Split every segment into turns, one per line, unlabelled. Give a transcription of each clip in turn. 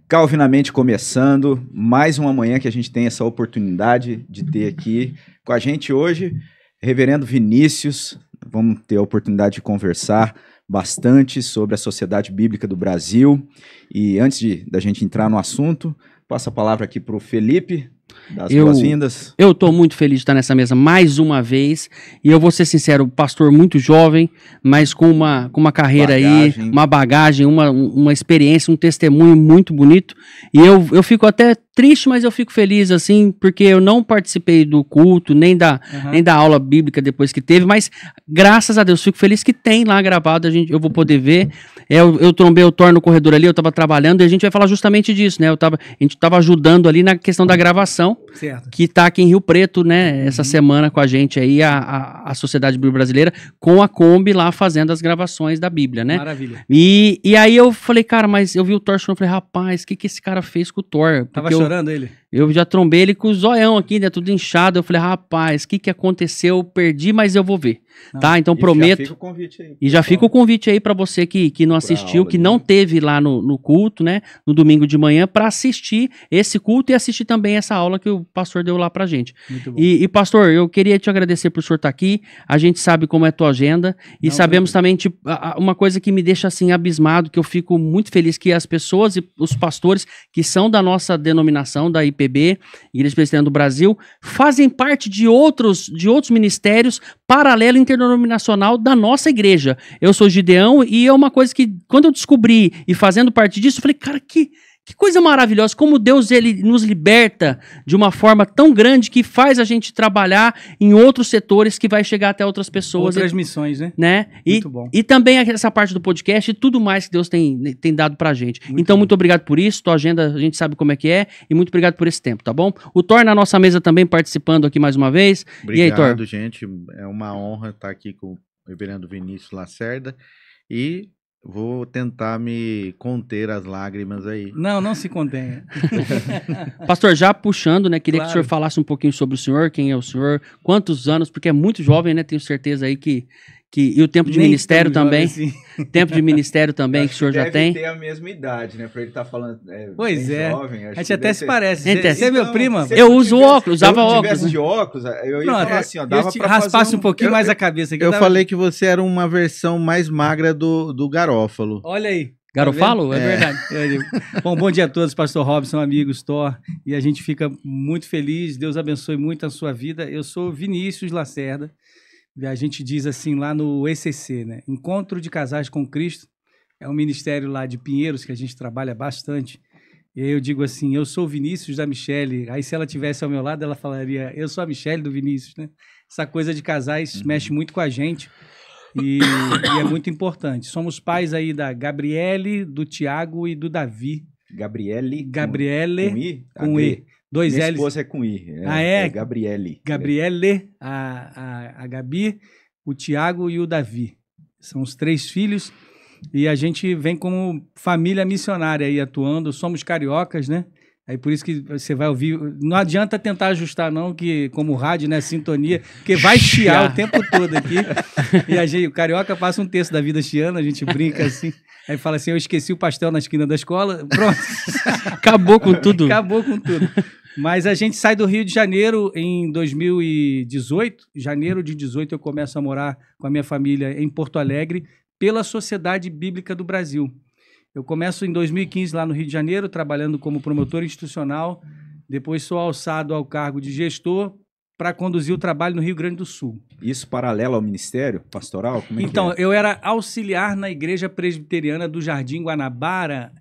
Calvinamente começando, mais uma manhã que a gente tem essa oportunidade de ter aqui com a gente hoje, Reverendo Vinícius. Vamos ter a oportunidade de conversar bastante sobre a Sociedade Bíblica do Brasil. E antes da gente entrar no assunto, passo a palavra aqui para o Felipe, das boas-vindas.
Eu estou muito feliz de estar nessa mesa mais uma vez, e eu vou ser sincero, pastor muito jovem, mas com uma carreira aí, uma bagagem, uma experiência, um testemunho muito bonito, e eu fico até triste, mas eu fico feliz, assim, porque eu não participei do culto, nem da aula bíblica depois que teve, mas graças a Deus, fico feliz que tem lá gravado, eu vou poder ver. Eu trombei o Thor no corredor ali, eu estava trabalhando, e a gente vai falar justamente disso, né? A gente estava ajudando ali na questão da gravação, certo, que está aqui em Rio Preto, né? Essa semana com a gente aí, a Sociedade Bíblica Brasileira, com a Kombi lá fazendo as gravações da Bíblia, né? Maravilha. E aí eu falei, cara, mas eu vi o Thor chorando, falei, rapaz, o que esse cara fez com o Thor?
Tava chorando ele?
Eu já trombei ele com o zoião aqui, né? Tudo inchado. Eu falei, rapaz, o que aconteceu? Eu perdi, mas eu vou ver. Tá? Então prometo. Já fica o convite aí. E já fica o convite aí pra você que não assistiu, que não teve lá no culto, né? No domingo de manhã, pra assistir esse culto e assistir também essa aula que o pastor deu lá pra gente. Muito bom. E pastor, eu queria te agradecer por o senhor estar aqui. A gente sabe como é a tua agenda. E sabemos também, tipo, uma coisa que me deixa assim abismado, que eu fico muito feliz que as pessoas e os pastores que são da nossa denominação, da IPB, Igreja Presbiteriana do Brasil, fazem parte de outros ministérios paralelo interdenominacional da nossa igreja. Eu sou Gideão e é uma coisa que, quando eu descobri e fazendo parte disso, eu falei, cara, que coisa maravilhosa, como Deus ele nos liberta de uma forma tão grande que faz a gente trabalhar em outros setores que vai chegar até outras pessoas.
Outras missões, né?
Muito bom. E também essa parte do podcast e tudo mais que Deus tem dado pra gente. Então, muito obrigado por isso, tua agenda a gente sabe como é que é, e muito obrigado por esse tempo, tá bom? O Thor na nossa mesa também participando aqui mais uma vez.
Obrigado,
e aí, Thor?
gente, é uma honra estar aqui com o Reverendo Vinícius Lacerda e vou tentar me conter as lágrimas aí.
Não se contenha.
Pastor, já puxando, né? Queria que o senhor falasse um pouquinho sobre o senhor, quem é o senhor, quantos anos, porque é muito jovem, né? Tenho certeza aí que e o tempo de ministério também. Assim. Tempo de ministério também que o senhor já tem.
Deve ter a mesma idade, né? Pra ele estar falando.
Pois é.
Jovem,
a gente até se parece. Você é meu primo?
Eu uso óculos, usava óculos.
Se tivesse de óculos, eu ia falar assim, ó, dava pra
raspasse um pouquinho mais a cabeça.
Eu falei que você era uma versão mais magra do Garófalo.
Olha aí.
Garofalo?
É verdade. Bom dia a todos, pastor Robson, amigos, Thor, e a gente fica muito feliz, Deus abençoe muito a sua vida. Eu sou Vinícius Lacerda, a gente diz assim lá no ECC, né? Encontro de Casais com Cristo, é um ministério lá de Pinheiros que a gente trabalha bastante. E aí eu digo assim, eu sou o Vinícius da Michele, aí se ela tivesse ao meu lado, ela falaria, eu sou a Michele do Vinícius, né? Essa coisa de casais mexe muito com a gente e é muito importante. Somos pais aí da Gabriele, do Tiago e do Davi.
Gabriele
com I?
Com E.
Dois
Minha
L's.
esposa é com I.
É
Gabriele.
Gabriele, a Gabi, o Tiago e o Davi. São os 3 filhos e a gente vem como família missionária aí atuando. Somos cariocas, né? Aí por isso que você vai ouvir. Não adianta tentar ajustar, não, que como rádio, né? Sintonia, porque vai chiar o tempo todo aqui. E o carioca passa um terço da vida chiando, a gente brinca assim. Aí fala assim: eu esqueci o pastel na esquina da escola. Pronto.
Acabou com tudo.
Acabou com tudo. Mas a gente sai do Rio de Janeiro em 2018. Janeiro de 18 eu começo a morar com a minha família em Porto Alegre pela Sociedade Bíblica do Brasil. Eu começo em 2015 lá no Rio de Janeiro, trabalhando como promotor institucional. Depois sou alçado ao cargo de gestor para conduzir o trabalho no Rio Grande do Sul.
Isso paralelo ao ministério pastoral? Como é
então,
que é?
Eu era auxiliar na Igreja Presbiteriana do Jardim Guanabara,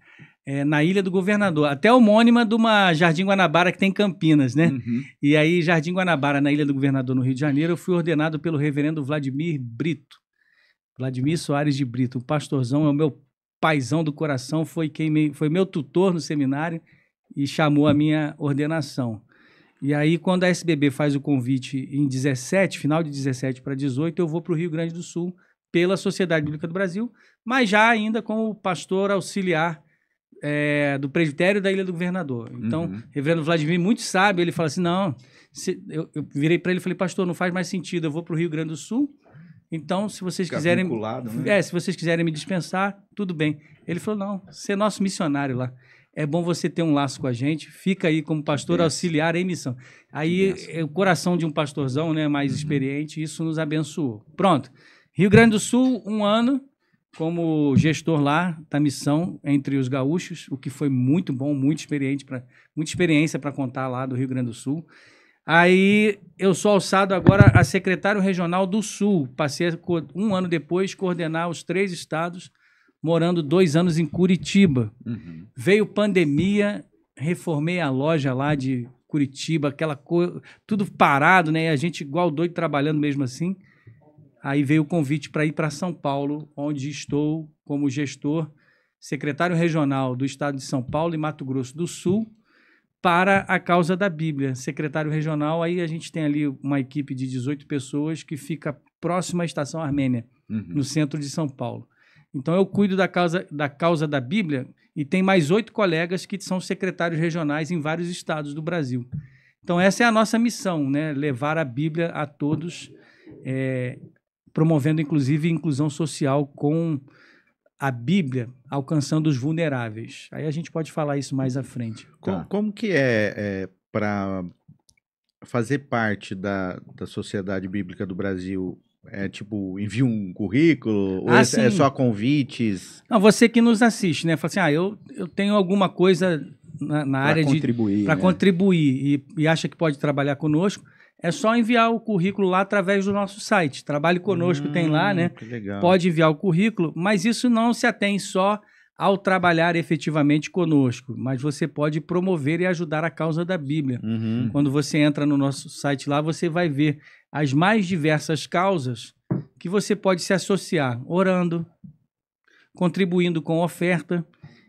na Ilha do Governador, até homônima de uma Jardim Guanabara que tem em Campinas, né? E aí, Jardim Guanabara, na Ilha do Governador, no Rio de Janeiro, eu fui ordenado pelo reverendo Vladimir Brito. Vladimir Soares de Brito, o pastorzão, é o meu paizão do coração, foi meu tutor no seminário e chamou a minha ordenação. E aí, quando a SBB faz o convite em 17, final de 17 para 18, eu vou para o Rio Grande do Sul pela Sociedade Bíblica do Brasil, mas já ainda como pastor auxiliar do presbitério da Ilha do Governador. Então, o reverendo Vladimir, muito sábio, ele fala assim, não, eu virei para ele e falei, pastor, não faz mais sentido, eu vou para o Rio Grande do Sul, Então, se vocês quiserem,
né?
se vocês quiserem me dispensar, tudo bem. Ele falou, não, você é nosso missionário lá. É bom você ter um laço com a gente, fica aí como pastor auxiliar em missão. Aí, o coração de um pastorzão, né, mais experiente, isso nos abençoou. Pronto. Rio Grande do Sul, 1 ano como gestor lá da missão entre os gaúchos, o que foi muito bom, muita experiência para contar lá do Rio Grande do Sul. Aí eu sou alçado agora a secretário regional do Sul. Passei 1 ano depois coordenar os 3 estados, morando 2 anos em Curitiba. Veio pandemia, reformei a loja lá de Curitiba, aquela coisa, tudo parado, né? A gente igual doido trabalhando mesmo assim. Aí veio o convite para ir para São Paulo, onde estou como gestor, secretário regional do estado de São Paulo e Mato Grosso do Sul, para a causa da Bíblia. Secretário regional, aí a gente tem ali uma equipe de 18 pessoas que fica próxima à Estação Armênia, no centro de São Paulo. Então eu cuido da causa da Bíblia e tem mais 8 colegas que são secretários regionais em vários estados do Brasil. Então essa é a nossa missão, né? Levar a Bíblia a todos, promovendo inclusive inclusão social com a Bíblia, alcançando os vulneráveis. Aí a gente pode falar isso mais à frente.
Como que é para fazer parte da Sociedade Bíblica do Brasil? É tipo, envia um currículo? Ou é só convites?
Não, você que nos assiste, né? Fala assim, eu tenho alguma coisa na área
para
contribuir e acha que pode trabalhar conosco. É só enviar o currículo lá através do nosso site. Trabalhe Conosco tem lá, né?
Que legal.
Pode enviar o currículo, mas isso não se atém só ao trabalhar efetivamente conosco, mas você pode promover e ajudar a causa da Bíblia. Quando você entra no nosso site lá, você vai ver as mais diversas causas que você pode se associar, orando, contribuindo com oferta.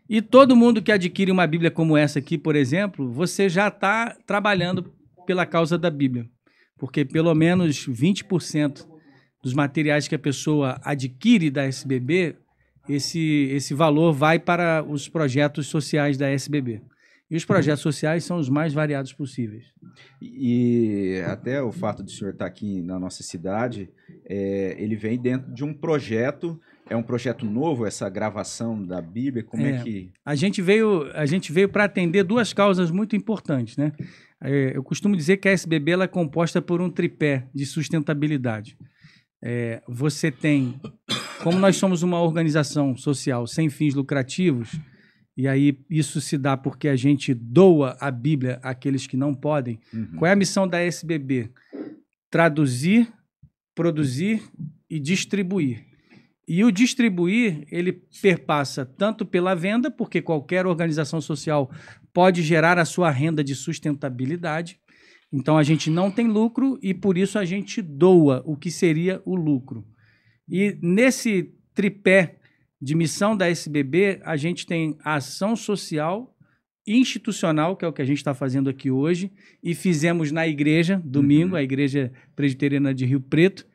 E todo mundo que adquire uma Bíblia como essa aqui, por exemplo, você já está trabalhando pela causa da Bíblia. Porque pelo menos 20% dos materiais que a pessoa adquire da SBB, esse valor vai para os projetos sociais da SBB. E os projetos sociais são os mais variados possíveis.
E até o fato de o senhor estar aqui na nossa cidade, ele vem dentro de um projeto, é um projeto novo, essa gravação da Bíblia, como é que...
A gente veio para atender 2 causas muito importantes, né? Eu costumo dizer que a SBB ela é composta por um tripé de sustentabilidade. Você tem, como nós somos uma organização social sem fins lucrativos, e aí isso se dá porque a gente doa a Bíblia àqueles que não podem. Qual é a missão da SBB? Traduzir, produzir e distribuir. E o distribuir, ele perpassa tanto pela venda, porque qualquer organização social pode gerar a sua renda de sustentabilidade. Então, a gente não tem lucro e, por isso, a gente doa o que seria o lucro. E nesse tripé de missão da SBB, a gente tem a ação social, institucional, que é o que a gente está fazendo aqui hoje, e fizemos na igreja, domingo, a Igreja Presbiteriana de Rio Preto.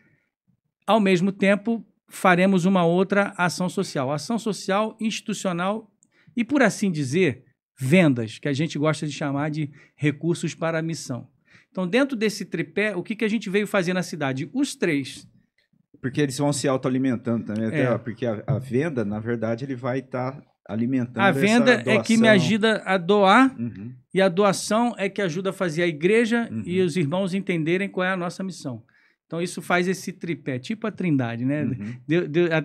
Ao mesmo tempo, faremos uma outra ação social institucional e, por assim dizer, vendas, que a gente gosta de chamar de recursos para a missão. Então, dentro desse tripé, o que a gente veio fazer na cidade? Os 3.
Porque eles vão se autoalimentando também, porque a venda, na verdade, ele vai estar alimentando
a venda é que me ajuda a doar e a doação é que ajuda a fazer a igreja e os irmãos entenderem qual é a nossa missão. Então, isso faz esse tripé, tipo a Trindade, né?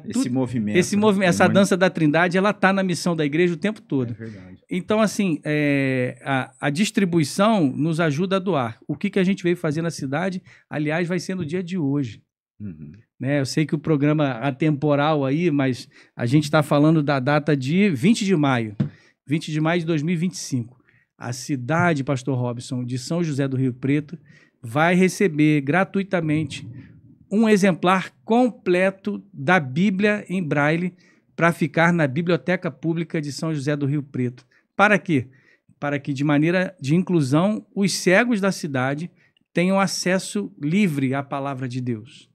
Esse movimento.
Essa dança da Trindade, ela está na missão da igreja o tempo todo.
É verdade.
Então, assim, a distribuição nos ajuda a doar. O que a gente veio fazer na cidade, aliás, vai ser no dia de hoje. Né? Eu sei que o programa atemporal aí, mas a gente está falando da data de 20 de maio. 20 de maio de 2025. A cidade, Pastor Robson, de São José do Rio Preto, vai receber gratuitamente um exemplar completo da Bíblia em Braille para ficar na Biblioteca Pública de São José do Rio Preto. Para quê? Para que, de maneira de inclusão, os cegos da cidade tenham acesso livre à palavra de Deus.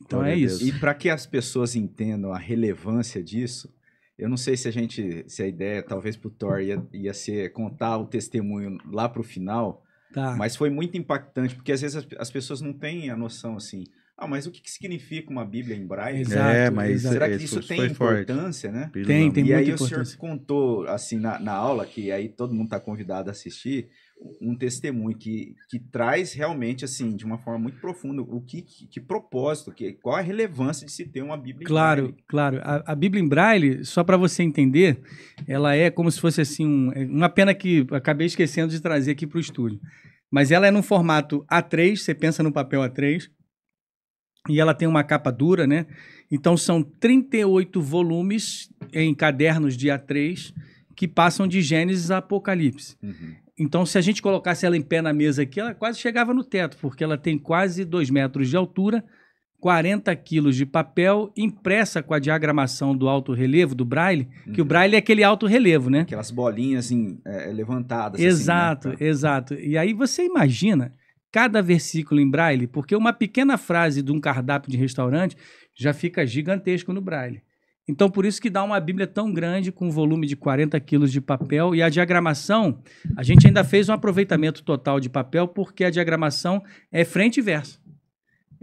Então é isso.
E para que as pessoas entendam a relevância disso, eu não sei se a ideia, talvez para o Thor, ia ser contar o testemunho lá para o final.
Tá.
Mas foi muito impactante, porque às vezes as pessoas não têm a noção assim, Mas o que significa uma Bíblia em braille?
Exato,
mas será que isso tem importância, né?
Tem
E aí
o
senhor contou, assim, na aula, que aí todo mundo está convidado a assistir, um testemunho que traz realmente, assim, de uma forma muito profunda, que propósito, qual a relevância de se ter uma Bíblia em braille.
Claro. A Bíblia em braille, só para você entender, ela é como se fosse, assim, uma pena que acabei esquecendo de trazer aqui para o estúdio. Mas ela é num formato A3, você pensa no papel A3, e ela tem uma capa dura, né? Então são 38 volumes em cadernos de A3 que passam de Gênesis a Apocalipse.
Uhum.
Então, se a gente colocasse ela em pé na mesa aqui, ela quase chegava no teto, porque ela tem quase 2 metros de altura, 40 quilos de papel, impressa com a diagramação do alto relevo, do braille, que o braille é aquele alto relevo, né?
Aquelas bolinhas levantadas.
Exato,
assim, né?
Exato. E aí você imagina cada versículo em braille, porque uma pequena frase de um cardápio de restaurante já fica gigantesco no braille. Então, por isso que dá uma Bíblia tão grande, com um volume de 40 quilos de papel, e a diagramação, a gente ainda fez um aproveitamento total de papel, porque a diagramação é frente e verso.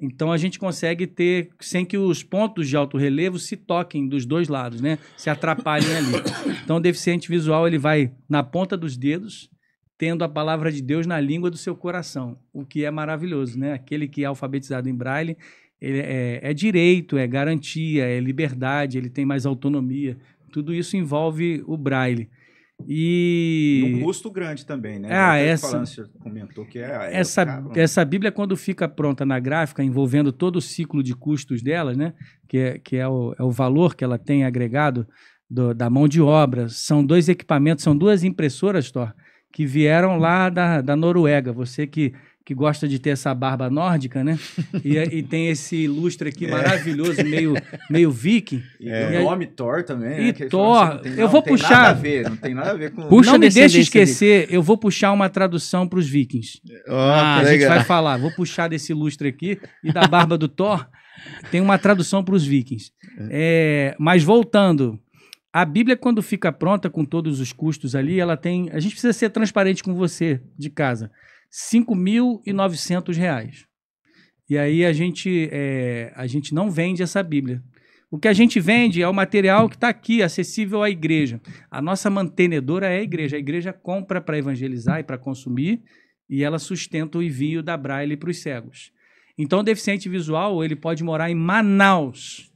Então, a gente consegue ter, sem que os pontos de alto relevo se toquem dos dois lados, né? Se atrapalhem ali. Então, o deficiente visual, ele vai na ponta dos dedos, tendo a palavra de Deus na língua do seu coração, o que é maravilhoso, né? Aquele que é alfabetizado em braille, ele é direito, é garantia, é liberdade, ele tem mais autonomia. Tudo isso envolve o braille. E
um custo grande também, né?
Você comentou que essa Bíblia, quando fica pronta na gráfica, envolvendo todo o ciclo de custos dela, né? Que é o valor que ela tem agregado da mão de obra. São 2 equipamentos, são 2 impressoras, Thor, que vieram lá da Noruega. Você que gosta de ter essa barba nórdica, né? E tem esse lustre aqui maravilhoso, meio viking.
E o nome Thor também,
né? Thor, eu vou puxar...
Não tem nada a ver com...
Não me deixe esquecer, eu vou puxar uma tradução para os vikings. A gente vai falar, vou puxar desse lustre aqui e da barba do Thor, tem uma tradução para os vikings. Mas voltando... A Bíblia, quando fica pronta com todos os custos ali, ela tem... A gente precisa ser transparente com você de casa. R$5.900. E aí a gente não vende essa Bíblia. O que a gente vende é o material que está aqui, acessível à igreja. A nossa mantenedora é a igreja. A igreja compra para evangelizar e para consumir, e ela sustenta o envio da Braille para os cegos. Então, o deficiente visual, ele pode morar em Manaus.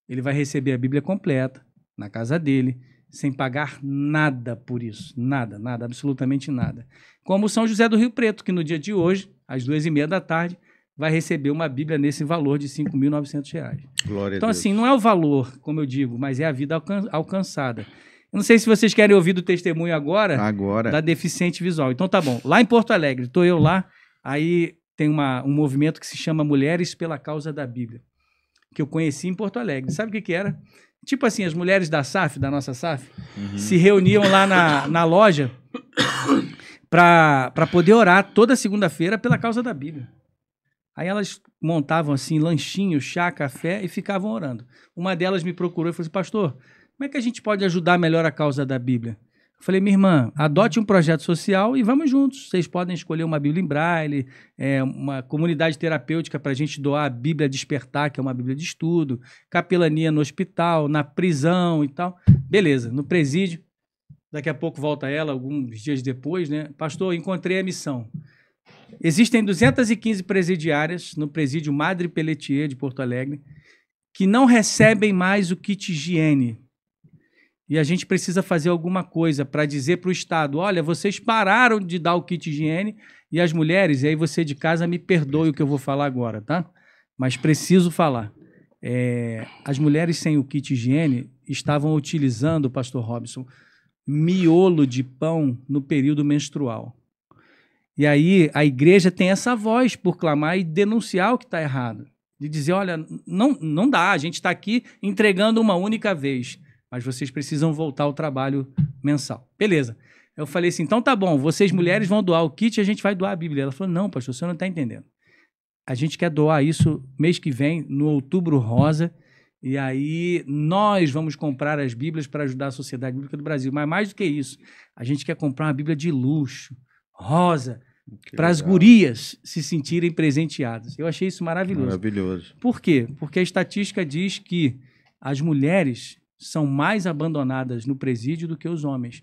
Ele vai receber a Bíblia completa na casa dele, sem pagar nada por isso. Nada, absolutamente nada. Como São José do Rio Preto, que no dia de hoje, às 2h30 da tarde, vai receber uma Bíblia nesse valor de R$5.900.
Glória
então,
a Deus.
Assim, não é o valor, como eu digo, mas é a vida alcançada. Eu não sei se vocês querem ouvir do testemunho agora. Da deficiente visual. Então, tá bom. Lá em Porto Alegre, estou eu lá, aí tem um movimento que se chama Mulheres pela Causa da Bíblia, que eu conheci em Porto Alegre. Sabe o que era? Tipo assim, as mulheres da SAF, da nossa SAF, se reuniam lá na loja para poder orar toda segunda-feira pela causa da Bíblia. Aí elas montavam assim lanchinho, chá, café e ficavam orando. Uma delas me procurou e falou assim: pastor, como é que a gente pode ajudar melhor a causa da Bíblia? Eu falei: minha irmã, adote um projeto social e vamos juntos. Vocês podem escolher uma Bíblia em braille, uma comunidade terapêutica para a gente doar a Bíblia Despertar, que é uma Bíblia de estudo, capelania no hospital, na prisão e tal. Beleza, no presídio. Daqui a pouco volta ela, alguns dias depois, né? Pastor, encontrei a missão. Existem 215 presidiárias no presídio Madre Pelletier de Porto Alegre que não recebem mais o kit higiene. E a gente precisa fazer alguma coisa para dizer para o Estado: olha, vocês pararam de dar o kit higiene, e as mulheres, e aí você de casa me perdoe o que eu vou falar agora, tá? Mas preciso falar. As mulheres sem o kit higiene estavam utilizando, pastor Robson, miolo de pão no período menstrual. E aí a igreja tem essa voz por clamar e denunciar o que está errado. De dizer: olha, não dá, a gente está aqui entregando uma única vez, mas vocês precisam voltar ao trabalho mensal. Beleza. Eu falei assim: então tá bom, vocês mulheres vão doar o kit e a gente vai doar a Bíblia. Ela falou: não, pastor, o senhor não está entendendo. A gente quer doar isso mês que vem, no Outubro Rosa, e aí nós vamos comprar as Bíblias para ajudar a Sociedade Bíblica do Brasil. Mas mais do que isso, a gente quer comprar uma Bíblia de luxo, rosa, para as gurias se sentirem presenteadas. Eu achei isso maravilhoso.
Maravilhoso.
Por quê? Porque a estatística diz que as mulheres são mais abandonadas no presídio do que os homens,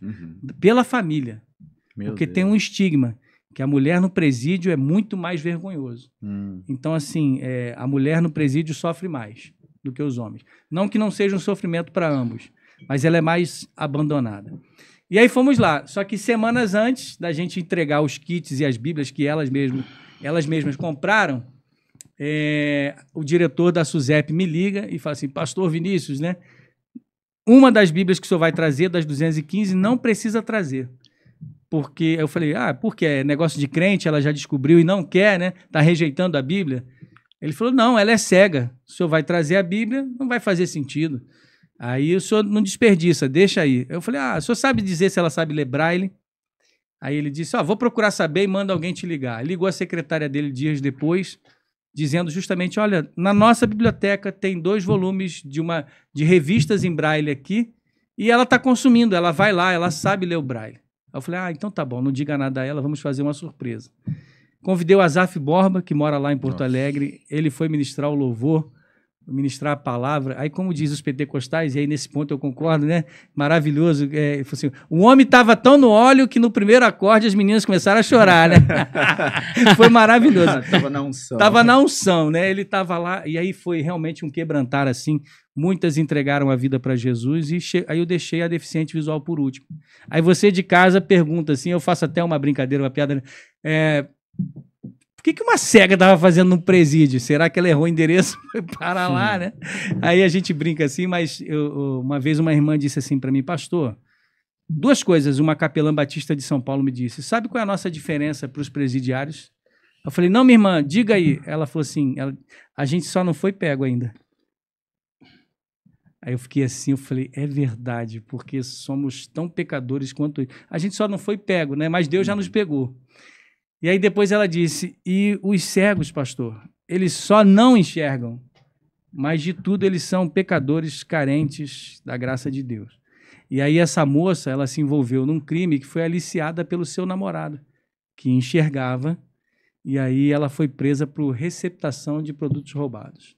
pela família. Porque tem um estigma, que a mulher no presídio é muito mais vergonhoso. Então, assim, a mulher no presídio sofre mais do que os homens. Não que não seja um sofrimento para ambos, mas ela é mais abandonada. E aí fomos lá. Só que semanas antes da gente entregar os kits e as bíblias que elas mesmas compraram, o diretor da SUSEP me liga e fala assim, pastor Vinícius, né? Uma das bíblias que o senhor vai trazer, das 215, não precisa trazer. Porque eu falei, por quê? É negócio de crente, ela já descobriu e não quer, né? Está rejeitando a Bíblia. Ele falou, não, ela é cega. O senhor vai trazer a Bíblia, não vai fazer sentido. Aí o senhor não desperdiça, deixa aí. Eu falei, o senhor sabe dizer se ela sabe ler braille? Aí ele disse, vou procurar saber e manda alguém te ligar. Ligou a secretária dele dias depois, dizendo justamente, olha, na nossa biblioteca tem 2 volumes de revistas em braille aqui e ela está consumindo, ela vai lá, ela sabe ler o braille. Aí eu falei, então tá bom, não diga nada a ela, vamos fazer uma surpresa. Convidei o Azaf Borba, que mora lá em Porto Alegre, ele foi ministrar o louvor, ministrar a palavra. Aí, como diz os pentecostais, e aí nesse ponto eu concordo, né? Maravilhoso. Assim, o homem estava tão no óleo que no primeiro acorde as meninas começaram a chorar, né? Foi maravilhoso.
Estava na unção.
Estava na unção, né? Ele estava lá, e aí foi realmente um quebrantar, assim. Muitas entregaram a vida para Jesus, e aí eu deixei a deficiente visual por último. Aí você de casa pergunta assim, eu faço até uma brincadeira, uma piada, né? Por que uma cega estava fazendo no presídio? Será que ela errou o endereço para lá, né? Aí a gente brinca assim, mas uma vez uma irmã disse assim para mim, pastor, 2 coisas, uma capelã batista de São Paulo me disse, sabe qual é a nossa diferença para os presidiários? Eu falei, não, minha irmã, diga aí. Ela falou assim, a gente só não foi pego ainda. Aí eu fiquei assim, eu falei, é verdade, porque somos tão pecadores quanto... A gente só não foi pego, né? Mas Deus já nos pegou. E aí depois ela disse, e os cegos, pastor, eles só não enxergam, mas de tudo eles são pecadores carentes da graça de Deus. E aí essa moça, ela se envolveu num crime que foi aliciada pelo seu namorado, que enxergava, e aí ela foi presa por receptação de produtos roubados.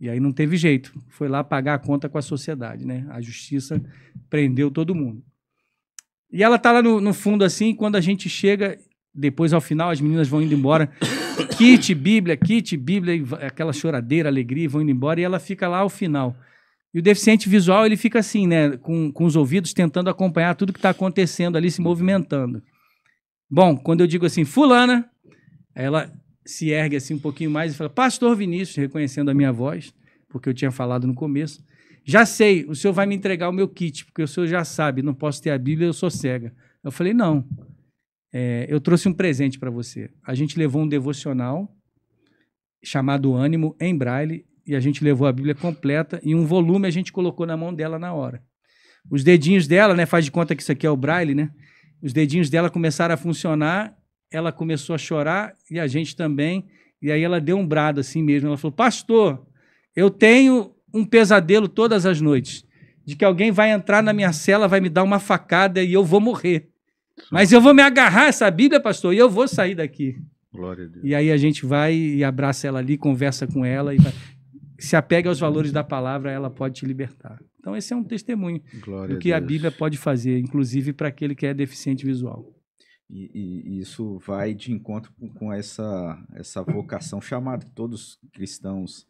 E aí não teve jeito, foi lá pagar a conta com a sociedade, né? A justiça prendeu todo mundo. E ela tá lá no fundo assim, quando a gente chega... Depois, ao final, as meninas vão indo embora. Kit, Bíblia, aquela choradeira, alegria, vão indo embora. E ela fica lá ao final. E o deficiente visual, ele fica assim, né? Com os ouvidos tentando acompanhar tudo que está acontecendo ali, se movimentando. Bom, quando eu digo assim, fulana, ela se ergue assim um pouquinho mais e fala, pastor Vinícius, reconhecendo a minha voz, porque eu tinha falado no começo. Já sei, o senhor vai me entregar o meu kit, porque o senhor já sabe, não posso ter a Bíblia, eu sou cega. Eu falei, não. Eu trouxe um presente para você. A gente levou um devocional chamado Ânimo, em braille, e a gente levou a Bíblia completa e um volume a gente colocou na mão dela na hora. Os dedinhos dela, né, faz de conta que isso aqui é o braille, né? Os dedinhos dela começaram a funcionar, ela começou a chorar e a gente também, e aí ela deu um brado assim mesmo. Ela falou, pastor, eu tenho um pesadelo todas as noites, de que alguém vai entrar na minha cela, vai me dar uma facada e eu vou morrer. Mas eu vou me agarrar a essa Bíblia, pastor, e eu vou sair daqui.
Glória a Deus.
E aí a gente vai e abraça ela ali, conversa com ela, e se apega aos valores da palavra, ela pode te libertar. Então esse é um testemunho do que a Bíblia pode fazer, inclusive para aquele que é deficiente visual.
E isso vai de encontro com essa vocação chamada que todos os cristãos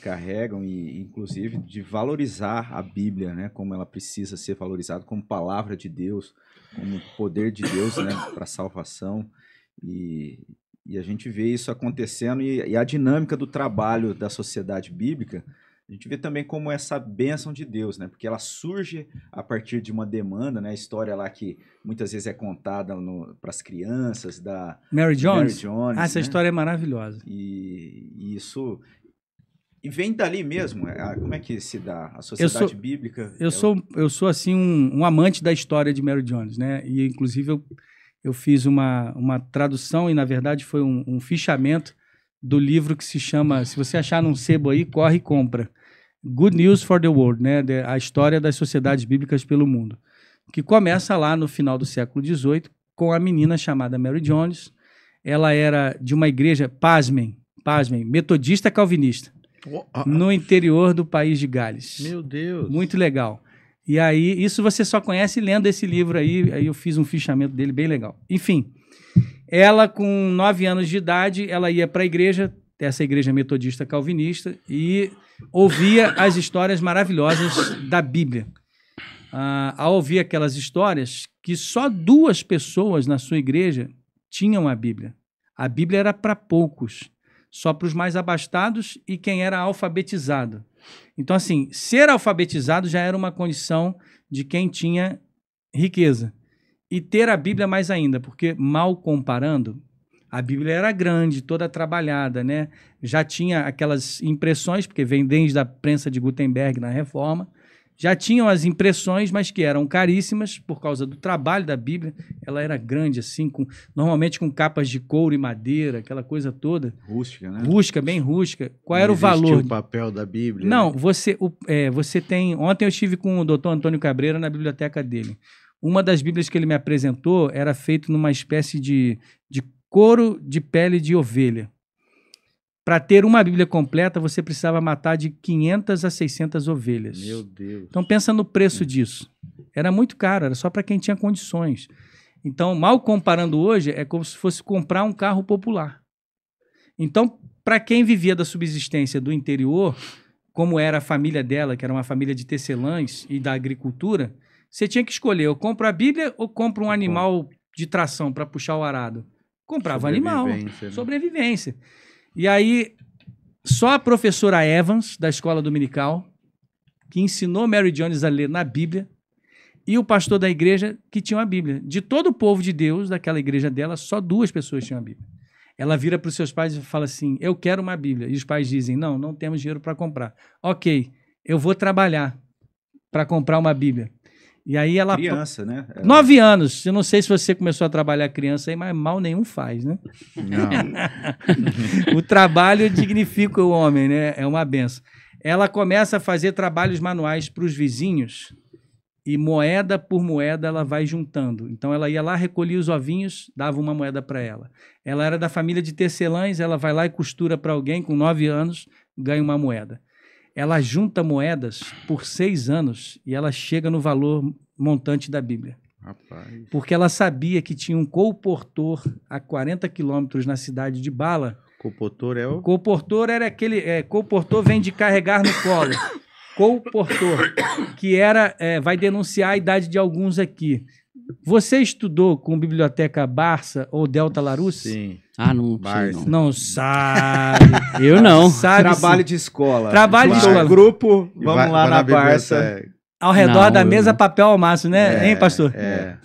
carregam, e inclusive de valorizar a Bíblia, né, como ela precisa ser valorizada como palavra de Deus, como poder de Deus, né, para a salvação, e a gente vê isso acontecendo, e a dinâmica do trabalho da sociedade bíblica, a gente vê também como essa bênção de Deus, né, porque ela surge a partir de uma demanda, né, a história lá que muitas vezes é contada para as crianças, da
Mary Jones,
né?
Essa história é maravilhosa.
E isso... E vem dali mesmo, como é que se dá? A sociedade bíblica...
Eu sou assim, um amante da história de Mary Jones, né? E, inclusive, eu fiz uma tradução e, na verdade, foi um fichamento do livro que se chama, se você achar num sebo aí, corre e compra. Good News for the World, né? A história das sociedades bíblicas pelo mundo. Que começa lá no final do século XVIII, com a menina chamada Mary Jones. Ela era de uma igreja, pasmem, metodista calvinista, no interior do país de Gales.
Meu Deus!
Muito legal. E aí, isso você só conhece lendo esse livro aí eu fiz um fichamento dele bem legal. Enfim, ela com 9 anos de idade, ela ia para a igreja, essa igreja metodista calvinista, e ouvia as histórias maravilhosas da Bíblia. Ao ouvir aquelas histórias, que só 2 pessoas na sua igreja tinham a Bíblia. A Bíblia era para poucos, só para os mais abastados e quem era alfabetizado. Então, assim, ser alfabetizado já era uma condição de quem tinha riqueza. E ter a Bíblia mais ainda, porque, mal comparando, a Bíblia era grande, toda trabalhada, né? Já tinha aquelas impressões, porque vem desde a prensa de Gutenberg na Reforma, já tinham as impressões, mas que eram caríssimas por causa do trabalho da Bíblia. Ela era grande, assim, normalmente com capas de couro e madeira, aquela coisa toda.
Rústica, né?
Rústica, bem rústica. Qual era o valor?
O papel da Bíblia?
Não,
né?
você tem... Ontem eu estive com o doutor Antônio Cabreira na biblioteca dele. Uma das Bíblias que ele me apresentou era feita numa espécie de couro de pele de ovelha. Para ter uma Bíblia completa, você precisava matar de 500 a 600 ovelhas.
Meu Deus.
Então, pensa no preço disso. Era muito caro, era só para quem tinha condições. Então, mal comparando hoje, é como se fosse comprar um carro popular. Então, para quem vivia da subsistência do interior, como era a família dela, que era uma família de tecelãs e da agricultura, você tinha que escolher, ou compra a Bíblia ou compra um animal de tração para puxar o arado. Comprava animal, sobrevivência. E aí, só a professora Evans, da escola dominical, que ensinou Mary Jones a ler na Bíblia, e o pastor da igreja que tinha a Bíblia. De todo o povo de Deus, daquela igreja dela, só 2 pessoas tinham a Bíblia. Ela vira para os seus pais e fala assim, eu quero uma Bíblia. E os pais dizem, não temos dinheiro para comprar. Ok, eu vou trabalhar para comprar uma Bíblia. E aí ela...
Criança, né?
9 anos. Eu não sei se você começou a trabalhar criança aí, mas mal nenhum faz, né?
Não.
O trabalho dignifica o homem, né? É uma benção. Ela começa a fazer trabalhos manuais para os vizinhos e moeda por moeda ela vai juntando. Então ela ia lá, recolhia os ovinhos, dava uma moeda para ela. Ela era da família de tecelãs, ela vai lá e costura para alguém com 9 anos, ganha uma moeda. Ela junta moedas por 6 anos e ela chega no valor montante da Bíblia.
Rapaz.
Porque ela sabia que tinha um colportor a 40 quilômetros na cidade de Bala.
Colportor é o...
Colportor era aquele... colportor vem de carregar no colo. Colportor, que era... vai denunciar a idade de alguns aqui. Você estudou com Biblioteca Barça ou Delta Larousse?
Sim.
Não sei, não.
Não sabe.
Eu não.
Sabe
Trabalho
sim.
de escola.
Trabalho de escola.
Grupo, vamos lá na Barça.
Ao redor da mesa, papel ao maço, né? Hein, pastor?
É.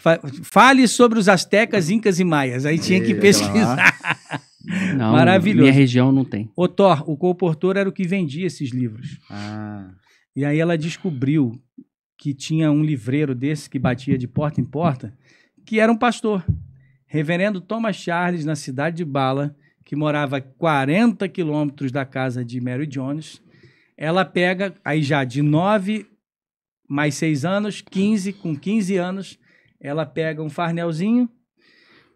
Fale sobre os astecas, incas e maias. Aí tinha que pesquisar.
Não,
maravilhoso.
Minha região não tem.
O Thor, o colportor era o que vendia esses livros. E aí ela descobriu que tinha um livreiro desse que batia de porta em porta, que era um pastor, reverendo Thomas Charles, na cidade de Bala, que morava a 40 quilômetros da casa de Mary Jones. Ela pega, aí já de 9 mais 6 anos, 15, com 15 anos, ela pega um farnelzinho,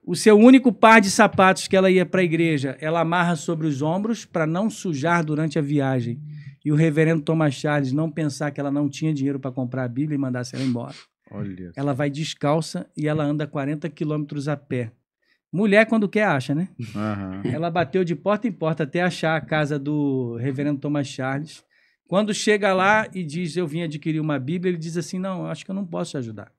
o seu único par de sapatos que ela ia para a igreja, ela amarra sobre os ombros para não sujar durante a viagem. E o reverendo Thomas Charles não pensar que ela não tinha dinheiro para comprar a Bíblia e mandasse ela embora.
Olha.
Ela vai descalça e ela anda 40 quilômetros a pé. Mulher, quando quer, acha, né? Ela bateu de porta em porta até achar a casa do reverendo Thomas Charles. Quando chega lá e diz, eu vim adquirir uma Bíblia, ele diz assim, não, eu acho que eu não posso te ajudar.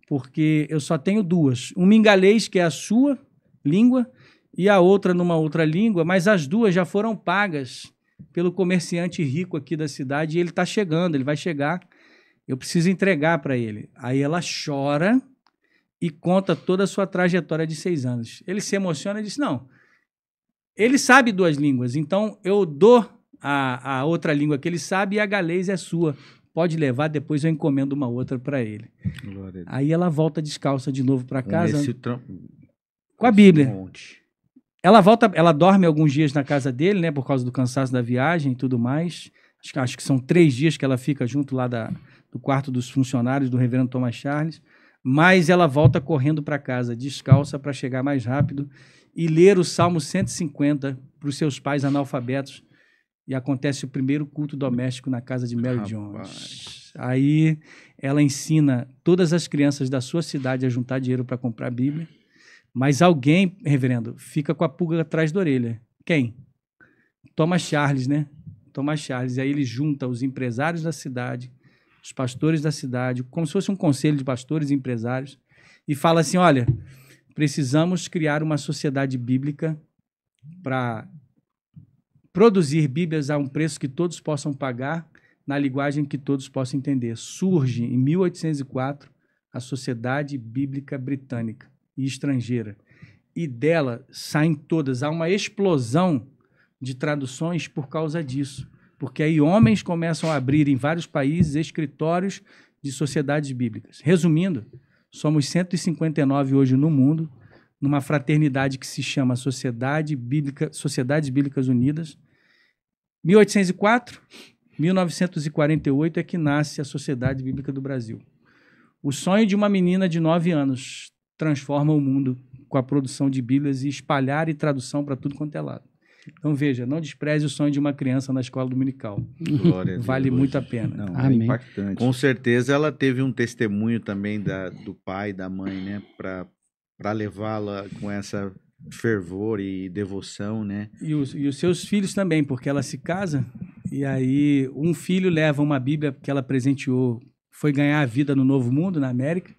Porque eu só tenho 2. Uma em galês, que é a sua língua, e a outra numa outra língua, mas as 2 já foram pagas pelo comerciante rico aqui da cidade, e ele está chegando, ele vai chegar, eu preciso entregar para ele. Aí ela chora e conta toda a sua trajetória de 6 anos. Ele se emociona e diz, não, ele sabe 2 línguas, então eu dou a outra língua que ele sabe e a galês é sua. Pode levar, depois eu encomendo uma outra para ele. Aí ela volta descalça de novo para casa com a Bíblia. Ela dorme alguns dias na casa dele, né, por causa do cansaço da viagem e tudo mais. Acho que são 3 dias que ela fica junto lá do quarto dos funcionários do reverendo Thomas Charles. mas ela volta correndo para casa, descalça, para chegar mais rápido e ler o Salmo 150 para os seus pais analfabetos. E acontece o primeiro culto doméstico na casa de Mary Jones. Aí ela ensina todas as crianças da sua cidade a juntar dinheiro para comprar a Bíblia. Mas alguém, reverendo, fica com a pulga atrás da orelha. Quem? Thomas Charles, né? Thomas Charles. E aí ele junta os empresários da cidade, os pastores da cidade, como se fosse um conselho de pastores e empresários, e fala assim, olha, precisamos criar uma sociedade bíblica para produzir Bíblias a um preço que todos possam pagar, na linguagem que todos possam entender. Surge, em 1804, a Sociedade Bíblica Britânica e Estrangeira. E dela saem todas. Há uma explosão de traduções por causa disso. Porque aí homens começam a abrir em vários países escritórios de sociedades bíblicas. Resumindo, somos 159 hoje no mundo, numa fraternidade que se chama Sociedades Bíblicas Unidas. 1804, 1948 é que nasce a Sociedade Bíblica do Brasil. O sonho de uma menina de 9 anos transforma o mundo com a produção de Bíblias e espalhar e tradução para tudo quanto é lado. Então, veja, não despreze o sonho de uma criança na escola dominical.
Glória a Deus.
Vale muito a pena.
Não, é impactante.
Com certeza ela teve um testemunho também do pai e da mãe, né? Para levá-la com essa fervor e devoção, né?
E os seus filhos também, porque ela se casa e aí um filho leva uma Bíblia que ela presenteou, foi ganhar a vida no Novo Mundo, na América,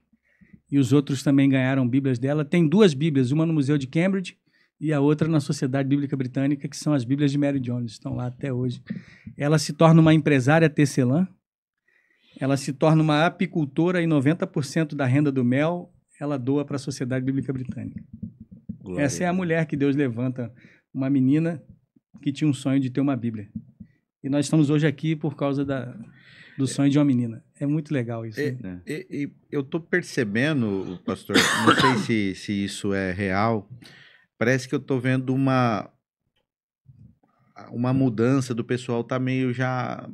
e os outros também ganharam Bíblias dela. Tem 2 Bíblias, uma no Museu de Cambridge e a outra na Sociedade Bíblica Britânica, que são as Bíblias de Mary Jones, estão lá até hoje. Ela se torna uma empresária tecelã, ela se torna uma apicultora e 90% da renda do mel ela doa para a Sociedade Bíblica Britânica. Glória. Essa é a mulher que Deus levanta, uma menina que tinha um sonho de ter uma Bíblia. E nós estamos hoje aqui por causa do sonho de uma menina. É muito legal isso. Né?
Eu estou percebendo, pastor, não sei se isso é real, parece que eu estou vendo uma mudança do pessoal, tá meio já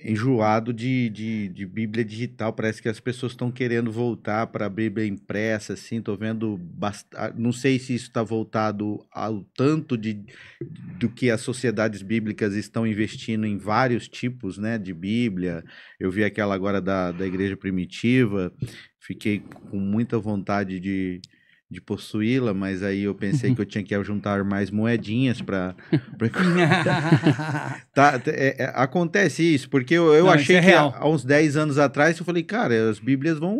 enjoado de Bíblia digital. Parece que as pessoas estão querendo voltar para a Bíblia impressa, assim. Estou vendo não sei se isso está voltado ao tanto do que as sociedades bíblicas estão investindo em vários tipos, né, de Bíblia. Eu vi aquela agora da Igreja Primitiva, fiquei com muita vontade de possuí-la, mas aí eu pensei que eu tinha que juntar mais moedinhas para... acontece isso, porque eu achei que há uns 10 anos atrás eu falei, cara, as Bíblias vão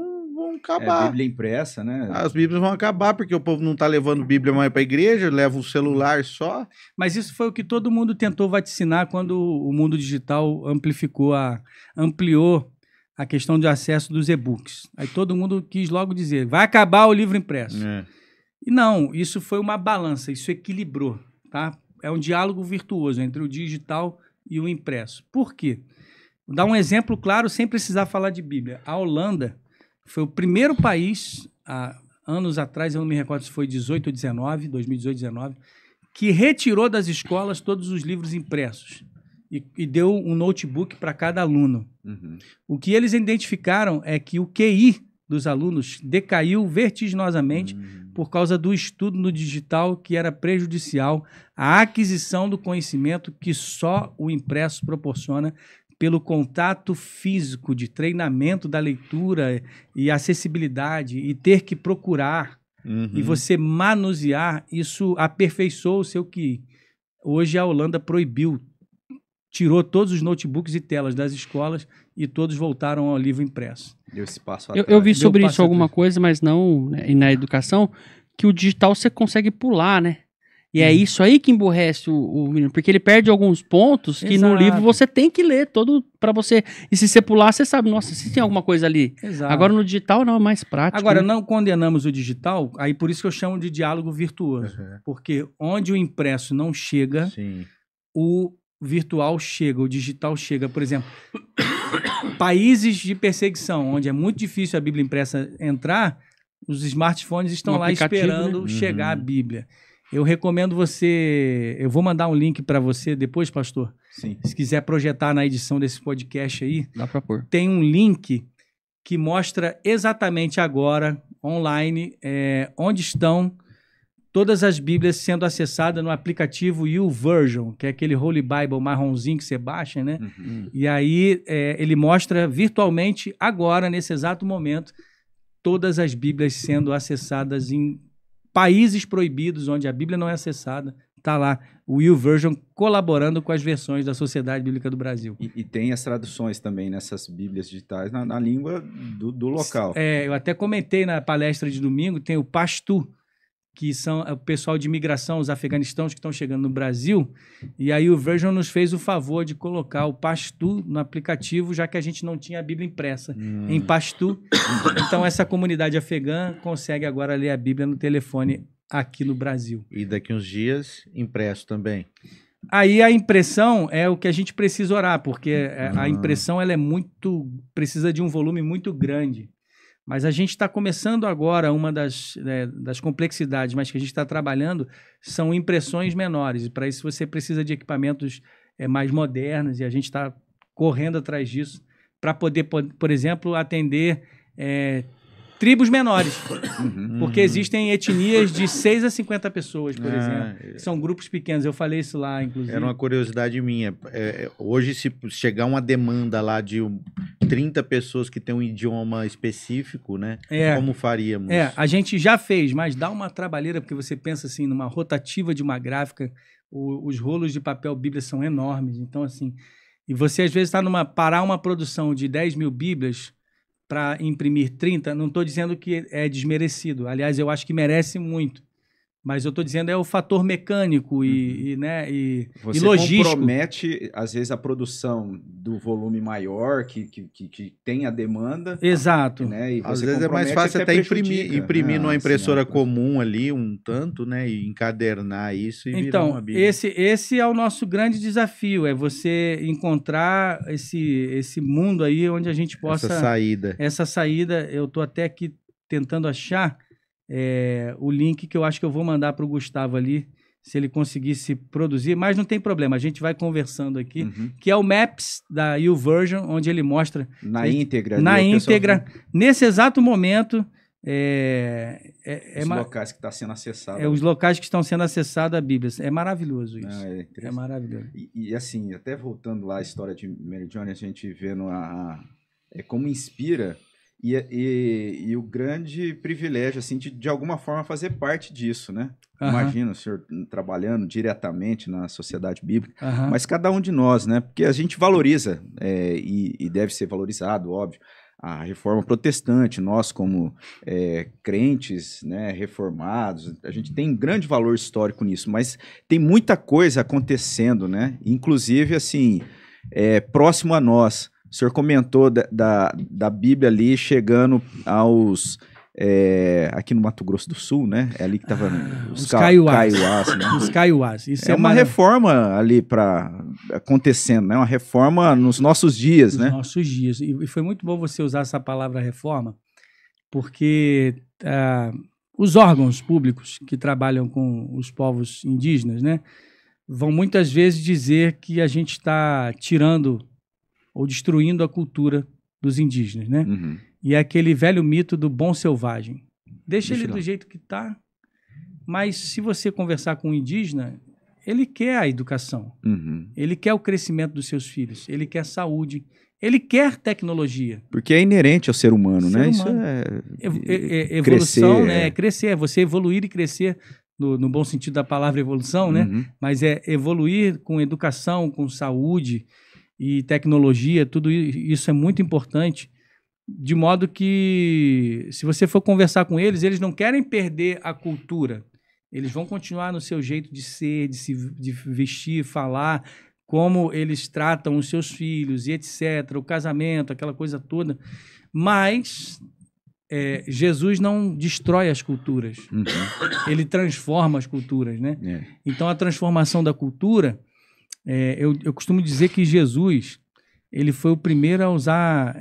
acabar.
Bíblia impressa, né?
As Bíblias vão acabar, porque o povo não está levando Bíblia mais para a igreja, leva o celular só.
Mas isso foi o que todo mundo tentou vaticinar quando o mundo digital ampliou a questão de acesso dos e-books. Aí todo mundo quis logo dizer, vai acabar o livro impresso. E não, isso foi uma balança, isso equilibrou, tá? É um diálogo virtuoso entre o digital e o impresso. Por quê? Vou dar um exemplo claro, sem precisar falar de Bíblia. A Holanda foi o primeiro país, há anos atrás, eu não me recordo se foi 2018 ou 2019, que retirou das escolas todos os livros impressos. E deu um notebook para cada aluno.
Uhum.
O que eles identificaram é que o QI dos alunos decaiu vertiginosamente por causa do estudo no digital, que era prejudicial à aquisição do conhecimento que só o impresso proporciona pelo contato físico de treinamento da leitura e acessibilidade e ter que procurar e você manusear, isso aperfeiçoou o seu QI. Hoje a Holanda proibiu, tirou todos os notebooks e telas das escolas e todos voltaram ao livro impresso.
Deu esse passo
atrás. Eu vi sobre isso alguma coisa, mas não, né, na educação, que o digital você consegue pular, né? E é isso aí que emburrece o menino, porque ele perde alguns pontos que no livro você tem que ler todo para você. E se você pular, você sabe, nossa, se tem alguma coisa ali.
Exato.
Agora no digital não, é mais prático.
Agora,
né?
Não condenamos o digital, aí por isso que eu chamo de diálogo virtuoso. Porque onde o impresso não chega, o virtual chega, o digital chega. Por exemplo, países de perseguição, onde é muito difícil a Bíblia impressa entrar, os smartphones estão lá esperando chegar a Bíblia. Eu recomendo você... Eu vou mandar um link para você depois, pastor.
Sim.
Se quiser projetar na edição desse podcast aí.
Dá para pôr.
Tem um link que mostra exatamente agora, online, onde estão todas as Bíblias sendo acessadas no aplicativo YouVersion, que é aquele Holy Bible marronzinho que você baixa, né?
Uhum.
E aí ele mostra virtualmente agora, nesse exato momento, todas as Bíblias sendo acessadas em países proibidos, onde a Bíblia não é acessada. Está lá o YouVersion colaborando com as versões da Sociedade Bíblica do Brasil.
E tem as traduções também nessas Bíblias digitais na língua do local.
Eu até comentei na palestra de domingo, tem o Pashto, que são o pessoal de imigração, os afeganistãos que estão chegando no Brasil, e aí o YouVersion nos fez o favor de colocar o Pashto no aplicativo, já que a gente não tinha a Bíblia impressa em Pashto. Então essa comunidade afegã consegue agora ler a Bíblia no telefone aqui no Brasil.
E daqui uns dias, impresso também.
Aí a impressão é o que a gente precisa orar, porque a impressão ela precisa de um volume muito grande. Mas a gente está começando agora, uma das complexidades, mas que a gente está trabalhando, são impressões menores. E para isso você precisa de equipamentos mais modernos, e a gente está correndo atrás disso para poder, por exemplo, atender tribos menores. Porque existem etnias de 6 a 50 pessoas, por exemplo. São grupos pequenos. Eu falei isso lá, inclusive.
Era uma curiosidade minha. Hoje, se chegar uma demanda lá de 30 pessoas que têm um idioma específico, né? Como faríamos?
A gente já fez, mas dá uma trabalheira, porque você pensa assim, numa rotativa de uma gráfica, os rolos de papel Bíblia são enormes. Então, assim, e você às vezes está parar uma produção de 10 mil Bíblias para imprimir 30, não estou dizendo que é desmerecido. Aliás, eu acho que merece muito. Mas eu estou dizendo o fator mecânico e logístico.
Você compromete, às vezes, a produção do volume maior, que tem a demanda.
Exato.
Né? E
às vezes é mais fácil até imprimir numa impressora comum ali, um tanto, né? E encadernar isso e virar uma Bíblia.
Esse é o nosso grande desafio, é você encontrar esse mundo aí onde a gente possa... Essa saída, eu estou até aqui tentando achar... o link que eu acho que eu vou mandar para o Gustavo ali, se ele conseguisse produzir, mas não tem problema, a gente vai conversando aqui, que é o Maps da YouVersion, onde ele mostra...
Na íntegra.
Nesse exato momento...
os locais que estão sendo acessados.
Os locais que estão sendo acessados a Bíblia. É maravilhoso isso. É maravilhoso.
E assim, até voltando lá à história de Mary Jones, a gente vendo como inspira... E o grande privilégio, assim, de alguma forma fazer parte disso, né? Imagina o senhor trabalhando diretamente na sociedade bíblica, mas cada um de nós, né? Porque a gente valoriza, e deve ser valorizado, óbvio, a reforma protestante, nós como crentes, né, reformados, a gente tem grande valor histórico nisso, mas tem muita coisa acontecendo, né? Inclusive, assim, próximo a nós. O senhor comentou da Bíblia ali chegando aos... aqui no Mato Grosso do Sul, né? É ali que estava
os Kaiowás.
Né?
Os Kaiowás. Isso
uma reforma ali acontecendo, né? Uma reforma nos nossos dias, né?
Nos nossos dias. E foi muito bom você usar essa palavra reforma, porque os órgãos públicos que trabalham com os povos indígenas, né? Vão muitas vezes dizer que a gente está tirando ou destruindo a cultura dos indígenas, né? E é aquele velho mito do bom selvagem. Deixa ele do jeito que está, mas se você conversar com um indígena, ele quer a educação, ele quer o crescimento dos seus filhos, ele quer saúde, ele quer tecnologia.
Porque é inerente ao ser humano, né? Isso
evolução, né? Crescer, é você evoluir e crescer no bom sentido da palavra evolução, né? Mas é evoluir com educação, com saúde e tecnologia, tudo isso é muito importante, de modo que, se você for conversar com eles, eles não querem perder a cultura, eles vão continuar no seu jeito de ser, de vestir, falar, como eles tratam os seus filhos e etc., o casamento, aquela coisa toda, mas Jesus não destrói as culturas, ele transforma as culturas, né? Então, a transformação da cultura... eu costumo dizer que Jesus ele foi o primeiro a usar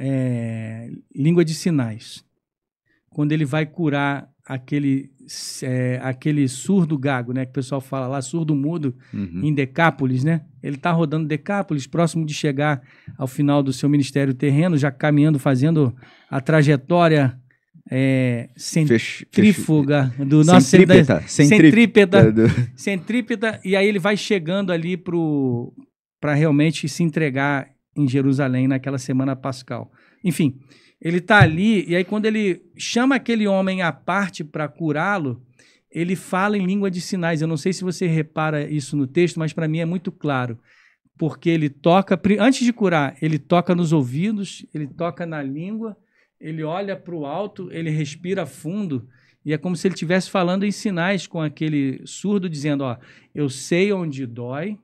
língua de sinais. Quando ele vai curar aquele surdo gago, né? Que o pessoal fala lá, surdo mudo, em Decápolis, né? Ele está rodando Decápolis, próximo de chegar ao final do seu ministério terreno, já caminhando, fazendo a trajetória centrífuga do nosso centrípeta, e aí ele vai chegando ali para realmente se entregar em Jerusalém naquela semana pascal. Enfim, ele está ali, e aí quando ele chama aquele homem à parte para curá-lo, ele fala em língua de sinais. Eu não sei se você repara isso no texto, mas para mim é muito claro, porque ele toca, antes de curar, ele toca nos ouvidos, ele toca na língua, ele olha para o alto, ele respira fundo, e é como se ele estivesse falando em sinais com aquele surdo, dizendo, ó, eu sei onde dói,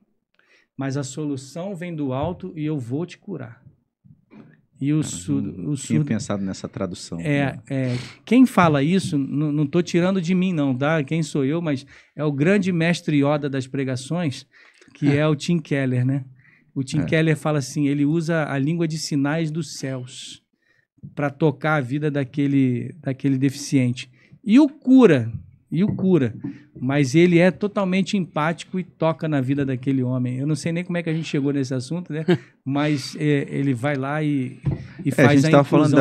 mas a solução vem do alto e eu vou te curar. E o surdo...
Tinha pensado nessa tradução.
Quem fala isso, não estou tirando de mim não, tá? Quem sou eu, mas é o grande mestre Yoda das pregações, que é o Tim Keller, né? O Tim Keller fala assim, ele usa a língua de sinais dos céus para tocar a vida daquele deficiente. E o cura, mas ele é totalmente empático e toca na vida daquele homem. Eu não sei nem como é que a gente chegou nesse assunto, né? Mas ele vai lá e faz a inclusão. A gente estava falando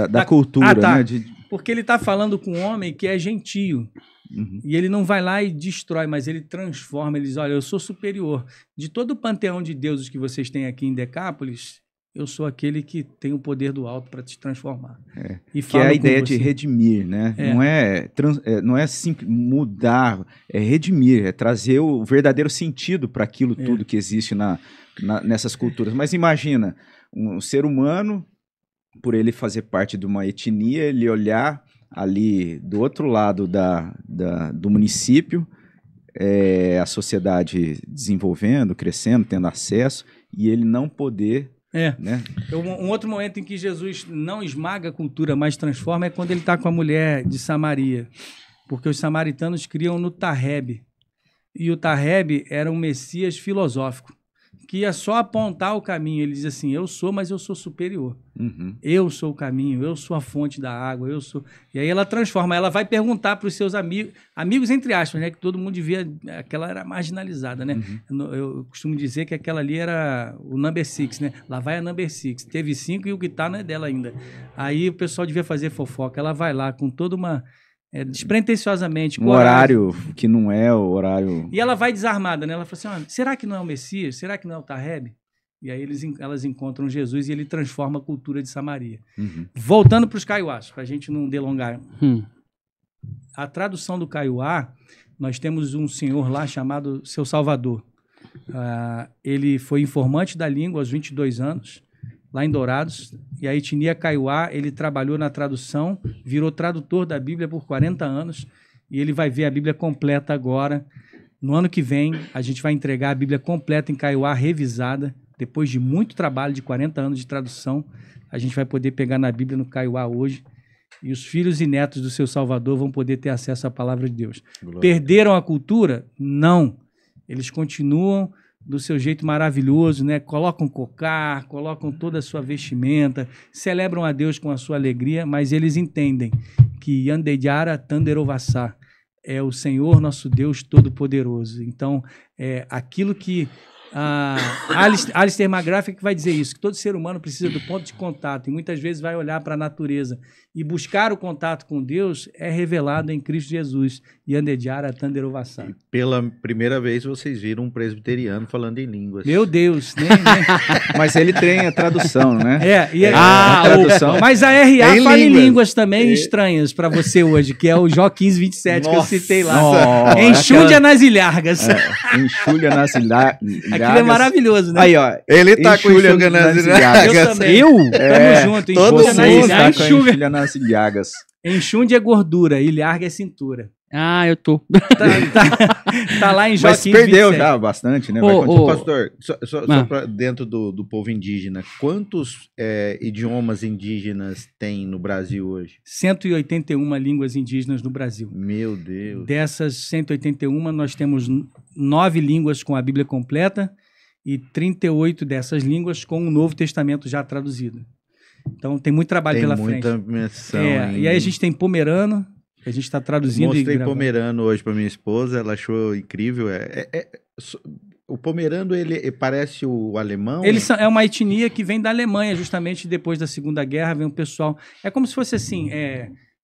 da cultura, né?
Porque ele está falando com um homem que é gentio. E ele não vai lá e destrói, mas ele transforma. Ele diz, olha, eu sou superior. De todo o panteão de deuses que vocês têm aqui em Decápolis, eu sou aquele que tem o poder do alto para te transformar.
Que é a ideia de redimir, né? Não é simples mudar, é redimir, é trazer o verdadeiro sentido para aquilo tudo que existe nessas culturas. Mas imagina, um ser humano, por ele fazer parte de uma etnia, ele olhar ali do outro lado do município, a sociedade desenvolvendo, crescendo, tendo acesso, e ele não poder... Né?
Um outro momento em que Jesus não esmaga a cultura, mas transforma, é quando ele está com a mulher de Samaria, porque os samaritanos criam no Tareb, e o Tareb era um messias filosófico, que ia só apontar o caminho. Ele diz assim, mas eu sou superior, eu sou o caminho, eu sou a fonte da água, eu sou... E aí ela transforma, ela vai perguntar para os seus amigos entre aspas, né, que todo mundo devia, aquela era marginalizada, né? Eu costumo dizer que aquela ali era o number 6, né? Lá vai a number 6, teve 5 e o que tá não é dela ainda. Aí o pessoal devia fazer fofoca, ela vai lá com toda uma... despretensiosamente.
Um horário que não é o horário...
E ela vai desarmada, né? Ela fala assim, será que não é o Messias? Será que não é o Tareb? E aí elas encontram Jesus e ele transforma a cultura de Samaria. Voltando para os Kaiowás, para a gente não delongar. A tradução do Kaiowá, nós temos um senhor lá chamado Seu Salvador. Ele foi informante da língua aos 22 anos, lá em Dourados, e a etnia Kaiowá, ele trabalhou na tradução, virou tradutor da Bíblia por 40 anos, e ele vai ver a Bíblia completa agora. No ano que vem, a gente vai entregar a Bíblia completa em Kaiowá, revisada, depois de muito trabalho, de 40 anos de tradução, a gente vai poder pegar na Bíblia no Kaiowá hoje, e os filhos e netos do Seu Salvador vão poder ter acesso à palavra de Deus. Glória. Perderam a cultura? Não. Eles continuam do seu jeito maravilhoso, né? Colocam cocar, colocam toda a sua vestimenta, celebram a Deus com a sua alegria, mas eles entendem que Yandejara Tanderovassá é o Senhor nosso Deus Todo-Poderoso. Então, aquilo que Alistair McGrath vai dizer isso, que todo ser humano precisa do ponto de contato, e muitas vezes vai olhar para a natureza e buscar o contato com Deus é revelado em Cristo Jesus. Yandejara Tanderovassá.
Pela primeira vez vocês viram um presbiteriano falando em línguas.
Meu Deus,
mas ele tem a tradução, né?
A tradução. Mas a RA fala em línguas também estranhas para você hoje, que é o Jó 15:27 que eu citei lá. Enxúndia nas ilhargas.
Enxúlia nas ilhargas.
Aquilo é maravilhoso, né?
Aí, ó.
Ele tá com enxúlia nas ilhargas.
Eu também. Tamo junto.
Todo mundo tá com enxúlia nas ilhargas.
Enxúndia é gordura, ilharga é cintura.
Eu tô.
Tá lá em Jó 15:27.
Mas perdeu já bastante, né?
Pastor, só pra dentro do povo indígena, quantos idiomas indígenas tem no Brasil hoje?
181 línguas indígenas no Brasil.
Meu Deus.
Dessas 181, nós temos 9 línguas com a Bíblia completa e 38 dessas línguas com o Novo Testamento já traduzido. Então tem muito trabalho pela frente.
Tem muita menção.
E aí a gente tem pomerano, que a gente está traduzindo.
Mostrei pomerano hoje para minha esposa, ela achou incrível. O pomerano, ele parece o alemão?
É uma etnia que vem da Alemanha, justamente depois da Segunda Guerra, vem um pessoal... É como se fosse assim,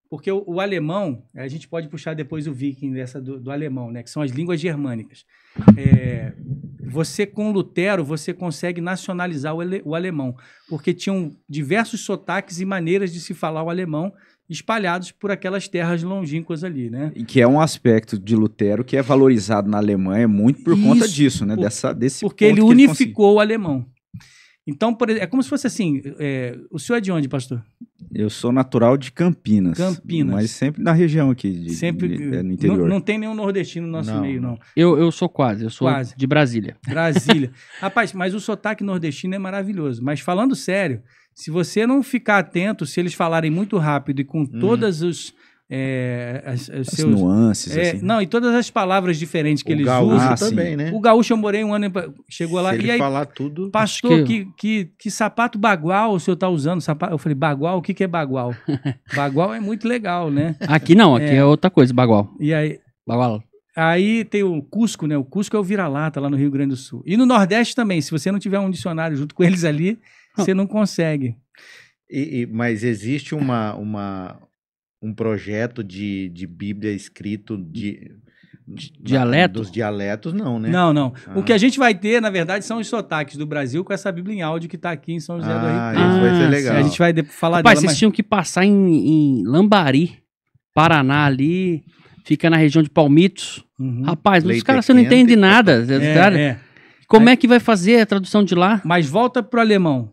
porque o alemão, a gente pode puxar depois o viking do alemão, né, que são as línguas germânicas. Você, com Lutero, você consegue nacionalizar o alemão, porque tinham diversos sotaques e maneiras de se falar o alemão espalhados por aquelas terras longínquas ali, né?
E que é um aspecto de Lutero que é valorizado na Alemanha muito por conta disso, né?
Porque ele unificou o alemão. Então, é como se fosse assim, o senhor é de onde, pastor?
Eu sou natural de Campinas.
Campinas.
Mas sempre na região aqui, no interior.
Não tem nenhum nordestino no nosso meio, não.
Eu sou quase, de Brasília.
Brasília. Rapaz, mas o sotaque nordestino é maravilhoso. Mas falando sério, se você não ficar atento, se eles falarem muito rápido e com todas as
nuances, assim.
Não, e todas as palavras diferentes que eles usam
também, né?
O gaúcho eu morei um ano, chegou lá
se ele
e aí
falar tudo.
Pastor, que sapato bagual o senhor tá usando? Eu falei, bagual? O que é bagual? Bagual é muito legal, né?
Aqui não, aqui é outra coisa, bagual.
E aí,
bagual.
Aí tem o Cusco, né? O Cusco é o vira-lata lá no Rio Grande do Sul. E no Nordeste também, se você não tiver um dicionário junto com eles ali, você não consegue.
Mas existe um projeto de Bíblia escrito
dialeto?
Dos dialetos, não, né?
Não. O que a gente vai ter, na verdade, são os sotaques do Brasil com essa Bíblia em áudio que está aqui em São José do Rio.
Isso vai ser legal.
A gente vai falar
dela. Vocês tinham que passar em Lambari, Paraná ali, fica na região de Palmitos. Rapaz, os caras você não entende nada. Como é que vai fazer a tradução de lá?
Mas volta pro alemão.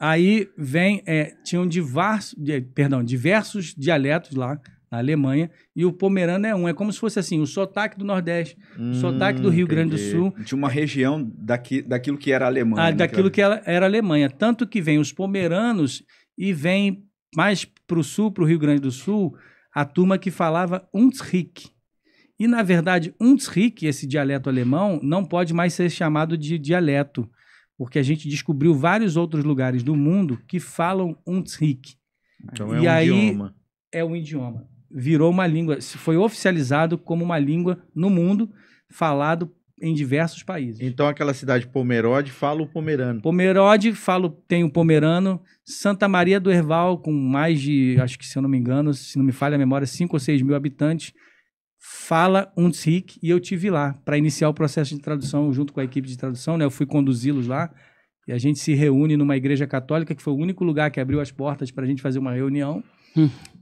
Aí vem, tinham diversos dialetos lá na Alemanha, e o pomerano é um. É como se fosse assim, o sotaque do Nordeste, o sotaque do Rio Grande do Sul.
De uma região daquilo que era Alemanha.
Daquilo que era Alemanha. Tanto que vem os pomeranos e vem mais pro sul, pro Rio Grande do Sul, a turma que falava Untsrick. E, na verdade, Untsrick, esse dialeto alemão, não pode mais ser chamado de dialeto, porque a gente descobriu vários outros lugares do mundo que falam Untsrick.
Então idioma.
É um idioma. Virou uma língua, foi oficializado como uma língua no mundo, falado em diversos países.
Então aquela cidade Pomerode fala o pomerano.
Pomerode, tem o pomerano. Santa Maria do Herval, com mais de, acho que se eu não me engano, se não me falha a memória, 5 ou 6 mil habitantes, fala Untsrick, e eu tive lá para iniciar o processo de tradução junto com a equipe de tradução, né? Eu fui conduzi-los lá e a gente se reúne numa igreja católica, que foi o único lugar que abriu as portas para a gente fazer uma reunião.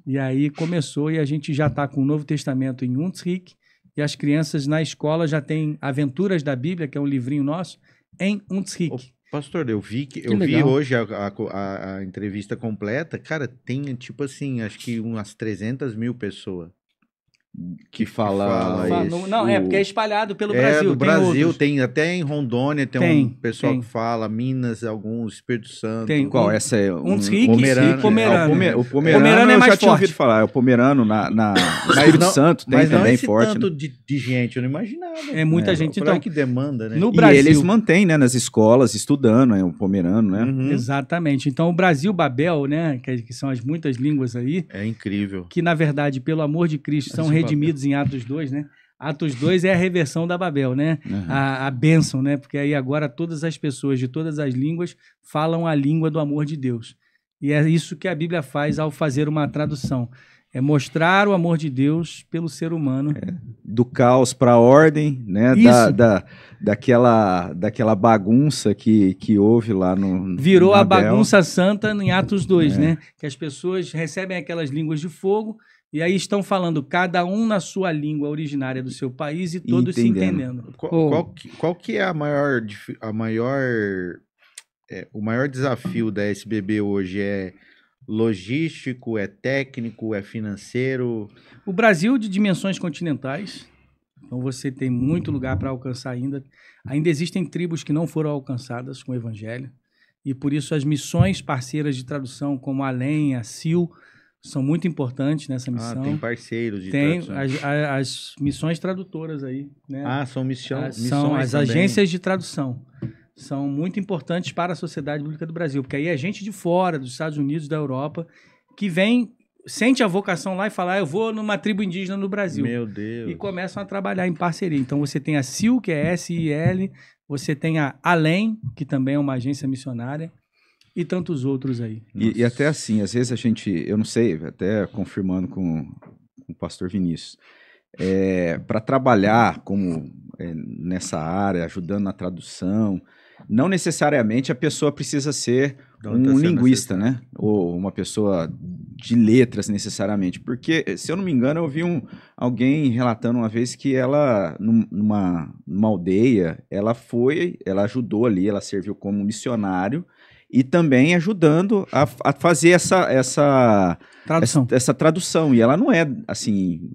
E aí começou, e a gente já está com o Novo Testamento em Untsrick, e as crianças na escola já têm Aventuras da Bíblia, que é um livrinho nosso, em Untsrick.
Pastor, eu vi hoje a entrevista completa, cara, tem tipo assim, acho que umas 300 mil pessoas que fala isso.
Não, porque é espalhado pelo Brasil.
No Brasil, tem até em Rondônia, tem um pessoal que fala, Minas, alguns, Espírito Santo.
Qual? Essa é
Untsrick,
pomerano. O pomerano é mais forte. Eu já tinha ouvido falar, é o pomerano no Espírito Santo tem também forte.
Mas não tanto de gente, eu não imaginava.
É muita gente. Então,
que demanda, né?
No Brasil,
e eles mantêm, né, nas escolas, estudando, o pomerano, né?
Exatamente. Então, o Brasil Babel, né, que são as muitas línguas aí.
É incrível.
Que, na verdade, pelo amor de Cristo, são redimidos em Atos 2, né? Atos 2 é a reversão da Babel, né? A bênção, né? Porque aí agora todas as pessoas de todas as línguas falam a língua do amor de Deus. E é isso que a Bíblia faz ao fazer uma tradução. É mostrar o amor de Deus pelo ser humano.
Do caos para a ordem, né? Daquela bagunça que houve lá no...
Virou a bagunça santa em Atos 2, né? Que as pessoas recebem aquelas línguas de fogo e aí estão falando cada um na sua língua originária do seu país e todos se entendendo.
Qual que é o maior desafio da SBB hoje? É logístico, é técnico, é financeiro?
O Brasil de dimensões continentais, então você tem muito lugar para alcançar ainda. Ainda existem tribos que não foram alcançadas com o Evangelho, e por isso as missões parceiras de tradução, como a Além, a CIL, são muito importantes nessa missão.
Tem parceiros de tradução.
Tem as missões tradutoras aí, né?
São missões
São as
também.
agências de tradução. são muito importantes para a Sociedade Bíblica do Brasil, porque aí é gente de fora, dos Estados Unidos, da Europa, que vem, sente a vocação lá e fala, eu vou numa tribo indígena no Brasil.
Meu Deus.
E começam a trabalhar em parceria. Então você tem a SIL, que é SIL, você tem a Além, que também é uma agência missionária, e tantos outros aí.
E até assim, às vezes a gente, eu não sei, até confirmando com o pastor Vinícius, para trabalhar nessa área, ajudando na tradução, não necessariamente a pessoa precisa ser um linguista, né? Ou uma pessoa de letras necessariamente. Porque, se eu não me engano, eu vi alguém relatando uma vez que ela, numa aldeia, ela ajudou ali, ela serviu como missionário e também ajudando a fazer essa tradução. E ela não é, assim,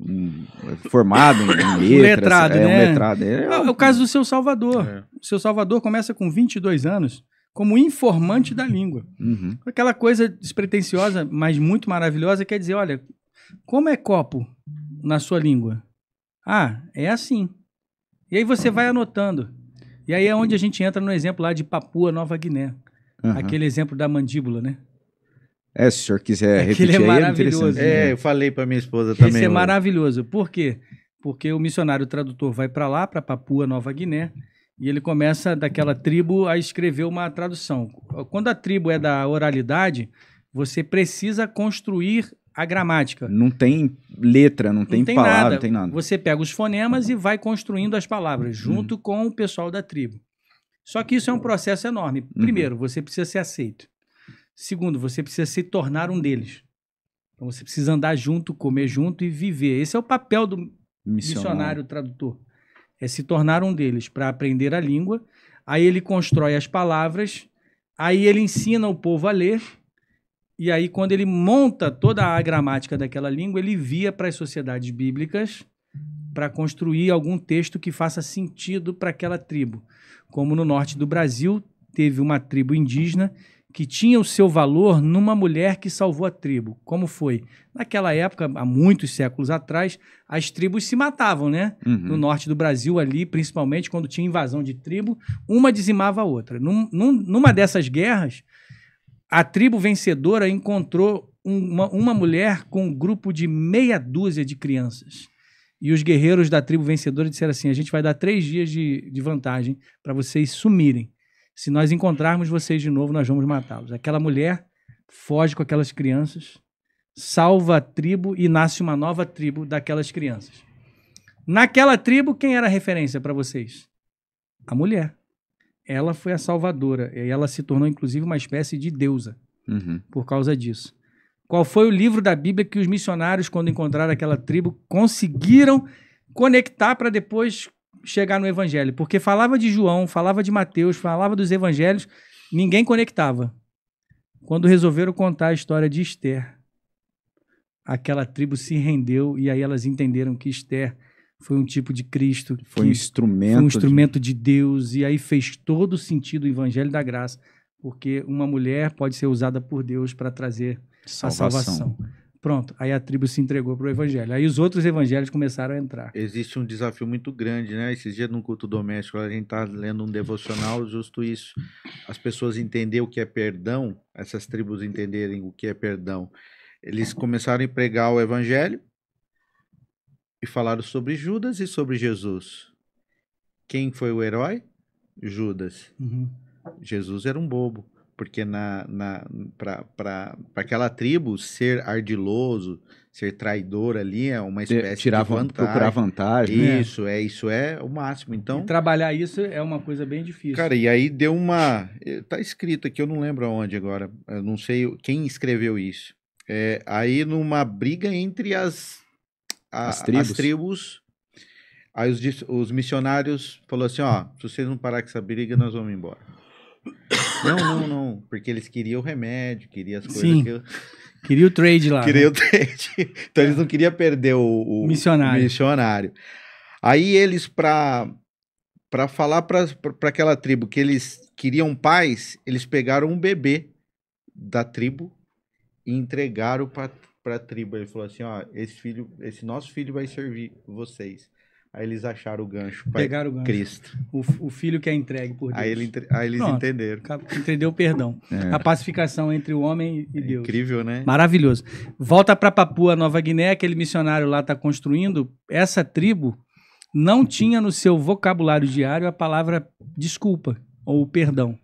formada em letras.
Letrado, né?
Um letrado.
É o caso do Seu Salvador. O Seu Salvador começa com 22 anos como informante da língua.
Uhum.
Aquela coisa despretensiosa, mas muito maravilhosa, quer dizer, olha, como é copo na sua língua? Ah, é assim. E aí você vai anotando. E aí é onde a gente entra no exemplo lá de Papua Nova Guiné.
Uhum.
Aquele exemplo da mandíbula, né?
Se o senhor quiser repetir,
é maravilhoso.
Eu falei para minha esposa também.
Esse é maravilhoso. Por quê? Porque o missionário tradutor vai para lá, para Papua Nova Guiné, e ele começa daquela tribo a escrever uma tradução. Quando a tribo é da oralidade, você precisa construir a gramática.
Não tem letra, não tem palavra,
nada.
não tem nada.
Você pega os fonemas e vai construindo as palavras, junto com o pessoal da tribo. Só que isso é um processo enorme. Primeiro, você precisa ser aceito. Segundo, você precisa se tornar um deles. Então você precisa andar junto, comer junto e viver. Esse é o papel do missionário tradutor. É se tornar um deles para aprender a língua. Aí ele constrói as palavras. Aí ele ensina o povo a ler. E aí quando ele monta toda a gramática daquela língua, ele envia para as sociedades bíblicas para construir algum texto que faça sentido para aquela tribo. Como no norte do Brasil, teve uma tribo indígena que tinha o seu valor numa mulher que salvou a tribo. Como foi? Naquela época, há muitos séculos atrás, as tribos se matavam, né? No norte do Brasil ali, principalmente quando tinha invasão de tribo, uma dizimava a outra. Numa dessas guerras, a tribo vencedora encontrou uma mulher com um grupo de meia dúzia de crianças. E os guerreiros da tribo vencedora disseram assim, a gente vai dar 3 dias de vantagem para vocês sumirem. Se nós encontrarmos vocês de novo, nós vamos matá-los. Aquela mulher foge com aquelas crianças, salva a tribo e nasce uma nova tribo daquelas crianças. Naquela tribo, quem era a referência para vocês? A mulher. Ela foi a salvadora. E ela se tornou, inclusive, uma espécie de deusa por causa disso. Qual foi o livro da Bíblia que os missionários, quando encontraram aquela tribo, conseguiram conectar para depois chegar no Evangelho? Porque falava de João, falava de Mateus, falava dos Evangelhos, ninguém conectava. Quando resolveram contar a história de Esther, aquela tribo se rendeu e aí elas entenderam que Esther foi um tipo de Cristo.
Foi um
instrumento de Deus e aí fez todo o sentido o Evangelho da Graça, porque uma mulher pode ser usada por Deus para trazer a salvação. Pronto, aí a tribo se entregou para o evangelho. Aí os outros evangelhos começaram a entrar.
Existe um desafio muito grande, né? Esses dias no culto doméstico, a gente está lendo um devocional, justo isso. As pessoas entenderem o que é perdão, essas tribos entenderem o que é perdão. Eles começaram a pregar o evangelho e falaram sobre Judas e sobre Jesus. Quem foi o herói? Judas. Jesus era um bobo. Porque para aquela tribo, ser ardiloso, ser traidor ali é uma espécie de vantagem.
Procurar vantagem.
Isso é o máximo. Então,
e trabalhar isso é uma coisa bem difícil.
Cara, e aí deu uma... Tá escrito aqui, eu não lembro aonde agora. Eu não sei quem escreveu isso. Aí numa briga entre as tribos, aí os missionários falaram assim, ó, se vocês não parar com essa briga, nós vamos embora. Não, porque eles queriam o remédio, queriam as coisas.
Sim, queria o trade lá.
Queria o trade. Então eles não queriam perder o missionário. Aí eles, para falar para aquela tribo que eles queriam paz, eles pegaram um bebê da tribo e entregaram para a tribo. Ele falou assim, ó, esse nosso filho vai servir vocês. Aí eles acharam o gancho.
Pegaram o gancho.
Cristo.
O filho que é entregue por Deus.
Aí eles entenderam.
Entendeu o perdão. A pacificação entre o homem e Deus.
Incrível, né?
Maravilhoso. Volta para Papua Nova Guiné, aquele missionário lá está construindo. Essa tribo não tinha no seu vocabulário diário a palavra desculpa ou perdão.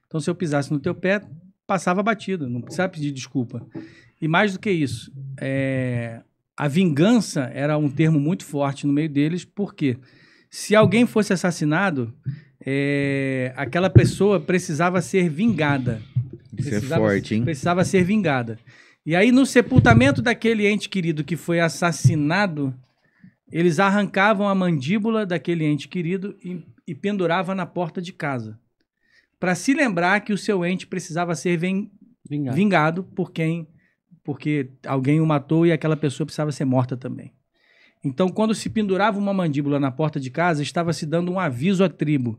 Então, se eu pisasse no teu pé, passava batido. Não precisava pedir desculpa. E mais do que isso, a vingança era um termo muito forte no meio deles, porque se alguém fosse assassinado, aquela pessoa precisava ser vingada.
Isso é forte, hein?
Precisava ser vingada. E aí, no sepultamento daquele ente querido que foi assassinado, eles arrancavam a mandíbula daquele ente querido e penduravam na porta de casa, para se lembrar que o seu ente precisava ser vingado porque alguém o matou e aquela pessoa precisava ser morta também. Então, quando se pendurava uma mandíbula na porta de casa, estava se dando um aviso à tribo.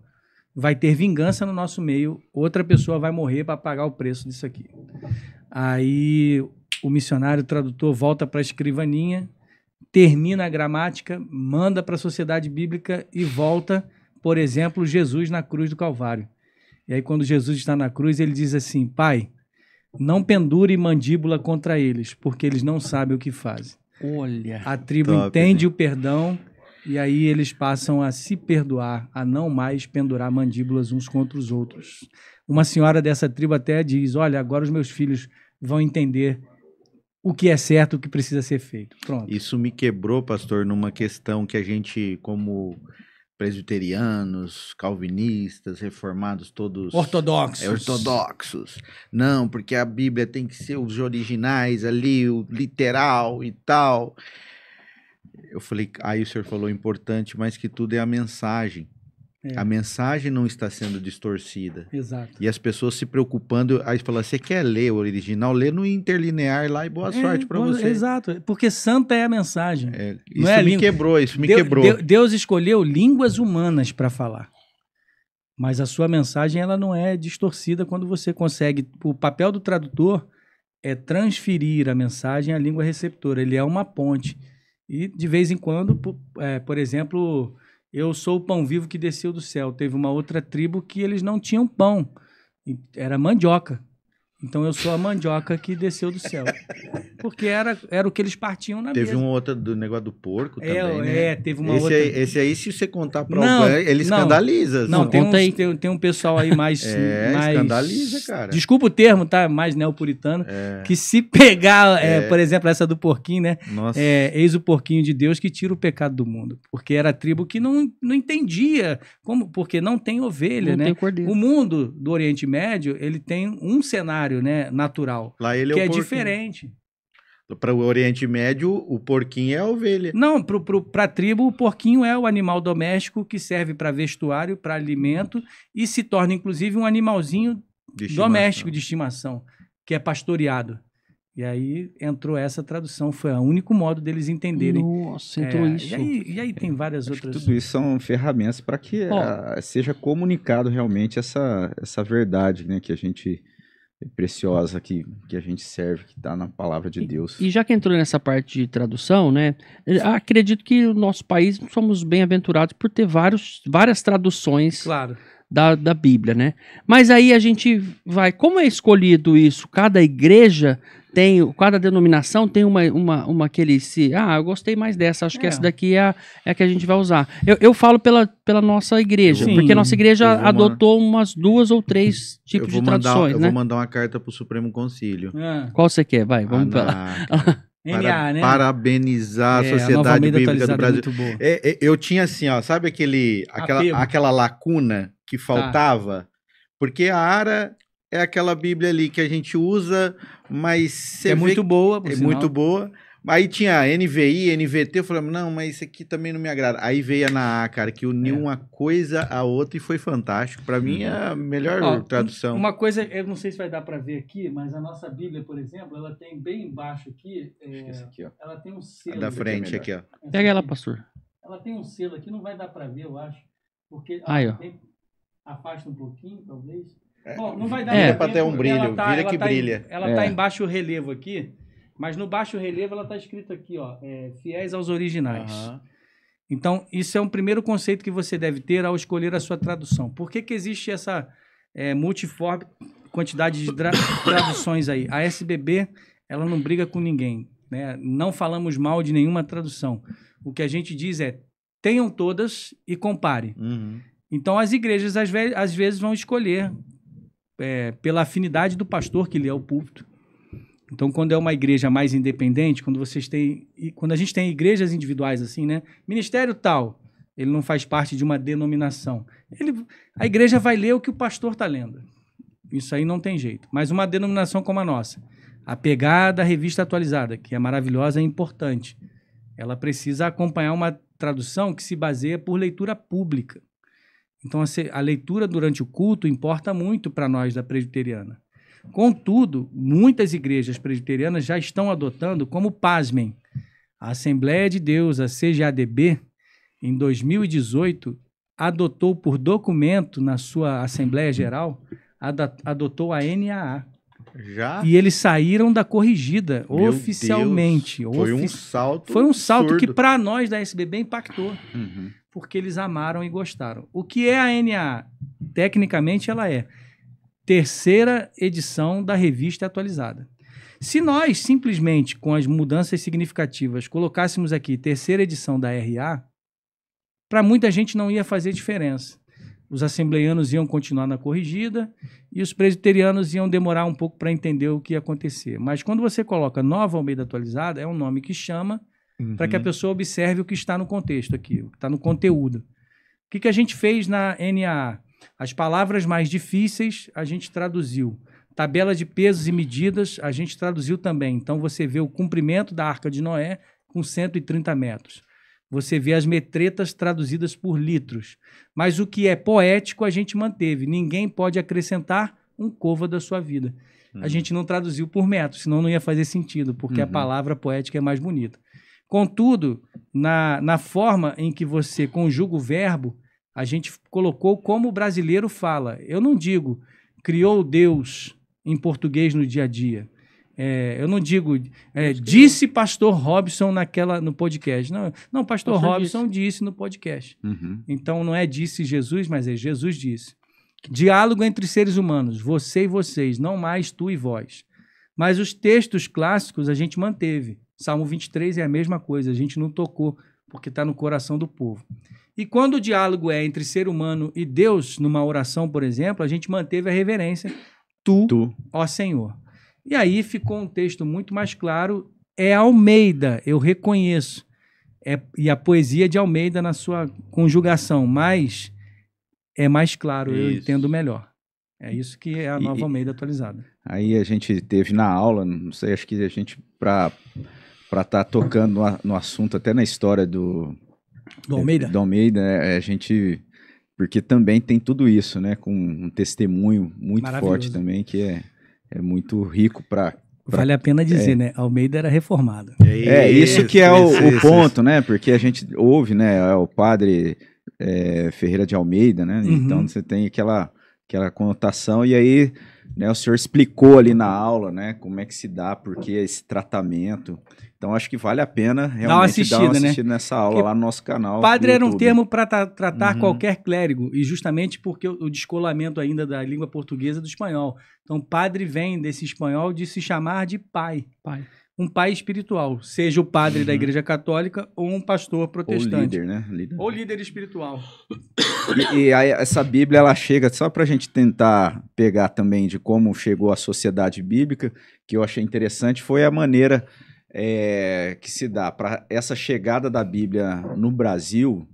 Vai ter vingança no nosso meio, outra pessoa vai morrer para pagar o preço disso aqui. Aí o missionário tradutor volta para a escrivaninha, termina a gramática, manda para a sociedade bíblica e volta, por exemplo, Jesus na cruz do Calvário. E aí, quando Jesus está na cruz, ele diz assim: Pai, não pendure mandíbula contra eles, porque eles não sabem o que fazem.
Olha.
A tribo entende o perdão e aí eles passam a se perdoar, a não mais pendurar mandíbulas uns contra os outros. Uma senhora dessa tribo até diz: olha, agora os meus filhos vão entender o que é certo, o que precisa ser feito. Pronto.
Isso me quebrou, pastor, numa questão que a gente, como presbiterianos, calvinistas, reformados, todos...
Ortodoxos.
Não, porque a Bíblia tem que ser os originais ali, o literal e tal. Eu falei, aí o senhor falou importante, mas que tudo é a mensagem. A mensagem não está sendo distorcida.
Exato.
E as pessoas se preocupando, aí fala, você quer ler o original? Lê no interlinear lá e boa sorte para você.
Exato, porque santa é a mensagem.
Isso me quebrou, quebrou.
Deus escolheu línguas humanas para falar. Mas a sua mensagem ela não é distorcida quando você consegue. O papel do tradutor é transferir a mensagem à língua receptora. Ele é uma ponte. E de vez em quando, por exemplo... Eu sou o pão vivo que desceu do céu. Teve uma outra tribo que eles não tinham pão. Era mandioca. Então eu sou a mandioca que desceu do céu. Porque era o que eles partiam na mesa.
Teve uma outra do negócio do porco também, né?
Teve uma outra.
Esse aí, se você contar para alguém, ele escandaliza.
Não, tem um pessoal aí mais...
escandaliza, cara.
Desculpa o termo, tá? Mais neopuritano. Que se pegar, por exemplo, essa do porquinho, né?
Nossa.
Eis o porquinho de Deus que tira o pecado do mundo. Porque era a tribo que não entendia. Porque não tem ovelha, né? O mundo do Oriente Médio, ele tem um cenário, né, natural,
lá ele
que
é
diferente.
Para o Oriente Médio, o porquinho é a ovelha.
Não, para a tribo, o porquinho é o animal doméstico que serve para vestuário, para alimento e se torna, inclusive, um animalzinho doméstico de estimação, que é pastoreado. E aí entrou essa tradução, foi o único modo deles entenderem.
Nossa, entrou isso.
E aí tem várias outras...
Tudo isso são ferramentas para que seja comunicado realmente essa verdade, né, que a gente... preciosa que a gente serve, que está na palavra de Deus.
E já que entrou nessa parte de tradução, né, acredito que o nosso país somos bem-aventurados por ter várias traduções da Bíblia, né? Mas aí a gente vai, como é escolhido isso? Cada igreja cada denominação tem uma que ele eu gostei mais dessa, acho que essa daqui é a que a gente vai usar. Eu falo pela nossa igreja, porque a nossa igreja adotou umas 2 ou 3 tipos de traduções, né?
Eu vou mandar uma carta para o Supremo Concílio.
Qual você quer? Vai, vamos lá.
né?
Parabenizar a Sociedade Bíblica do Brasil. Eu tinha assim, ó, sabe aquela lacuna que faltava? Porque a ARA é aquela Bíblia ali que a gente usa, mas...
muito boa, por
sinal.
Muito
muito boa. Aí tinha NVI, NVT, eu falei, não, mas isso aqui também não me agrada. Aí veio a Naá, cara, que uniu uma coisa a outra e foi fantástico. Para mim é a melhor tradução.
Uma coisa, eu não sei se vai dar para ver aqui, mas a nossa Bíblia, por exemplo, ela tem bem embaixo aqui,
aqui, ó.
ela tem um selo.
Da frente aqui, ó.
Pega ela, pastor.
Ela tem um selo aqui, não vai dar para ver, eu acho, porque afasta um pouquinho, talvez. Bom, não vai dar
para ter um brilho, vira que brilha.
Ela está em baixo relevo aqui, mas no baixo relevo ela está escrito aqui, ó, fiéis aos originais. Então, isso é um primeiro conceito que você deve ter ao escolher a sua tradução. Por que existe essa multiforme quantidade de traduções aí? A SBB, ela não briga com ninguém, né? Não falamos mal de nenhuma tradução. O que a gente diz é, tenham todas e compare.
Uhum.
Então, as igrejas, às vezes, vão escolher pela afinidade do pastor que lê ao púlpito. Então, quando é uma igreja mais independente, quando a gente tem igrejas individuais assim, né? Ministério tal, ele não faz parte de uma denominação. A igreja vai ler o que o pastor está lendo. Isso aí não tem jeito. Mas uma denominação como a nossa, apegada à revista atualizada, que é maravilhosa e importante, ela precisa acompanhar uma tradução que se baseia por leitura pública. Então, a leitura durante o culto importa muito para nós da presbiteriana. Contudo, muitas igrejas presbiterianas já estão adotando, como pasmem, a Assembleia de Deus, a CGADB, em 2018, adotou por documento na sua Assembleia Geral, adotou a NAA.
Já?
E eles saíram da corrigida,
Meu
oficialmente.
Deus, foi um salto.
Foi um salto
absurdo.
que para nós da SBB impactou, porque eles amaram e gostaram. O que é a NAA? Tecnicamente, ela é terceira edição da revista atualizada. Se nós, simplesmente, com as mudanças significativas, colocássemos aqui terceira edição da RA, para muita gente não ia fazer diferença. Os assembleianos iam continuar na corrigida e os presbiterianos iam demorar um pouco para entender o que ia acontecer. Mas quando você coloca Nova Almeida Atualizada, é um nome que chama para que a pessoa observe o que está no contexto aqui, o que está no conteúdo. O que a gente fez na NAA? As palavras mais difíceis a gente traduziu. Tabela de pesos e medidas a gente traduziu também. Então você vê o comprimento da Arca de Noé com 130 metros. Você vê as metretas traduzidas por litros. Mas o que é poético a gente manteve. Ninguém pode acrescentar um côvado da sua vida. A gente não traduziu por metros, senão não ia fazer sentido, porque a palavra poética é mais bonita. Contudo, na forma em que você conjuga o verbo, a gente colocou como o brasileiro fala. Eu não digo criou Deus em português no dia a dia. Eu não digo disse pastor Robson no podcast. Não, pastor Robson disse no podcast. Então não é disse Jesus, mas é Jesus disse. Diálogo entre seres humanos, você e vocês, não mais tu e vós. Mas os textos clássicos a gente manteve. Salmo 23 é a mesma coisa, a gente não tocou, porque está no coração do povo. E quando o diálogo é entre ser humano e Deus, numa oração, por exemplo, a gente manteve a reverência, tu, ó Senhor. E aí ficou um texto muito mais claro, é Almeida, eu reconheço, e a poesia de Almeida na sua conjugação, mas é mais claro, eu entendo melhor. É isso que é a Nova Almeida atualizada.
Aí a gente teve na aula, não sei, acho que a gente, para estar tocando no assunto, até na história do Almeida? Do Almeida, a gente... Porque também tem tudo isso, né? Com um testemunho muito forte também, que é muito rico para...
Vale a pena dizer, né? Almeida era reformado.
Isso que é o ponto, né? Porque a gente ouve, né? O padre Ferreira de Almeida, né? Então você tem aquela conotação, e aí, né, o senhor explicou ali na aula, né, como é que se dá, porque esse tratamento. Então, acho que vale a pena realmente dar uma assistida nessa aula, porque lá no nosso canal.
Padre era um termo para tratar qualquer clérigo, e justamente porque o descolamento ainda da língua portuguesa do espanhol. Então, padre vem desse espanhol de se chamar de pai. Um pai espiritual, seja o padre da Igreja Católica ou um pastor protestante.
Ou líder, né?
Ou líder espiritual.
E aí, essa Bíblia, ela chega, só para a gente tentar pegar também de como chegou a sociedade bíblica, que eu achei interessante, foi a maneira que se dá para essa chegada da Bíblia no Brasil.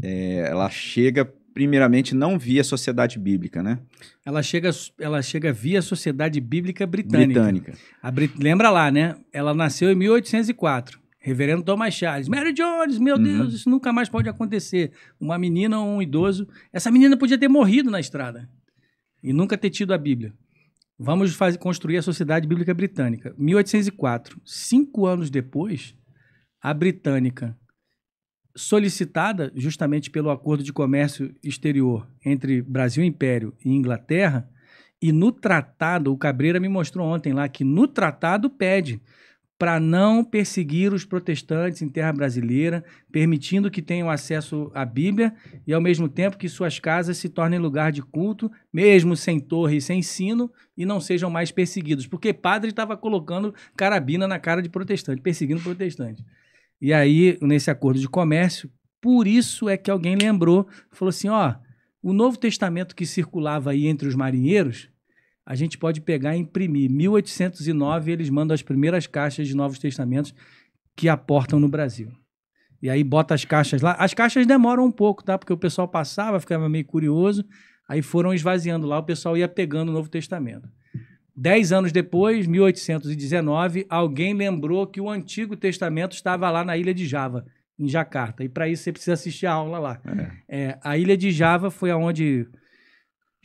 Ela chega primeiramente não via sociedade bíblica, né?
Ela chega via Sociedade Bíblica Britânica. Lembra lá, né? Ela nasceu em 1804. Reverendo Thomas Charles. Mary Jones, meu Deus, isso nunca mais pode acontecer. Uma menina ou um idoso. Essa menina podia ter morrido na estrada e nunca ter tido a Bíblia. Vamos construir a Sociedade Bíblica Britânica. 1804. 5 anos depois, a britânica, solicitada justamente pelo Acordo de Comércio Exterior entre Brasil Império e Inglaterra, e no tratado, o Cabreira me mostrou ontem lá, que no tratado pede para não perseguir os protestantes em terra brasileira, permitindo que tenham acesso à Bíblia e, ao mesmo tempo, que suas casas se tornem lugar de culto, mesmo sem torre e sem sino, e não sejam mais perseguidos. Porque padre estava colocando carabina na cara de protestante, perseguindo protestante. E aí, nesse acordo de comércio, por isso é que alguém lembrou, falou assim, ó, o Novo Testamento que circulava aí entre os marinheiros, a gente pode pegar e imprimir. Em 1809, eles mandam as primeiras caixas de Novos Testamentos que aportam no Brasil. E aí bota as caixas lá. As caixas demoram um pouco, tá? Porque o pessoal passava, ficava meio curioso, aí foram esvaziando lá, o pessoal ia pegando o Novo Testamento. 10 anos depois, 1819, alguém lembrou que o Antigo Testamento estava lá na ilha de Java, em Jacarta. E para isso você precisa assistir a aula lá. A ilha de Java foi onde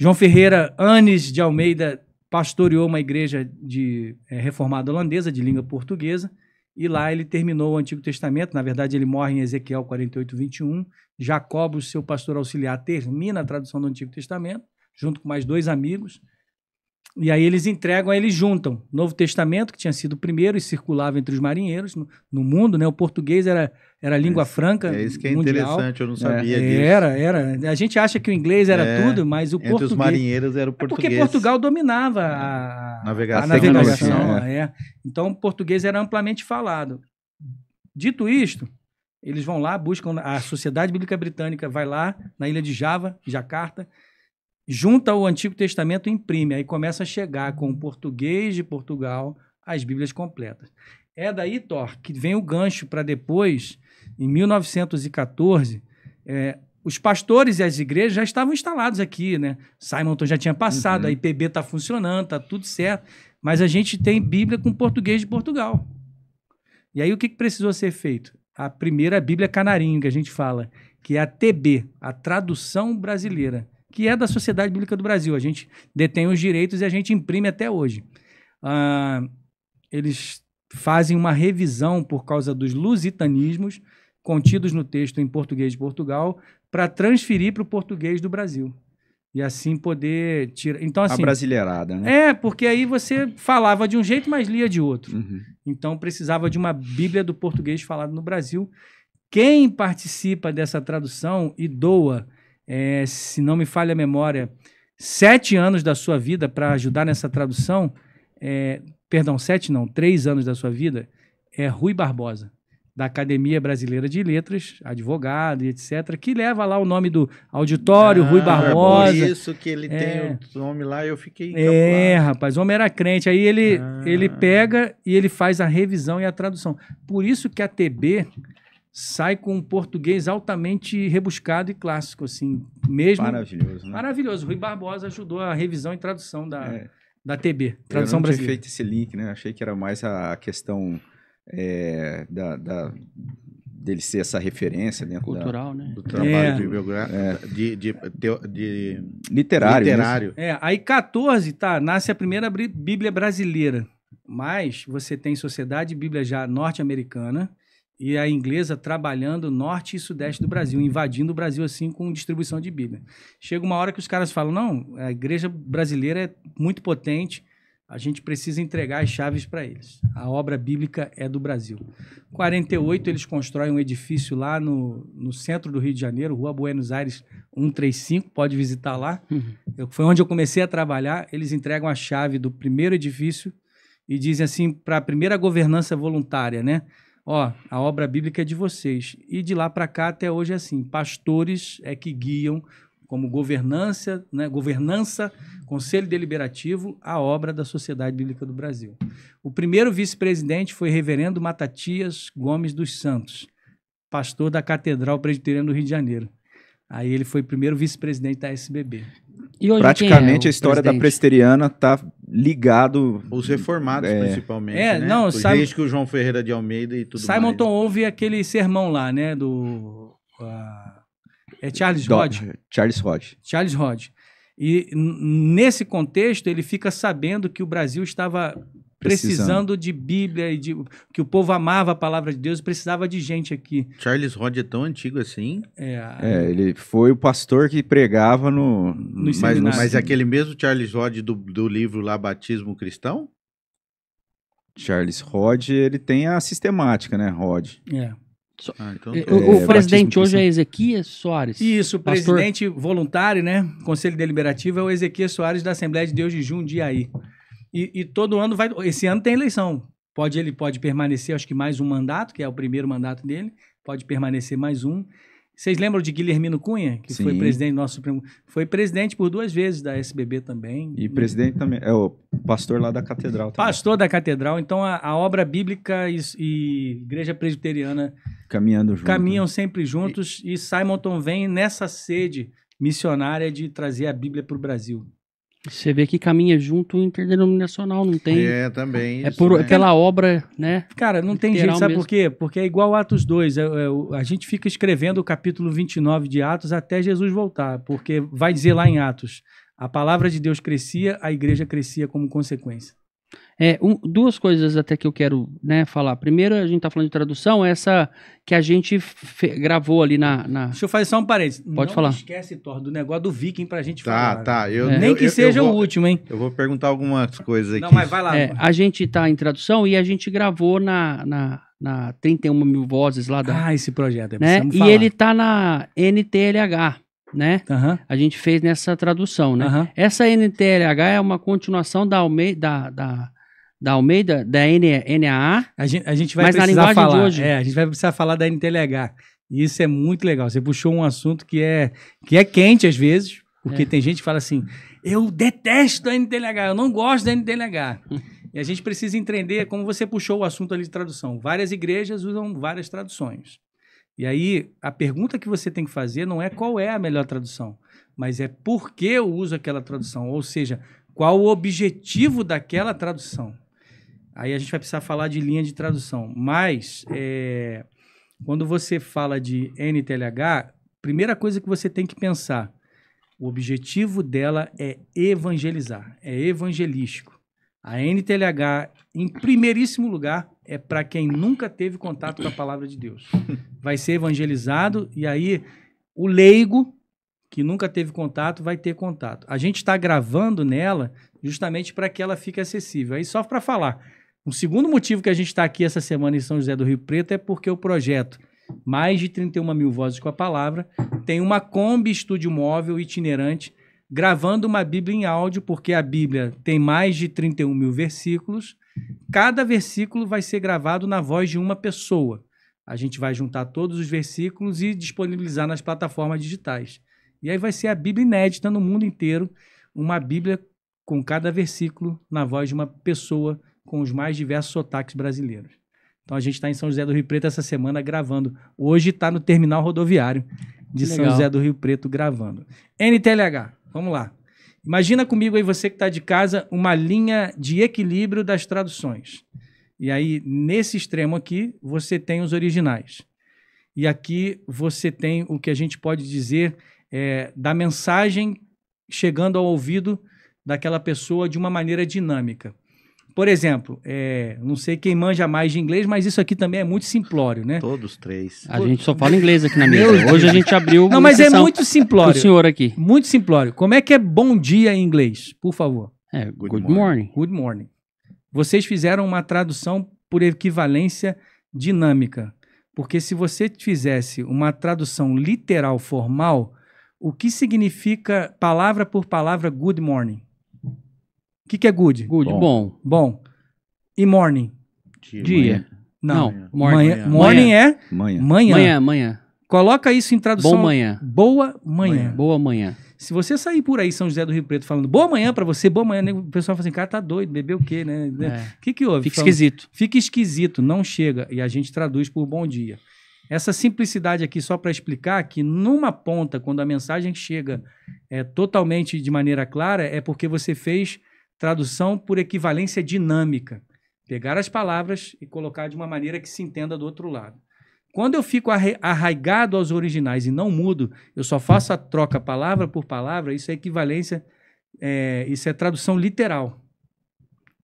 João Ferreira Anes de Almeida pastoreou uma igreja reformada holandesa, de língua portuguesa, e lá ele terminou o Antigo Testamento. Na verdade, ele morre em Ezequiel 48, 21. Jacobo, seu pastor auxiliar, termina a tradução do Antigo Testamento, junto com mais 2 amigos. E aí eles entregam, aí eles juntam Novo Testamento, que tinha sido o primeiro e circulava entre os marinheiros no mundo, né? O português era língua franca mundial.
É isso que é interessante, eu não sabia disso.
Era. A gente acha que o inglês era tudo, mas o
entre
português...
Entre os marinheiros era o português.
Porque Portugal dominava a
navegação.
Então, o português era amplamente falado. Dito isto, eles vão lá, buscam... A Sociedade Bíblica Britânica vai lá, na ilha de Java, Jacarta, junta o Antigo Testamento e imprime. Aí começa a chegar com o português de Portugal as Bíblias completas. É daí, Thor, que vem o gancho para depois, em 1914, os pastores e as igrejas já estavam instalados aqui, né? Simonton já tinha passado, a IPB está funcionando, está tudo certo, mas a gente tem Bíblia com português de Portugal. E aí o que precisou ser feito? A primeira Bíblia Canarinho, que a gente fala, que é a TB, a Tradução Brasileira, que é da Sociedade Bíblica do Brasil. A gente detém os direitos e a gente imprime até hoje. Eles fazem uma revisão por causa dos lusitanismos contidos no texto em português de Portugal para transferir para o português do Brasil. E assim poder tirar... Então, assim,
a brasileirada, né?
Porque aí você falava de um jeito, mas lia de outro. Então precisava de uma Bíblia do português falado no Brasil. Quem participa dessa tradução e doa, se não me falha a memória, 7 anos da sua vida para ajudar nessa tradução, 3 anos da sua vida, é Rui Barbosa, da Academia Brasileira de Letras, advogado e etc., que leva lá o nome do auditório, Rui Barbosa.
Por isso que ele tem o nome lá, eu fiquei encabulado.
Rapaz, o homem era crente. Aí ele pega e ele faz a revisão e a tradução. Por isso que a TB sai com um português altamente rebuscado e clássico, assim, mesmo.
Maravilhoso, né?
Maravilhoso. Rui Barbosa ajudou a revisão e tradução da TB, tradução brasileira. Eu não tinha
feito esse link, né? Achei que era mais a questão dele ser essa referência dentro
cultural, né?
Do trabalho
literário.
Aí 14, nasce a primeira Bíblia brasileira, mas você tem Sociedade Bíblia já norte-americana e a inglesa trabalhando norte e sudeste do Brasil, invadindo o Brasil assim com distribuição de Bíblia. Chega uma hora que os caras falam, não, a igreja brasileira é muito potente, a gente precisa entregar as chaves para eles. A obra bíblica é do Brasil. Em 48, eles constroem um edifício lá no centro do Rio de Janeiro, Rua Buenos Aires 135, pode visitar lá. Foi onde eu comecei a trabalhar. Eles entregam a chave do primeiro edifício e dizem assim, para a primeira governança voluntária, né? A obra bíblica é de vocês. E de lá para cá, até hoje é assim, pastores é que guiam como governança, conselho deliberativo, a obra da Sociedade Bíblica do Brasil. O primeiro vice-presidente foi reverendo Matatias Gomes dos Santos, pastor da Catedral Presbiteriana do Rio de Janeiro. Aí ele foi primeiro vice-presidente da SBB.
E hoje
praticamente a história da presbiteriana está ligado...
Os reformados, principalmente, né? Desde que o João Ferreira de Almeida e tudo mais.
Simonton ouve aquele sermão lá, né, Charles Hodge. Charles Hodge. E nesse contexto, ele fica sabendo que o Brasil estava precisando de Bíblia, e que o povo amava a palavra de Deus e precisava de gente aqui.
Charles Hodge é tão antigo assim?
Ele foi o pastor que pregava
mas aquele mesmo Charles Hodge do livro lá, Batismo Cristão?
Charles Rod, ele tem a sistemática, né, Rod?
Então,
o presidente hoje é Ezequias Soares.
Isso, o presidente voluntário, né? Conselho Deliberativo é o Ezequias Soares da Assembleia de Deus de Jundiaí. E todo ano esse ano tem eleição. Ele pode permanecer, acho que mais um mandato, que é o primeiro mandato dele, pode permanecer mais um. Vocês lembram de Guilhermino Cunha, que foi presidente do nosso Supremo? Foi presidente por 2 vezes da SBB também.
E presidente também, é o pastor lá da Catedral. Também.
Pastor da Catedral. Então, a obra bíblica e Igreja Presbiteriana caminham sempre juntos. E Simonton vem nessa sede missionária de trazer a Bíblia para o Brasil.
Você vê que caminha junto interdenominacional, não tem...
também.
É pela obra, né?
Cara, não tem jeito, sabe por quê? Porque é igual Atos 2, a gente fica escrevendo o capítulo 29 de Atos até Jesus voltar, porque vai dizer lá em Atos, a palavra de Deus crescia, a igreja crescia como consequência.
2 coisas até que eu quero, né, falar. Primeiro, a gente tá falando de tradução, essa que a gente gravou ali na...
Deixa eu fazer só um parênteses.
Pode falar.
Não esquece, Thor, do negócio do Viking pra gente falar.
Tá.
Nem que seja o último, hein?
Eu vou perguntar algumas coisas aqui.
Não, mas vai lá.
A gente tá em tradução e a gente gravou na 31 mil vozes lá da...
esse projeto.
Né? E ele tá na NTLH. Né? A gente fez nessa tradução, né? Essa NTLH é uma continuação da Almeida, da NAA.
A gente vai precisar falar. De hoje. A gente vai precisar falar da NTLH. E isso é muito legal. Você puxou um assunto que é quente às vezes, porque tem gente que fala assim: eu detesto a NTLH, eu não gosto da NTLH. E a gente precisa entender como você puxou o assunto ali de tradução. Várias igrejas usam várias traduções. E aí, a pergunta que você tem que fazer não é qual é a melhor tradução, mas é por que eu uso aquela tradução, ou seja, qual o objetivo daquela tradução. Aí a gente vai precisar falar de linha de tradução, mas quando você fala de NTLH, primeira coisa que você tem que pensar, o objetivo dela é evangelizar, é evangelístico. A NTLH, em primeiríssimo lugar, é para quem nunca teve contato com a palavra de Deus. Vai ser evangelizado e aí o leigo, que nunca teve contato, vai ter contato. A gente está gravando nela justamente para que ela fique acessível. Aí só para falar, o segundo motivo que a gente está aqui essa semana em São José do Rio Preto é porque o projeto Mais de 31 mil vozes com a palavra tem uma Kombi estúdio móvel itinerante gravando uma Bíblia em áudio, porque a Bíblia tem mais de 31 mil versículos. Cada versículo vai ser gravado na voz de uma pessoa. A gente vai juntar todos os versículos e disponibilizar nas plataformas digitais. E aí vai ser a Bíblia inédita no mundo inteiro, uma Bíblia com cada versículo na voz de uma pessoa com os mais diversos sotaques brasileiros. Então a gente está em São José do Rio Preto essa semana gravando. Hoje está no terminal rodoviário de São José do Rio Preto gravando. NTLH, vamos lá. Imagina comigo aí, você que está de casa, uma linha de equilíbrio das traduções. E aí, nesse extremo aqui, você tem os originais. E aqui você tem o que a gente pode dizer da mensagem chegando ao ouvido daquela pessoa de uma maneira dinâmica. Por exemplo, não sei quem manja mais de inglês, mas isso aqui também é muito simplório, né?
Todos 3.
A gente só fala inglês aqui na mesa. Hoje a gente abriu.
Não, mas é muito simplório.
O senhor aqui.
Muito simplório. Como é que é bom dia em inglês? Por favor.
Good morning.
Good morning. Vocês fizeram uma tradução por equivalência dinâmica. Porque se você fizesse uma tradução literal formal, o que significa palavra por palavra good morning? O que é good?
Good, bom.
Bom. E morning?
Dia.
Não.
Morning.
Morning é?
Manhã. Manhã.
Coloca isso em tradução.
Boa manhã.
Boa manhã.
Boa manhã.
Se você sair por aí, São José do Rio Preto, falando boa manhã pra você, boa manhã, o pessoal fala assim, cara, tá doido, bebeu o quê, né? O que houve?
Fica esquisito.
Fica esquisito, não chega. E a gente traduz por bom dia. Essa simplicidade aqui, só para explicar que numa ponta, quando a mensagem chega totalmente de maneira clara, é porque você fez tradução por equivalência dinâmica. Pegar as palavras e colocar de uma maneira que se entenda do outro lado. Quando eu fico arraigado aos originais e não mudo, eu só faço a troca palavra por palavra, isso é equivalência, isso é tradução literal.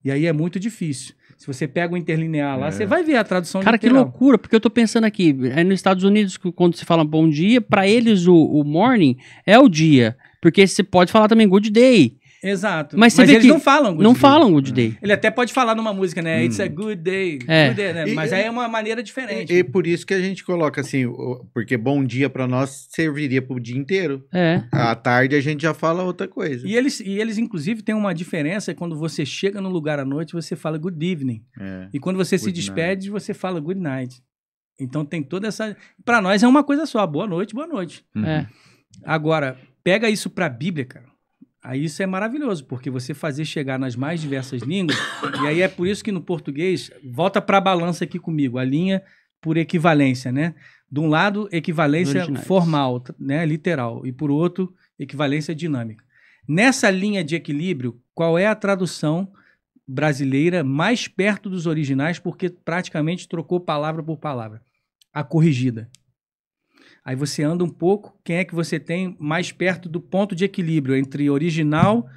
E aí é muito difícil. Se você pega o interlinear lá, você vai ver a tradução literal.
Cara, que loucura, porque eu tô pensando aqui, nos Estados Unidos, quando se fala bom dia, para eles o morning é o dia, porque você pode falar também good day.
Exato.
Mas
eles não falam
Não falam Good Day.
Ele até pode falar numa música, né? It's a good day. Good day, né? Mas aí é uma maneira diferente.
E por isso que a gente coloca assim, porque bom dia pra nós serviria pro dia inteiro. À tarde a gente já fala outra coisa.
E eles inclusive, têm uma diferença quando você chega num lugar à noite, você fala good evening. E quando você se despede, você fala good night. Então tem toda essa... Pra nós é uma coisa só. Boa noite, boa noite. Agora, pega isso pra Bíblia, cara. Aí isso é maravilhoso, porque você fazer chegar nas mais diversas línguas, e aí é por isso que no português, volta para a balança aqui comigo, a linha por equivalência, né? De um lado, equivalência formal, né, literal, e por outro, equivalência dinâmica. Nessa linha de equilíbrio, qual é a tradução brasileira mais perto dos originais, porque praticamente trocou palavra por palavra? A corrigida. Aí você anda um pouco, quem é que você tem mais perto do ponto de equilíbrio entre original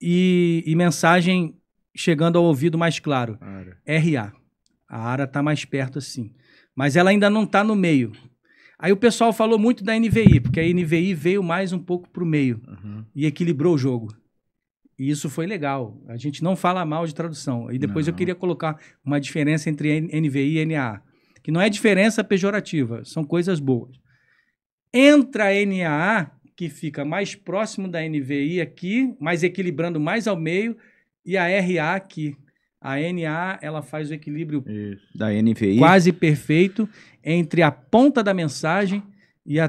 e mensagem chegando ao ouvido mais claro? RA. A ARA está mais perto assim. Mas ela ainda não está no meio. Aí o pessoal falou muito da NVI, porque a NVI veio mais um pouco para o meio e equilibrou o jogo. E isso foi legal. A gente não fala mal de tradução. E depois eu queria colocar uma diferença entre NVI e NAA, que não é diferença pejorativa, são coisas boas. Entra a NAA, que fica mais próximo da NVI aqui, mas equilibrando mais ao meio, e a RA aqui. A NA, ela faz o equilíbrio
da NVI
quase perfeito entre a ponta da mensagem e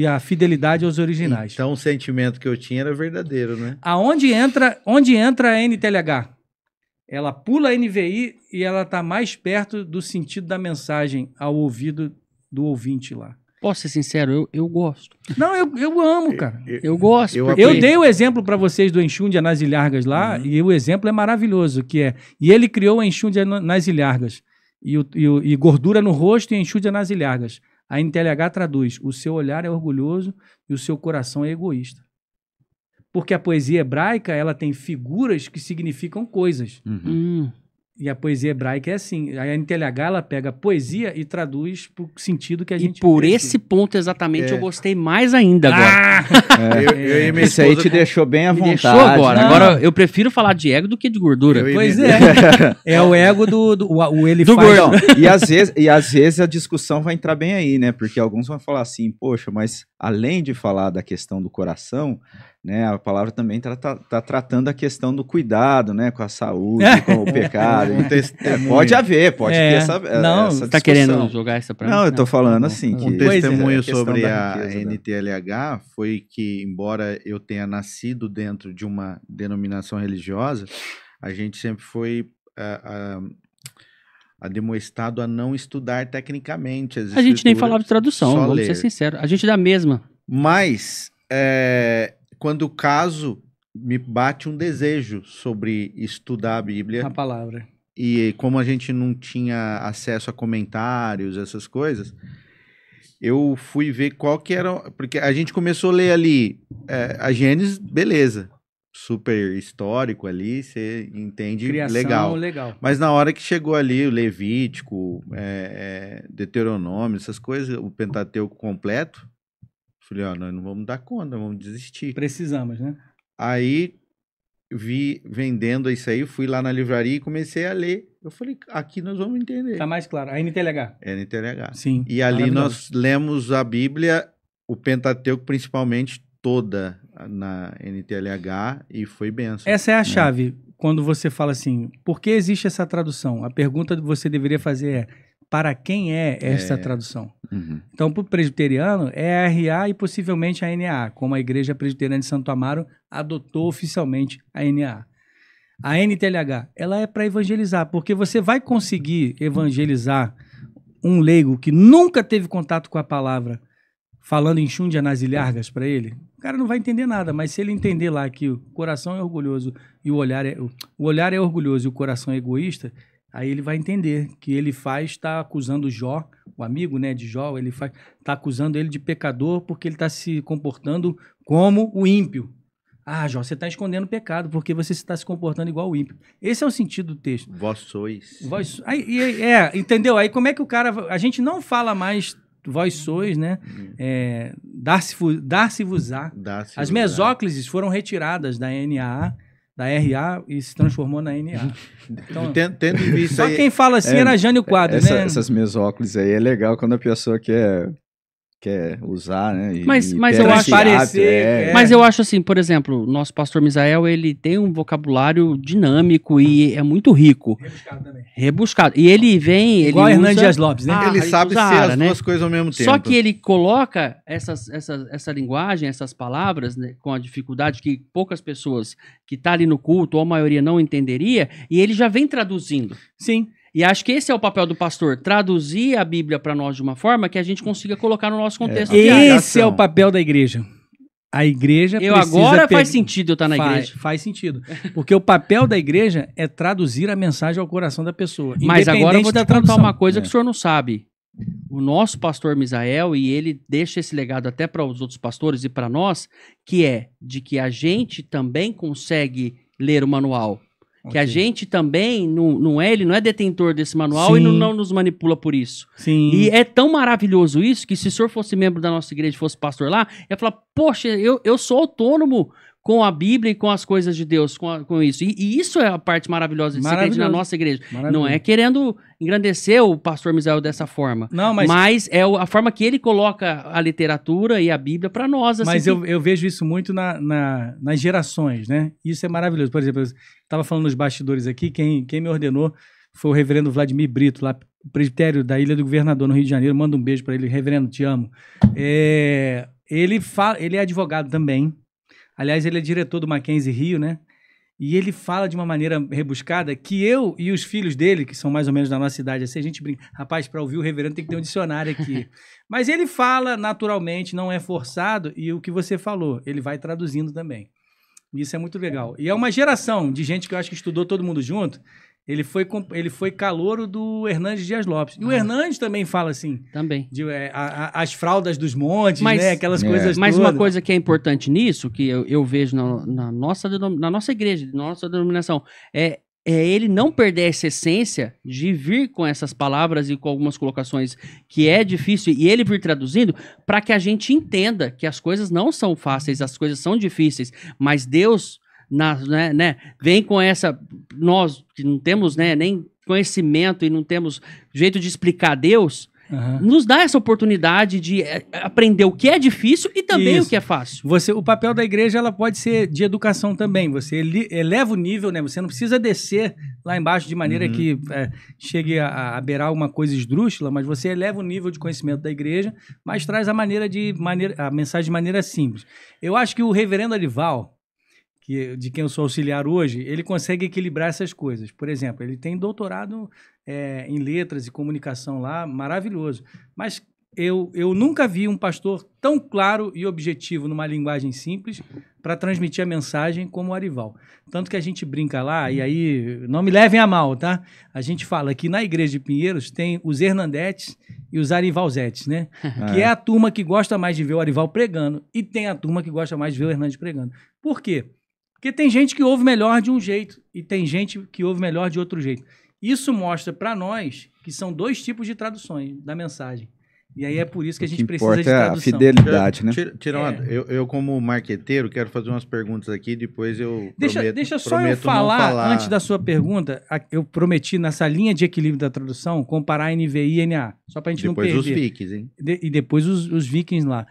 a fidelidade aos originais.
Então o sentimento que eu tinha era verdadeiro, né?
Onde entra a NTLH? Ela pula a NVI e ela está mais perto do sentido da mensagem ao ouvido do ouvinte lá.
Posso ser sincero, eu gosto.
Não, eu amo, cara.
Eu gosto.
Eu dei o exemplo para vocês do Enxúndia nas Ilhargas lá, e o exemplo é maravilhoso, que é... E ele criou o Enxúndia nas Ilhargas. E gordura no rosto e Enxúndia nas Ilhargas. A NTLH traduz: o seu olhar é orgulhoso e o seu coração é egoísta. Porque a poesia hebraica, ela tem figuras que significam coisas. E a poesia hebraica é assim. A NTLH, ela pega a poesia e traduz para o sentido que a gente...
E por esse ponto, exatamente, eu gostei mais ainda agora.
Esse aí te deixou bem à vontade.
Deixou agora. Não. Agora, eu prefiro falar de ego do que de gordura.
Pois é. É o ego o ele
do
faz...
gordo.
E às vezes a discussão vai entrar bem aí, né? Porque alguns vão falar assim, poxa, mas além de falar da questão do coração... Né, a palavra também tá tratando a questão do cuidado, né, com a saúde, com o pecado. Pode haver, pode ter essa discussão.
Tá querendo jogar essa pra mim?
Não, eu tô falando assim.
Um testemunho sobre a NTLH foi que, embora eu tenha nascido dentro de uma denominação religiosa, a gente sempre foi admoestado a não estudar tecnicamente as escrituras.
A gente nem falava de tradução, vamos ser sinceros. A gente é da mesma.
Mas... quando caso, me bate um desejo sobre estudar a Bíblia.
A palavra.
E como a gente não tinha acesso a comentários, essas coisas, eu fui ver qual que era... Porque a gente começou a ler ali a Gênesis, beleza. Super histórico ali, você entende.
Criação,
legal. Mas na hora que chegou ali o Levítico, Deuteronômio, essas coisas, o Pentateuco completo, falei, nós não vamos dar conta, vamos desistir.
Precisamos, né?
Aí, vi vendendo isso aí, fui lá na livraria e comecei a ler. Eu falei, aqui nós vamos entender.
Tá mais claro. A NTLH.
NTLH.
Sim.
E ali nós lemos a Bíblia, o Pentateuco principalmente, toda na NTLH, e foi benção.
Essa é a chave, quando você fala assim, por que existe essa tradução? A pergunta que você deveria fazer é, para quem é essa tradução? Então, para o presbiteriano, é a RA e possivelmente a NAA, como a Igreja Presbiteriana de Santo Amaro adotou oficialmente a NAA. A NTLH, ela é para evangelizar, porque você vai conseguir evangelizar um leigo que nunca teve contato com a palavra, falando em Enxúndia nas Ilhargas para ele, o cara não vai entender nada, mas se ele entender lá que o coração é orgulhoso e o olhar é orgulhoso e o coração é egoísta, aí ele vai entender que ele está acusando Jó, o amigo, né, de Jó, está acusando ele de pecador porque ele está se comportando como o ímpio. Ah, Jó, você está escondendo o pecado porque você está se comportando igual o ímpio. Esse é o sentido do texto.
Vós sois.
Entendeu? Aí como é que o cara... A gente não fala mais vós sois, né? dar-se-vos-á. As mesóclises foram retiradas da NAA, da RA, e se transformou na NA. Então,
tendo visto
só quem fala assim era Jânio Quadros, né?
Essas mesóclises aí é legal quando a pessoa quer usar, né?
Mas eu acho mas eu acho assim, por exemplo, nosso pastor Misael, ele tem um vocabulário dinâmico e é muito rico.
Rebuscado também.
Rebuscado. E ele vem...
Igual Hernandes Dias Lopes, né?
Ele sabe ser as duas coisas ao mesmo tempo.
Só que ele coloca essa linguagem, essas palavras, né, com a dificuldade que poucas pessoas que estão ali no culto, ou a maioria não entenderia, e ele já vem traduzindo.
Sim.
E acho que esse é o papel do pastor, traduzir a Bíblia para nós de uma forma que a gente consiga colocar no nosso contexto.
Esse é o papel da igreja. A igreja
faz sentido eu estar na igreja.
Faz sentido. Porque o papel da igreja é traduzir a mensagem ao coração da pessoa.
Mas agora eu vou te contar uma coisa que o senhor não sabe. O nosso pastor Misael, e ele deixa esse legado até para os outros pastores e para nós, que é de que a gente também consegue ler o manual. Que a gente também ele não é detentor desse manual. Sim. E não nos manipula por isso.
Sim.
E é tão maravilhoso isso que se o senhor fosse membro da nossa igreja e fosse pastor lá, ia falar, poxa, eu sou autônomo com a Bíblia e com as coisas de Deus, com isso. E isso é a parte maravilhosa de ser crente na nossa igreja. Não é querendo engrandecer o pastor Misael dessa forma.
Não,
mas é a forma que ele coloca a literatura e a Bíblia para nós. Assim,
mas eu vejo isso muito nas gerações, né? Isso é maravilhoso. Por exemplo, eu estava falando nos bastidores aqui, quem me ordenou foi o reverendo Vladimir Brito, lá presbitério da Ilha do Governador, no Rio de Janeiro. Manda um beijo para ele, reverendo, te amo. Ele é advogado também. Aliás, ele é diretor do Mackenzie Rio, né? E ele fala de uma maneira rebuscada que eu e os filhos dele, que são mais ou menos da nossa idade, assim, a gente brinca. Rapaz, para ouvir o reverendo tem que ter um dicionário aqui. Mas ele fala naturalmente, não é forçado, e o que você falou, ele vai traduzindo também. Isso é muito legal. E é uma geração de gente que eu acho que estudou todo mundo junto. Ele foi calouro do Hernandes Dias Lopes. E o Hernandes também fala assim.
Também.
As fraudas dos montes, né? Aquelas coisas
Mas
todas.
Uma coisa que é importante nisso, que eu vejo na nossa igreja, na nossa denominação, é ele não perder essa essência de vir com essas palavras e com algumas colocações que é difícil, e ele vir traduzindo para que a gente entenda que as coisas não são fáceis, as coisas são difíceis, mas Deus... vem com essa, nós que não temos nem conhecimento e não temos jeito de explicar Deus, nos dá essa oportunidade de aprender o que é difícil e também o que é fácil.
O papel da igreja ela pode ser de educação também, você eleva o nível, né? Você não precisa descer lá embaixo de maneira que chegue a beirar alguma coisa esdrúxula, mas você eleva o nível de conhecimento da igreja, mas traz a mensagem de maneira simples. Eu acho que o reverendo Arival, de quem eu sou auxiliar hoje, ele consegue equilibrar essas coisas. Por exemplo, ele tem doutorado em letras e comunicação lá, maravilhoso. Mas eu nunca vi um pastor tão claro e objetivo numa linguagem simples para transmitir a mensagem como o Arival. Tanto que a gente brinca lá, e aí não me levem a mal, tá? A gente fala que na igreja de Pinheiros tem os Hernandetes e os Arivalzetes, né? Que é a turma que gosta mais de ver o Arival pregando e tem a turma que gosta mais de ver o Hernandes pregando. Por quê? Porque tem gente que ouve melhor de um jeito e tem gente que ouve melhor de outro jeito. Isso mostra para nós que são dois tipos de traduções da mensagem. E aí é por isso que a gente precisa de tradução.
A fidelidade, né?
Eu como marqueteiro, quero fazer umas perguntas aqui, depois eu
Deixa só eu falar, antes da sua pergunta, eu prometi nessa linha de equilíbrio da tradução, comparar NVI e NA, só para a gente
depois
não perder.
Depois os vikings, hein?
E depois os vikings lá.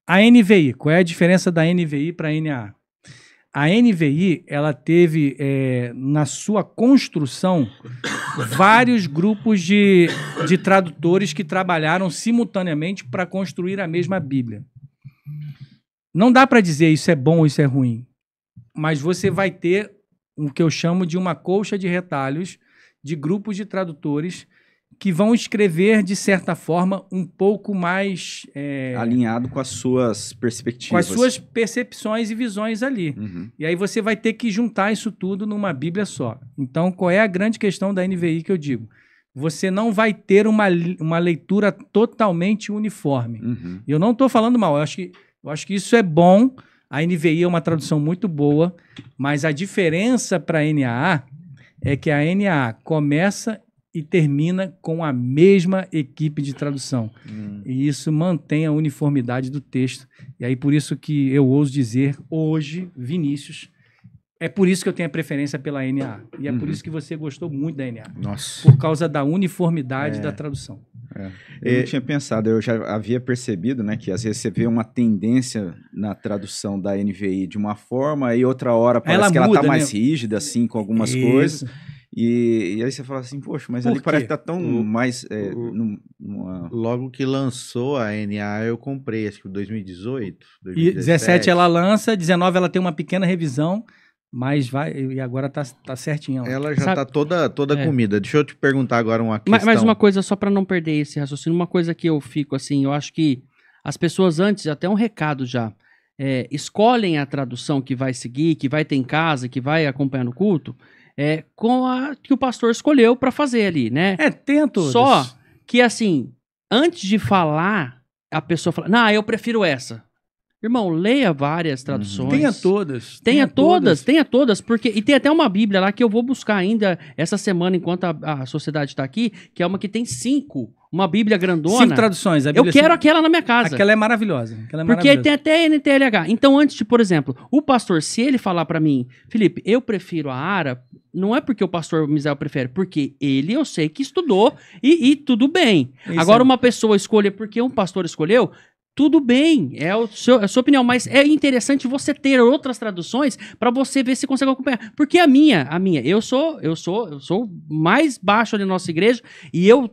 A NVI, qual é a diferença da NVI para a NA? A NVI, ela teve, na sua construção, vários grupos de tradutores que trabalharam simultaneamente para construir a mesma Bíblia. Não dá para dizer isso é bom ou isso é ruim, mas você vai ter o que eu chamo de uma colcha de retalhos de grupos de tradutores que vão escrever, de certa forma, um pouco mais...
alinhado com as suas perspectivas.
Com as suas percepções e visões ali. E aí você vai ter que juntar isso tudo numa Bíblia só. Então, qual é a grande questão da NVI que eu digo? Você não vai ter uma leitura totalmente uniforme. E eu não estou falando mal. Eu acho que isso é bom. A NVI é uma tradução muito boa, mas a diferença para a NAA é que a NAA começa e termina com a mesma equipe de tradução. E isso mantém a uniformidade do texto. E aí por isso que eu ouso dizer hoje, Vinícius, é por isso que eu tenho a preferência pela NA. E é por isso que você gostou muito da NA.
Nossa.
Por causa da uniformidade da tradução.
Eu não tinha pensado, eu já havia percebido, né, que às vezes você vê uma tendência na tradução da NVI de uma forma e outra hora parece que ela tá mais rígida, assim, com algumas coisas. E aí você fala assim, poxa, mas ali parece que tá tão mais...
Logo que lançou a NA, eu comprei, acho que em 2018.
E 17 ela lança, 19 ela tem uma pequena revisão, mas e agora tá certinho.
Ela já tá toda comida. Deixa eu te perguntar agora uma questão.
Mas uma coisa, só para não perder esse raciocínio, uma coisa que eu fico assim, eu acho que as pessoas antes, até um recado já, escolhem a tradução que vai seguir, que vai ter em casa, que vai acompanhar no culto, com a que o pastor escolheu para fazer ali, né?
Tem todas.
Só que, assim, antes de falar, a pessoa fala, não, eu prefiro essa. Irmão, leia várias traduções.
Tenha todas.
Tenha todas, porque... E tem até uma Bíblia lá que eu vou buscar ainda essa semana, enquanto a sociedade está aqui, que é uma que tem 5. Uma Bíblia grandona.
5 traduções.
Eu quero aquela na minha casa.
Aquela é maravilhosa.
Porque tem até NTLH. Então, antes de, por exemplo, o pastor, se ele falar para mim, Felipe, eu prefiro a ARA, não é porque o pastor Misael prefere, porque eu sei que estudou e tudo bem. Isso. Agora, uma pessoa escolher porque um pastor escolheu... Tudo bem, é a sua opinião, mas é interessante você ter outras traduções para você ver se consegue acompanhar. Porque a minha, eu sou mais baixo ali na nossa igreja e eu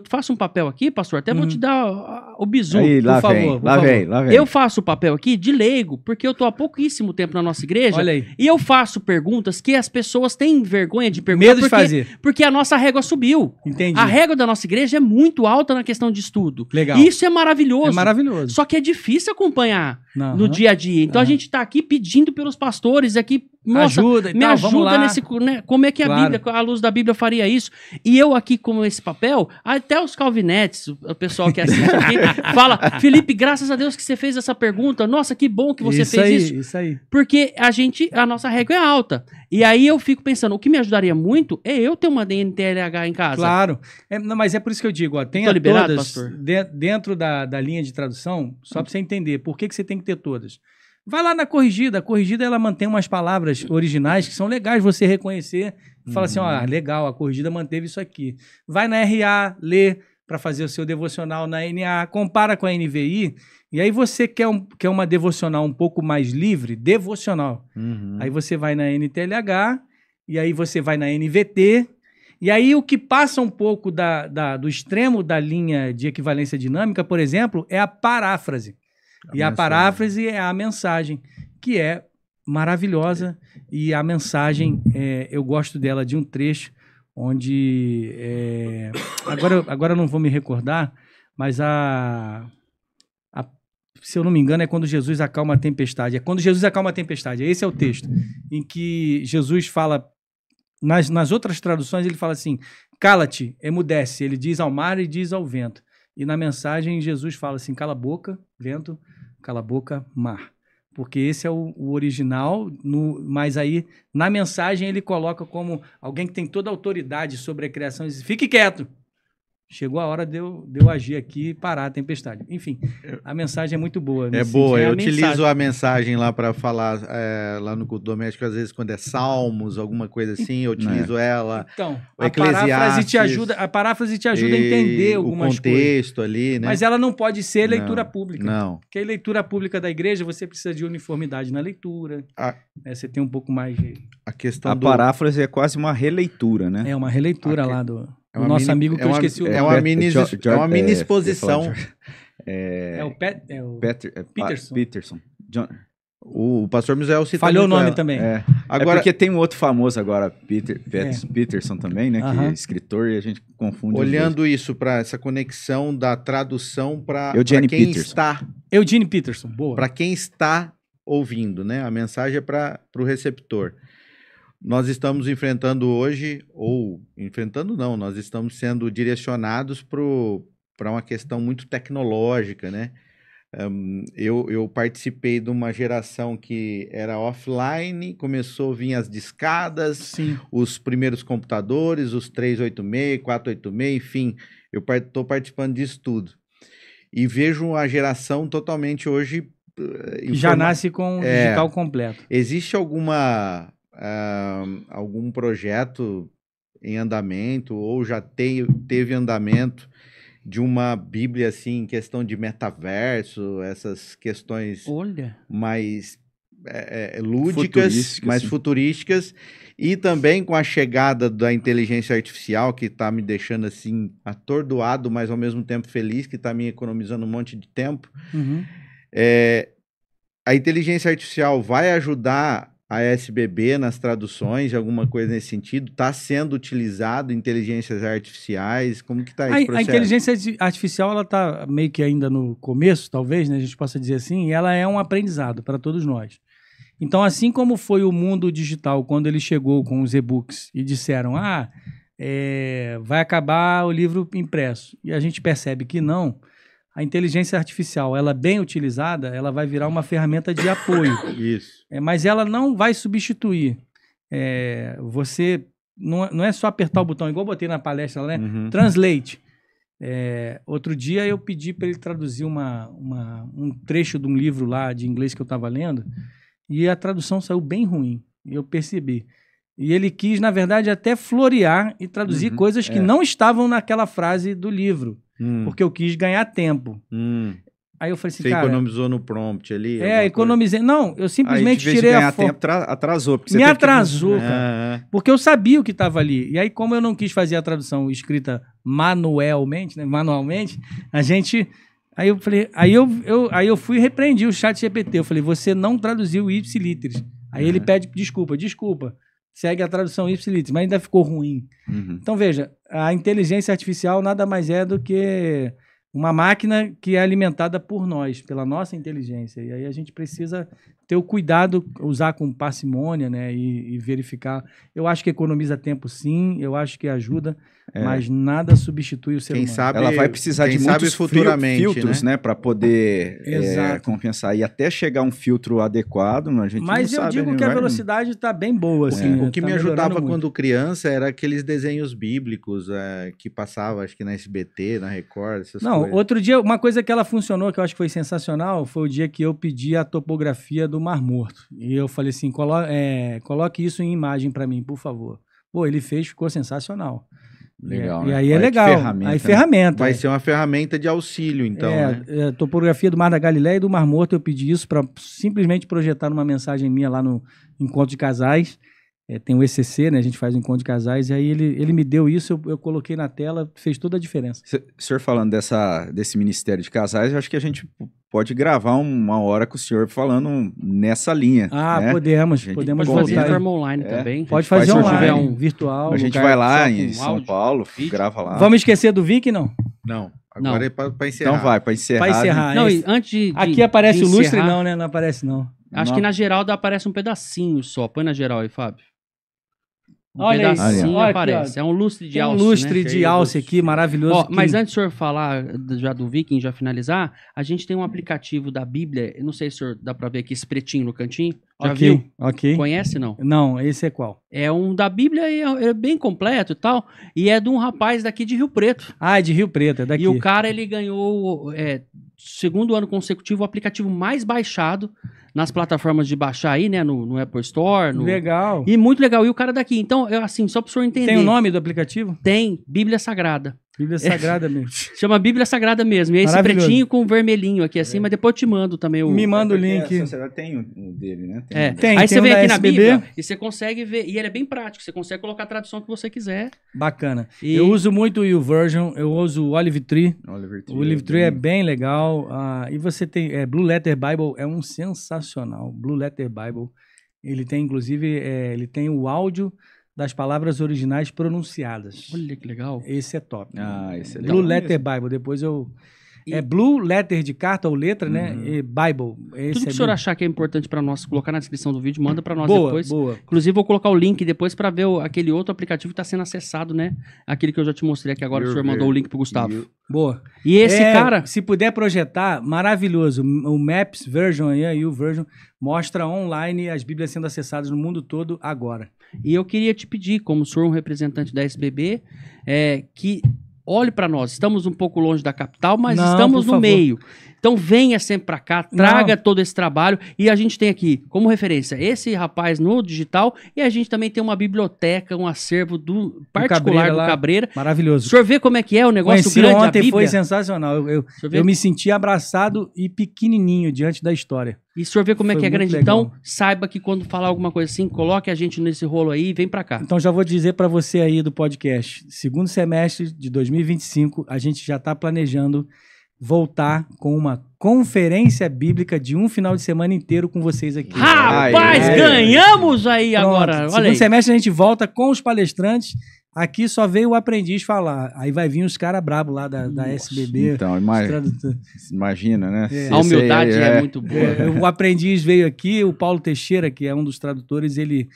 faço um papel aqui, pastor, até vou te dar o bizu,
por favor. Lá vem.
Eu faço o papel aqui de leigo, porque eu tô há pouquíssimo tempo na nossa igreja.
Olha aí.
E eu faço perguntas que as pessoas têm vergonha de perguntar.
Medo de fazer.
Porque a nossa régua subiu.
Entendi.
A régua da nossa igreja é muito alta na questão de estudo.
Legal.
E isso é maravilhoso.
É maravilhoso.
Só que é difícil acompanhar no dia a dia. Então a gente está aqui pedindo pelos pastores aqui, nossa, me ajuda nesse, né, como é que a Bíblia, a luz da Bíblia faria isso? E eu aqui com esse papel, até os calvinetes, o pessoal que assiste aqui, fala, Felipe, graças a Deus que você fez essa pergunta, nossa, que bom que você fez isso.
Isso aí.
Porque a nossa régua é alta. E aí eu fico pensando, o que me ajudaria muito é eu ter uma NTLH em casa.
Claro, mas é por isso que eu digo, ó, tenha
liberado,
todas dentro da linha de tradução, só para você entender por que você tem que ter todas. Vai lá na corrigida, a corrigida ela mantém umas palavras originais que são legais você reconhecer e fala assim, ó, legal, a corrigida manteve isso aqui. Vai na RA, lê para fazer o seu devocional na NA, compara com a NVI, e aí você quer uma devocional um pouco mais livre, devocional. Aí você vai na NTLH, e aí você vai na NVT, e aí o que passa um pouco do extremo da linha de equivalência dinâmica, por exemplo, é a paráfrase. A paráfrase é a mensagem, que é maravilhosa, e a mensagem, eu gosto dela de um trecho, onde, agora eu não vou me recordar, mas se eu não me engano, é quando Jesus acalma a tempestade. É quando Jesus acalma a tempestade, esse é o texto, em que Jesus fala, nas outras traduções ele fala assim, cala-te, emudece, ele diz ao mar e diz ao vento. E na mensagem Jesus fala assim, cala a boca, vento, cala a boca, mar. Porque esse é o original, mas aí na mensagem ele coloca como alguém que tem toda a autoridade sobre a criação e diz, fique quieto. Chegou a hora de eu agir aqui e parar a tempestade. Enfim, a mensagem é muito boa.
É boa, eu utilizo a mensagem lá para falar lá no culto doméstico, às vezes quando é Salmos, alguma coisa assim, eu utilizo ela.
Então, a paráfrase te ajuda a entender algumas coisas. O
contexto ali, né?
Mas ela não pode ser leitura pública.
Não.
Porque a leitura pública da igreja, você precisa de uniformidade na leitura. Você tem um pouco mais de...
A paráfrase é quase uma releitura, né?
É uma releitura lá do... O nosso amigo que eu esqueci o nome.
É uma mini exposição.
É o Peterson.
Peterson.
O pastor Misael citou.
Falhou o nome também.
Agora, porque tem um outro famoso agora, Peterson também, né? Que é escritor e a gente confunde.
Olhando isso para essa conexão da tradução para
quem está.
Eugene Peterson, boa.
Para quem está ouvindo, né? A mensagem é para o receptor. Nós estamos enfrentando hoje, nós estamos sendo direcionados para uma questão muito tecnológica, né? Eu participei de uma geração que era offline, começou a vir as discadas,
Sim.
os primeiros computadores, os 386, 486, enfim, eu estou participando disso tudo. E vejo a geração totalmente hoje...
Já nasce com o digital completo.
Existe algum projeto em andamento ou já teve andamento de uma Bíblia assim, em questão de metaverso, essas questões mais lúdicas, mais futurísticas, e também com a chegada da inteligência artificial, que está me deixando assim atordoado, mas ao mesmo tempo feliz, que está me economizando um monte de tempo.
Uhum.
A inteligência artificial vai ajudar a SBB nas traduções, alguma coisa nesse sentido? Está sendo utilizado inteligências artificiais? Como que está esse processo?
A inteligência artificial, ela está meio que ainda no começo, talvez, né, a gente possa dizer assim, e ela é um aprendizado para todos nós. Então, assim como foi o mundo digital, quando ele chegou com os e-books e disseram, vai acabar o livro impresso, e a gente percebe que não, a inteligência artificial, ela bem utilizada, ela vai virar uma ferramenta de apoio.
Isso.
Mas ela não vai substituir. Você não é só apertar o botão, igual eu botei na palestra, né?
Uhum.
Translate. Outro dia eu pedi para ele traduzir um trecho de um livro lá de inglês que eu estava lendo, e a tradução saiu bem ruim. E eu percebi. E ele quis, na verdade, até florear e traduzir coisas que não estavam naquela frase do livro. Porque eu quis ganhar tempo. Aí eu falei assim,
Você economizou no prompt ali?
Economizei. Não, eu simplesmente tirei a foto.
Tempo, atrasou.
Me atrasou, cara. Porque eu sabia o que estava ali. E aí, como eu não quis fazer a tradução escrita manualmente, a gente... Aí eu falei... Aí eu fui e repreendi o ChatGPT. Eu falei, você não traduziu ipsiliteris. Aí ele pede desculpa. Segue a tradução ipsiliteris, mas ainda ficou ruim. Então, veja, a inteligência artificial nada mais é do que uma máquina que é alimentada por nós, pela nossa inteligência. E aí a gente precisa ter o cuidado, usar com parcimônia, né, e verificar. Eu acho que economiza tempo, sim, eu acho que ajuda, mas nada substitui o ser humano.
Sabe,
ela vai precisar de muitos filtros, né, para poder compensar. E até chegar um filtro adequado, a gente
mas
não
eu digo que a velocidade está bem boa. Assim,
o que me ajudava quando criança era aqueles desenhos bíblicos que passava, acho que na SBT, na Record, essas coisas.
Outro dia, uma coisa que ela funcionou, que eu acho que foi sensacional, foi o dia que eu pedi a topografia do Mar Morto. E eu falei assim, coloque isso em imagem para mim, por favor. Pô, ele fez, ficou sensacional.
Legal,
e aí é legal. Ferramenta.
Vai ser uma ferramenta de auxílio, então.
A topografia do Mar da Galileia e do Mar Morto, eu pedi isso para simplesmente projetar uma mensagem minha lá no Encontro de Casais. Tem o ECC, né? A gente faz o Encontro de Casais, e aí ele me deu isso, eu coloquei na tela, fez toda a diferença.
O senhor falando desse Ministério de Casais, eu acho que a gente pode gravar uma hora com o senhor falando nessa linha.
Né? Podemos
fazer de forma online também.
Pode fazer online, virtual.
A gente vai lá em São Paulo, grava lá.
Vamos esquecer do Vic, não?
Não. Agora é para encerrar.
Então vai, para encerrar.
Para encerrar.
Não, antes de
aqui aparece o lustre,
encerrar,
não, né? Não aparece, não.
Acho que na Geralda aparece um pedacinho só. Põe na geral aí, Fábio.
Olha
pedacinho
olha
aparece.
Aqui,
é um lustre de alce.
Um lustre de alce aqui, maravilhoso.
Mas antes do senhor falar já do Viking, já finalizar, a gente tem um aplicativo da Bíblia. Eu não sei se o senhor dá pra ver aqui esse pretinho no cantinho. Já viu?
Ok.
Conhece, não?
Não, esse é qual?
É um da Bíblia, é bem completo e tal. E é de um rapaz daqui de Rio Preto.
É de Rio Preto, é daqui.
E o cara, ele ganhou, segundo ano consecutivo, o aplicativo mais baixado nas plataformas de baixar aí, né? No Apple Store.
Legal.
E muito legal. E o cara daqui. Então, assim, só pro senhor entender.
Tem o nome do aplicativo?
Tem. Bíblia Sagrada.
Bíblia Sagrada mesmo.
Chama Bíblia Sagrada mesmo. E é esse pretinho com vermelhinho aqui assim, mas depois eu te mando também o...
Me manda o link.
Tem o dele, né?
Tem.
Aí você vem aqui
na
Bíblia e você consegue ver. E ele é bem prático. Você consegue colocar a tradução que você quiser.
Bacana. Eu uso muito o YouVersion. Eu uso o Olive Tree. O Olive Tree é bem legal. E você tem... Blue Letter Bible é um sensacional. Blue Letter Bible. Ele tem, inclusive... ele tem o áudio das palavras originais pronunciadas.
Olha que legal.
Esse é top.
Esse é legal.
Blue Letter Bible, depois eu É Blue Letter de carta ou letra, né? E Bible.
Tudo que o senhor achar que é importante para nós colocar na descrição do vídeo, manda para nós depois.
Boa.
Inclusive, vou colocar o link depois para ver aquele outro aplicativo que está sendo acessado, né? Aquele que eu já te mostrei aqui agora, o senhor mandou o link pro Gustavo.
Boa.
E esse cara...
Se puder projetar, maravilhoso. O Maps Version aí, o Version, mostra online as Bíblias sendo acessadas no mundo todo agora.
E eu queria te pedir, como o senhor é um representante da SBB, que... olhe para nós, estamos um pouco longe da capital, mas estamos no meio. Então venha sempre para cá, traga todo esse trabalho e a gente tem aqui como referência esse rapaz no digital e a gente também tem uma biblioteca, um acervo particular do Cabreira.
Maravilhoso.
O senhor vê como é que é o negócio
Conheci
grande
ontem, foi sensacional. Eu me senti abraçado e pequenininho diante da história.
E o senhor vê como é que é grande.
Legal.
Então, saiba que quando falar alguma coisa assim, coloque a gente nesse rolo aí e vem para cá.
Então já vou dizer para você aí do podcast, segundo semestre de 2025, a gente já está planejando voltar com uma conferência bíblica de um final de semana inteiro com vocês aqui.
Rapaz, ganhamos aí. Pronto. Agora. Olha
segundo semestre a gente volta com os palestrantes. Aqui só veio o aprendiz falar. Aí vai vir os caras brabos lá da SBB.
Então, imagina, né?
A humildade é muito boa.
O aprendiz veio aqui, o Paulo Teixeira, que é um dos tradutores, ele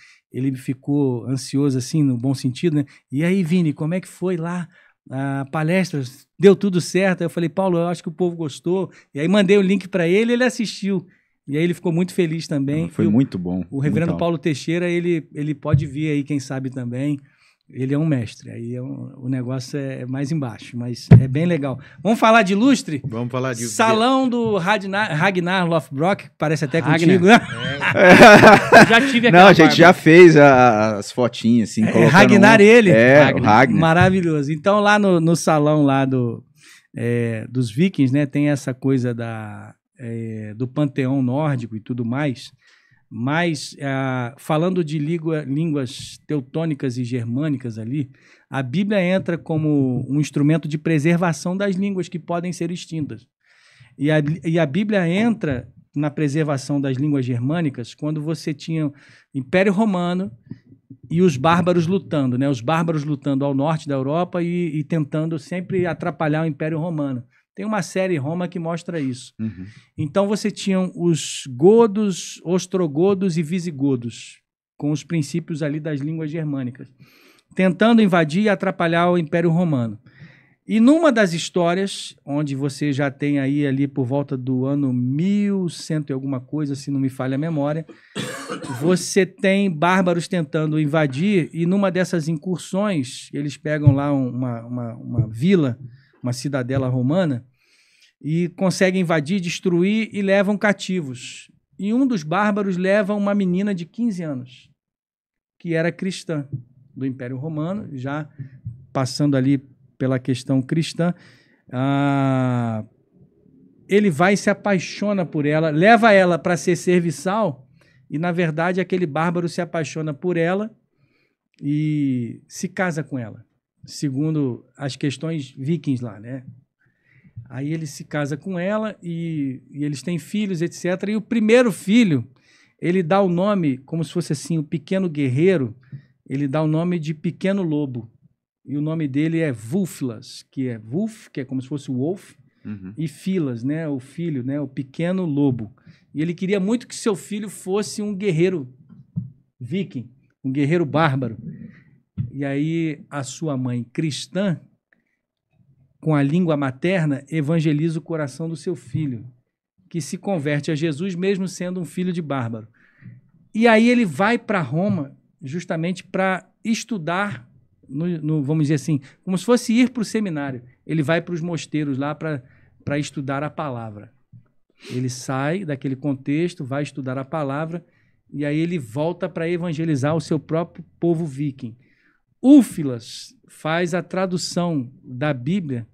ficou ansioso, assim, no bom sentido, né? E aí, Vini, como é que foi lá? A palestra, deu tudo certo? Aí eu falei, Paulo, eu acho que o povo gostou. E aí mandei o link para ele, ele assistiu. E aí ele ficou muito feliz também.
Foi muito bom.
O reverendo Paulo Teixeira, ele pode vir aí, quem sabe também. Ele é um mestre, aí o negócio é mais embaixo, mas é bem legal. Vamos falar de ilustre?
Vamos falar de...
Salão do Ragnar Lothbrok, parece até contigo, né?
Já tive
aquela a gente já fez as fotinhas, assim, colocando...
Ragnar ele?
O Ragnar.
Maravilhoso. Então, lá no salão lá dos vikings, né, tem essa coisa do panteão nórdico e tudo mais... Mas, falando de línguas teutônicas e germânicas ali, a Bíblia entra como um instrumento de preservação das línguas que podem ser extintas. E a Bíblia entra na preservação das línguas germânicas quando você tinha o Império Romano e os bárbaros lutando, né? Os bárbaros lutando ao norte da Europa e tentando sempre atrapalhar o Império Romano. Tem uma série Roma que mostra isso. Uhum. Então você tinha os godos, ostrogodos e visigodos, com os princípios ali das línguas germânicas, tentando invadir e atrapalhar o Império Romano. E numa das histórias, onde você já tem aí ali por volta do ano 1100 e alguma coisa, se não me falha a memória, você tem bárbaros tentando invadir e numa dessas incursões, eles pegam lá uma vila, uma cidadela romana, e conseguem invadir, destruir e levam cativos. E um dos bárbaros leva uma menina de 15 anos, que era cristã do Império Romano, já passando ali pela questão cristã. Ele vai e se apaixona por ela, leva ela para ser serviçal, e, na verdade, aquele bárbaro se apaixona por ela e se casa com ela, segundo as questões vikings lá, né? Aí ele se casa com ela e eles têm filhos, etc. E o primeiro filho, ele dá o nome, como se fosse assim, o pequeno guerreiro, ele dá o nome de Pequeno Lobo. E o nome dele é Wulflas, que é Wolf, que é como se fosse o Wolf, e Filas, né? O filho, né? O Pequeno Lobo. E ele queria muito que seu filho fosse um guerreiro viking, um guerreiro bárbaro. E aí a sua mãe cristã, com a língua materna, evangeliza o coração do seu filho, que se converte a Jesus mesmo sendo um filho de bárbaro. E aí ele vai para Roma justamente para estudar, vamos dizer assim, como se fosse ir para o seminário. Ele vai para os mosteiros lá para estudar a palavra. Ele sai daquele contexto, vai estudar a palavra, e aí ele volta para evangelizar o seu próprio povo viking. Wulflas faz a tradução da Bíblia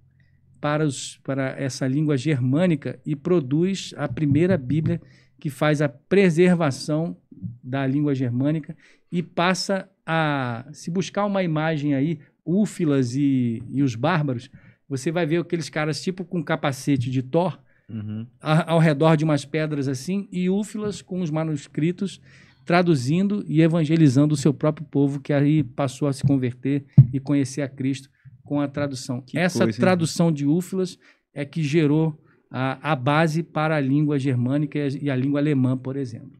para essa língua germânica e produz a primeira Bíblia que faz a preservação da língua germânica e passa a... Se buscar uma imagem aí, Wulflas e os bárbaros, você vai ver aqueles caras tipo com capacete de Thor, ao redor de umas pedras assim, e Wulflas com os manuscritos traduzindo e evangelizando o seu próprio povo, que aí passou a se converter e conhecer a Cristo com a tradução. Essa tradução de Wulflas é que gerou a base para a língua germânica e a língua alemã, por exemplo.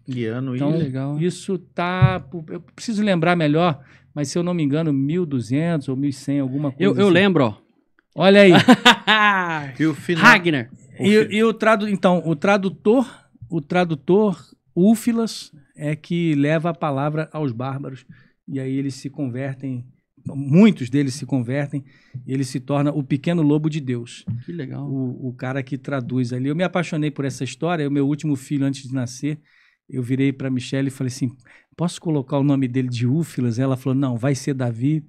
Que ano
então,
isso?
Legal. Isso tá... Eu preciso lembrar melhor, mas se eu não me engano, 1200 ou 1100, alguma coisa
Eu lembro, ó.
Olha aí.
E o final...
Ragnar.
E o tradutor Úfilas é que leva a palavra aos bárbaros, e aí eles se convertem, muitos deles se convertem, e ele se torna o pequeno lobo de Deus.
Que legal.
O cara que traduz ali. Eu me apaixonei por essa história, o meu último filho, antes de nascer, eu virei para a Michelle e falei assim, posso colocar o nome dele de Úfilas? Ela falou, não, vai ser Davi.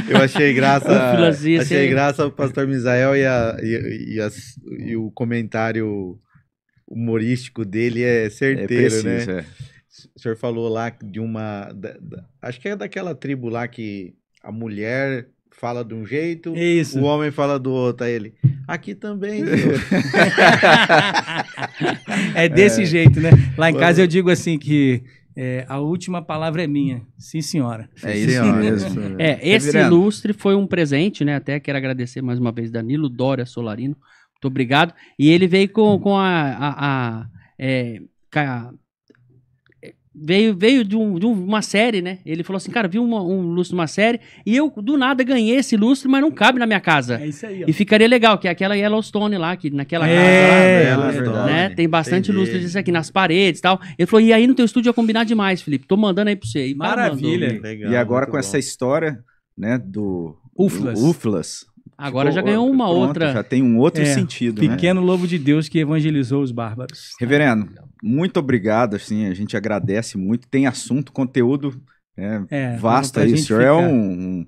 Eu achei graça o pastor Misael e o comentário humorístico dele é certeiro,
preciso,
né? O senhor falou lá de acho que é daquela tribo lá que a mulher fala de um jeito, o homem fala do outro. Aí ele, aqui também.
É desse jeito, né? Lá em casa eu digo assim que a última palavra é minha. Sim, senhora.
É isso mesmo.
Esse ilustre foi um presente, né? Até quero agradecer mais uma vez Danilo Dória Solarino. Muito obrigado. E ele veio com veio de uma série, né? Ele falou assim, cara, vi um lustre de uma série e eu, do nada, ganhei esse lustre, mas não cabe na minha casa.
É isso aí, ó.
E ficaria legal, que é aquela Yellowstone lá, que naquela casa lá, né? Tem bastante lustre disso aqui, nas paredes e tal. Ele falou, e aí no teu estúdio ia combinar demais, Felipe. Tô mandando aí pra você. E
maravilha.
Legal,
e agora com essa história, né, do
Úfilas.
Agora já ganhou uma outra.
Já tem um outro sentido,
pequeno lobo de Deus que evangelizou os bárbaros.
Reverendo, muito obrigado, assim, a gente agradece muito. Tem assunto, conteúdo vasto aí. O senhor é um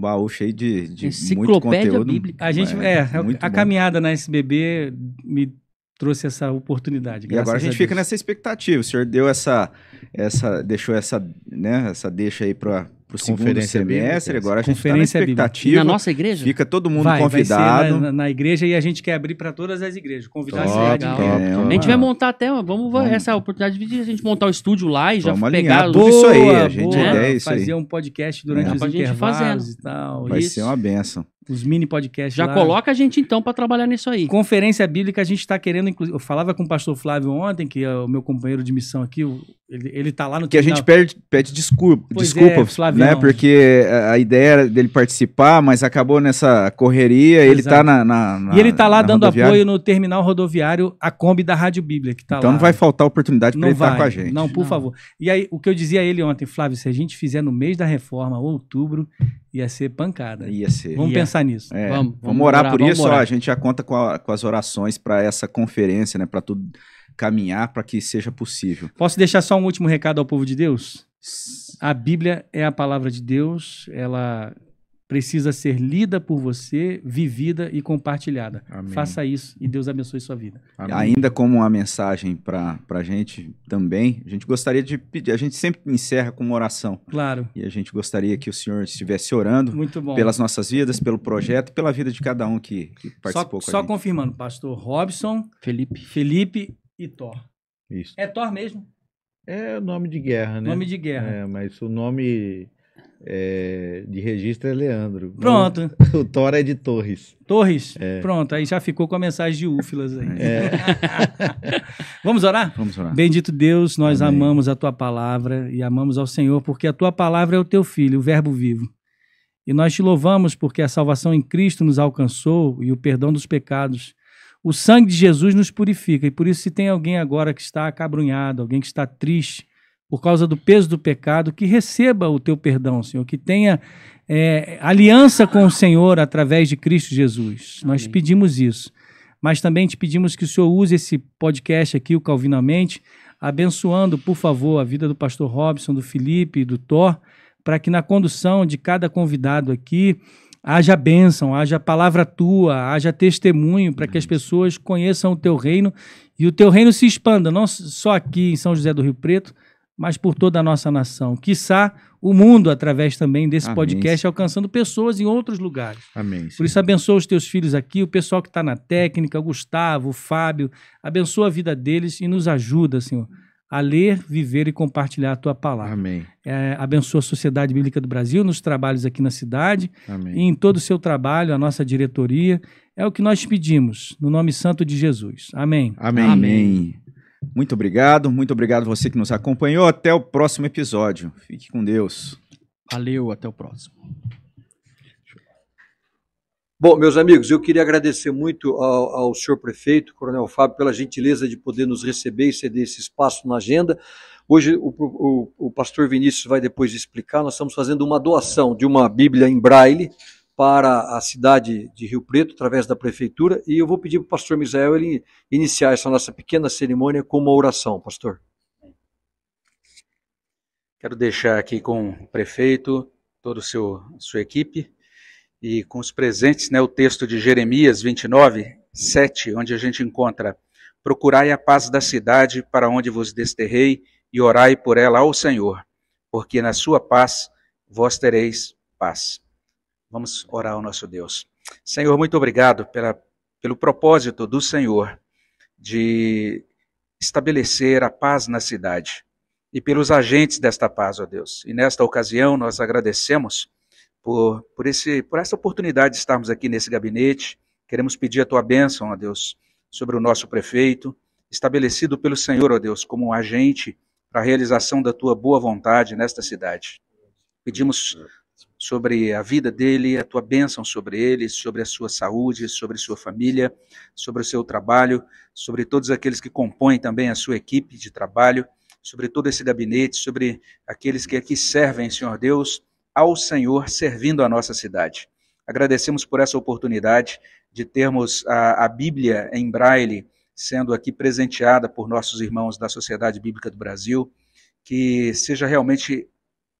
baú cheio de muito conteúdo.
Bíblica.
A gente, a caminhada na SBB me trouxe essa oportunidade.
E agora a gente fica nessa expectativa. O senhor deu deixou essa deixa aí para o segundo semestre, agora a gente está na expectativa.
E na nossa igreja?
Fica todo mundo convidado.
Vai ser na igreja e a gente quer abrir para todas as igrejas. Convidar
a gente vai montar até, essa oportunidade de a gente montar o estúdio lá e já pegar
isso aí, a gente ideia isso aí.
Fazer um podcast durante os intervalos e tal.
Vai ser uma benção.
Os mini podcasts
já lá. Coloca a gente então para trabalhar nisso aí.
Conferência bíblica a gente está querendo, eu falava com o pastor Flávio ontem, que é o meu companheiro de missão aqui, ele tá lá no
que terminal. A gente pede desculpa,
Flávio,
né? Porque a ideia era dele participar, mas acabou nessa correria. Exato. Ele tá
e ele tá lá dando apoio no terminal rodoviário, a Kombi da Rádio Bíblia, que tá
então
lá.
Não vai faltar oportunidade para ele estar com a gente.
Não, por favor. E aí, o que eu dizia a ele ontem, Flávio, se a gente fizer no mês da reforma, outubro, ia ser pancada.
Ia ser.
Vamos pensar nisso.
Vamos orar por isso. A gente já conta com as orações para essa conferência, né? Para tudo caminhar, para que seja possível.
Posso deixar só um último recado ao povo de Deus? A Bíblia é a palavra de Deus. Ela precisa ser lida por você, vivida e compartilhada.
Amém.
Faça isso e Deus abençoe sua vida.
Amém. Ainda como uma mensagem para a gente também, a gente gostaria de pedir, a gente sempre encerra com uma oração.
Claro.
E a gente gostaria que o senhor estivesse orando
muito bom.
Pelas nossas vidas, pelo projeto, pela vida de cada um que participou com a gente.
Só confirmando, pastor Robson, Felipe e Thor.
Isso.
É Thor mesmo?
É o nome de guerra, né?
Nome de guerra.
Mas o nome... de registro é Leandro.
Pronto.
O Thor é de Torres.
Pronto, aí já ficou com a mensagem de Úfilas aí. Vamos orar?
Vamos orar.
Bendito Deus, nós amamos a tua palavra e amamos ao Senhor, porque a tua palavra é o teu Filho, o Verbo vivo. E nós te louvamos porque a salvação em Cristo nos alcançou e o perdão dos pecados. O sangue de Jesus nos purifica, e por isso, se tem alguém agora que está acabrunhado, alguém que está triste por causa do peso do pecado, que receba o teu perdão, Senhor, que tenha aliança com o Senhor através de Cristo Jesus. Amém. Nós pedimos isso, mas também te pedimos que o Senhor use esse podcast aqui, o Calvinamente, abençoando, por favor, a vida do pastor Robson, do Felipe e do Thor, para que na condução de cada convidado aqui haja bênção, haja palavra tua, haja testemunho, para que as pessoas conheçam o teu reino e o teu reino se expanda, não só aqui em São José do Rio Preto, mas por toda a nossa nação. Quiçá o mundo, através também desse podcast, alcançando pessoas em outros lugares.
Amém.
Por isso, abençoa os teus filhos aqui, o pessoal que está na técnica, o Gustavo, o Fábio, abençoa a vida deles e nos ajuda, Senhor, a ler, viver e compartilhar a tua palavra.
Amém.
Abençoa a Sociedade Bíblica do Brasil nos trabalhos aqui na cidade.
Amém.
E em todo o seu trabalho, a nossa diretoria. É o que nós pedimos, no nome santo de Jesus. Amém.
Amém. Amém. Muito obrigado você que nos acompanhou. Até o próximo episódio. Fique com Deus.
Valeu, até o próximo.
Bom, meus amigos, eu queria agradecer muito ao senhor prefeito, Coronel Fábio, pela gentileza de poder nos receber e ceder esse espaço na agenda. Hoje o pastor Vinícius vai depois explicar, nós estamos fazendo uma doação de uma Bíblia em Braille para a cidade de Rio Preto, através da prefeitura, e eu vou pedir para o pastor Misael ele iniciar essa nossa pequena cerimônia com uma oração, pastor.
Quero deixar aqui com o prefeito, toda a sua equipe, e com os presentes, né, o texto de Jeremias 29, 7, onde a gente encontra: procurai a paz da cidade para onde vos desterrei e orai por ela ao Senhor, porque na sua paz vós tereis paz. Vamos orar ao nosso Deus. Senhor, muito obrigado pelo propósito do Senhor de estabelecer a paz na cidade e pelos agentes desta paz, ó Deus. E nesta ocasião nós agradecemos por essa oportunidade de estarmos aqui nesse gabinete. Queremos pedir a tua bênção, ó Deus, sobre o nosso prefeito, estabelecido pelo Senhor, ó Deus, como um agente para a realização da tua boa vontade nesta cidade. Pedimos sobre a vida dele, a tua bênção sobre ele, sobre a sua saúde, sobre sua família, sobre o seu trabalho, sobre todos aqueles que compõem também a sua equipe de trabalho, sobre todo esse gabinete, sobre aqueles que aqui servem, Senhor Deus, ao Senhor, servindo a nossa cidade. Agradecemos por essa oportunidade de termos a Bíblia em Braille sendo aqui presenteada por nossos irmãos da Sociedade Bíblica do Brasil, que seja realmente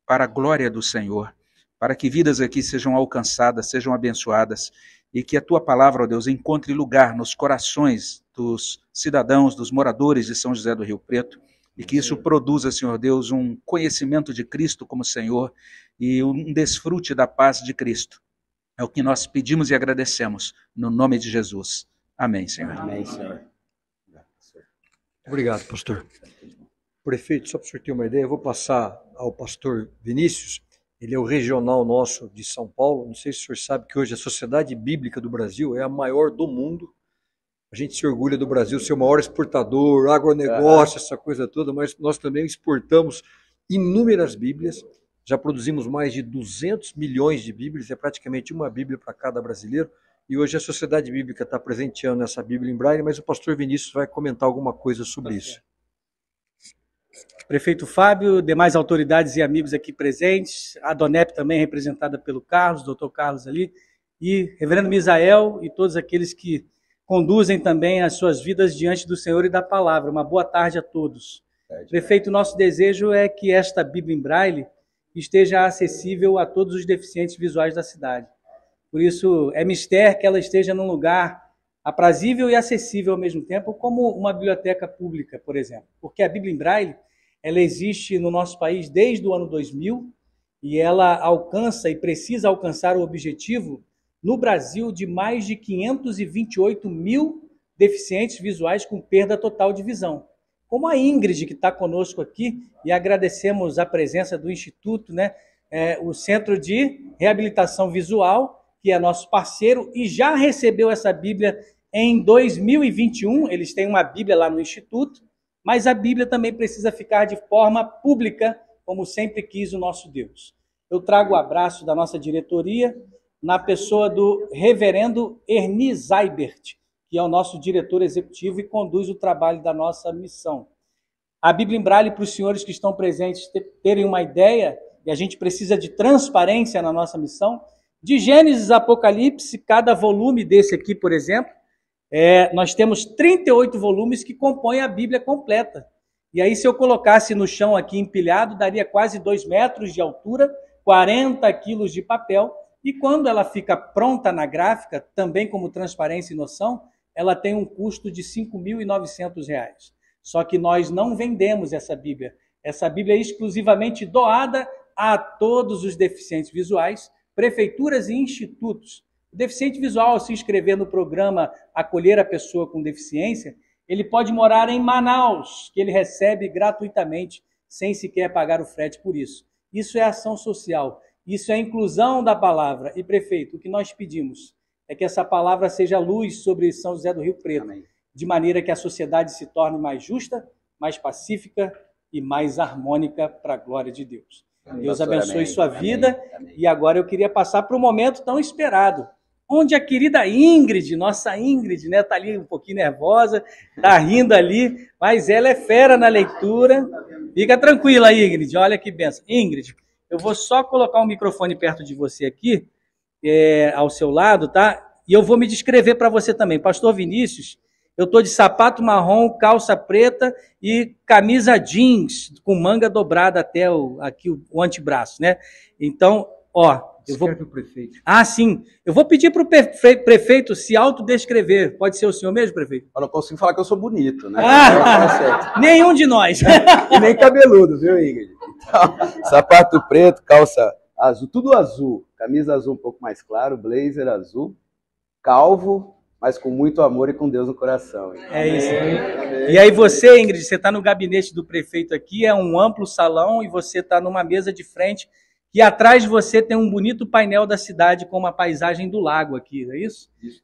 para a glória do Senhor, para que vidas aqui sejam alcançadas, sejam abençoadas, e que a tua palavra, ó Deus, encontre lugar nos corações dos cidadãos, dos moradores de São José do Rio Preto, e que isso produza, Senhor Deus, um conhecimento de Cristo como Senhor e um desfrute da paz de Cristo. É o que nós pedimos e agradecemos, no nome de Jesus. Amém, Senhor.
Amém, Senhor. Obrigado, pastor. Prefeito, só para o senhor ter uma ideia, eu vou passar ao pastor Vinícius. Ele é o regional nosso de São Paulo. Não sei se o senhor sabe que hoje a Sociedade Bíblica do Brasil é a maior do mundo. A gente se orgulha do Brasil ser o maior exportador, agronegócio, essa coisa toda, mas nós também exportamos inúmeras Bíblias. Já produzimos mais de 200 milhões de Bíblias, é praticamente uma Bíblia para cada brasileiro. E hoje a Sociedade Bíblica está presenteando essa Bíblia em Braille, mas o pastor Vinícius vai comentar alguma coisa sobre isso.
Prefeito Fábio, demais autoridades e amigos aqui presentes, a DONEP também representada pelo Carlos, doutor Carlos ali, e reverendo Misael e todos aqueles que conduzem também as suas vidas diante do Senhor e da palavra. Uma boa tarde a todos. Prefeito, nosso desejo é que esta Bíblia em Braille esteja acessível a todos os deficientes visuais da cidade. Por isso, é mister que ela esteja num lugar aprazível e acessível ao mesmo tempo, como uma biblioteca pública, por exemplo. Porque a Bíblia em Braille, ela existe no nosso país desde o ano 2000 e ela alcança e precisa alcançar o objetivo no Brasil de mais de 528 mil deficientes visuais com perda total de visão. Como a Ingrid, que está conosco aqui, e agradecemos a presença do Instituto, o Centro de Reabilitação Visual, que é nosso parceiro, e já recebeu essa Bíblia em 2021. Eles têm uma Bíblia lá no Instituto, mas a Bíblia também precisa ficar de forma pública, como sempre quis o nosso Deus. Eu trago o abraço da nossa diretoria, na pessoa do reverendo Ernie Zaibert, que é o nosso diretor executivo e conduz o trabalho da nossa missão. A Bíblia em Braille, para os senhores que estão presentes terem uma ideia, e a gente precisa de transparência na nossa missão, de Gênesis a Apocalipse, cada volume desse aqui, por exemplo, nós temos 38 volumes que compõem a Bíblia completa. E aí, se eu colocasse no chão aqui empilhado, daria quase 2 metros de altura, 40 quilos de papel, e quando ela fica pronta na gráfica, também como transparência e noção, ela tem um custo de R$ 5.900. Só que nós não vendemos essa Bíblia. Essa Bíblia é exclusivamente doada a todos os deficientes visuais, prefeituras e institutos. O deficiente visual, ao se inscrever no programa Acolher a Pessoa com Deficiência, Ele pode morar em Manaus, que ele recebe gratuitamente, sem sequer pagar o frete por isso. Isso é ação social, isso é inclusão da palavra. E, prefeito, o que nós pedimos é que essa palavra seja luz sobre São José do Rio Preto, amém, de maneira que a sociedade se torne mais justa, mais pacífica e mais harmônica para a glória de Deus. Amém. Deus abençoe amém, sua vida. Amém. E agora eu queria passar para o momento tão esperado, onde a querida Ingrid, nossa Ingrid, né, tá ali um pouquinho nervosa, tá rindo ali, mas ela é fera na leitura. Fica tranquila, Ingrid, olha que benção. Ingrid, eu vou só colocar o microfone perto de você aqui, ao seu lado, tá? E eu vou me descrever para você também. Pastor Vinícius, eu estou de sapato marrom, calça preta e camisa jeans com manga dobrada até o antebraço, né? Então, ó, eu vou... o prefeito. Ah, sim. Eu vou pedir para o prefeito se autodescrever. Pode ser o senhor mesmo, prefeito?
Eu não consigo falar que eu sou bonito, né?
Nenhum de nós.
E nem cabeludo, viu, Ingrid? Então, sapato preto, calça azul, tudo azul. Camisa azul um pouco mais claro, blazer azul, calvo, mas com muito amor e com Deus no coração. Então,
é isso. Amém. E aí você, Ingrid, você está no gabinete do prefeito aqui, é um amplo salão e você está numa mesa de frente e atrás de você tem um bonito painel da cidade com uma paisagem do lago aqui, é isso? Isso,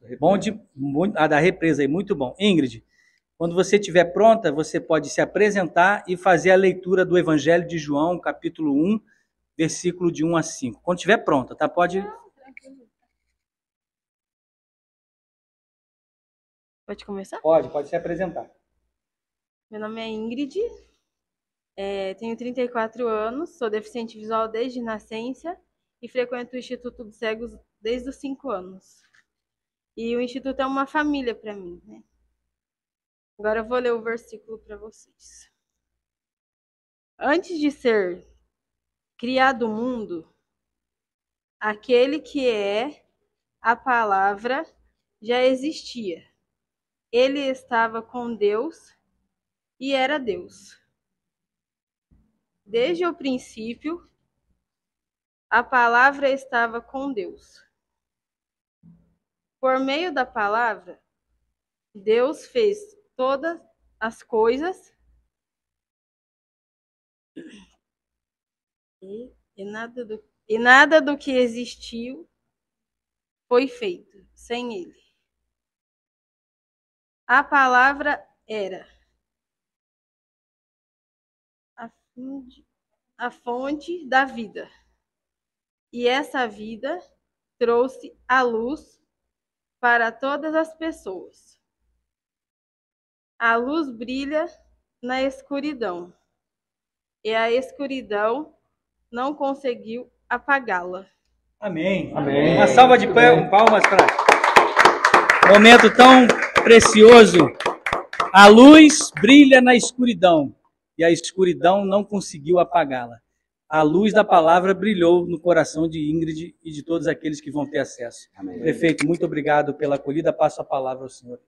da represa aí, muito bom. Ingrid, quando você estiver pronta, você pode se apresentar e fazer a leitura do Evangelho de João, capítulo 1, versículo de 1 a 5. Quando estiver pronta, tá? Pode
começar?
Pode se apresentar.
Meu nome é Ingrid, tenho 34 anos, sou deficiente visual desde nascença e frequento o Instituto dos Cegos desde os 5 anos. E o Instituto é uma família para mim, né? Agora eu vou ler o versículo para vocês. Antes de ser criado o mundo, aquele que é a palavra já existia. Ele estava com Deus e era Deus. Desde o princípio, a palavra estava com Deus. Por meio da palavra, Deus fez todas as coisas e nada do que existiu foi feito sem ele. A palavra era a fonte da vida. E essa vida trouxe a luz para todas as pessoas. A luz brilha na escuridão, e a escuridão não conseguiu apagá-la.
Amém. Amém. Uma salva de palmas para momento tão precioso. A luz brilha na escuridão e a escuridão não conseguiu apagá-la. A luz da palavra brilhou no coração de Ingrid e de todos aqueles que vão ter acesso. Amém. Prefeito, muito obrigado pela acolhida. Passo a palavra ao senhor.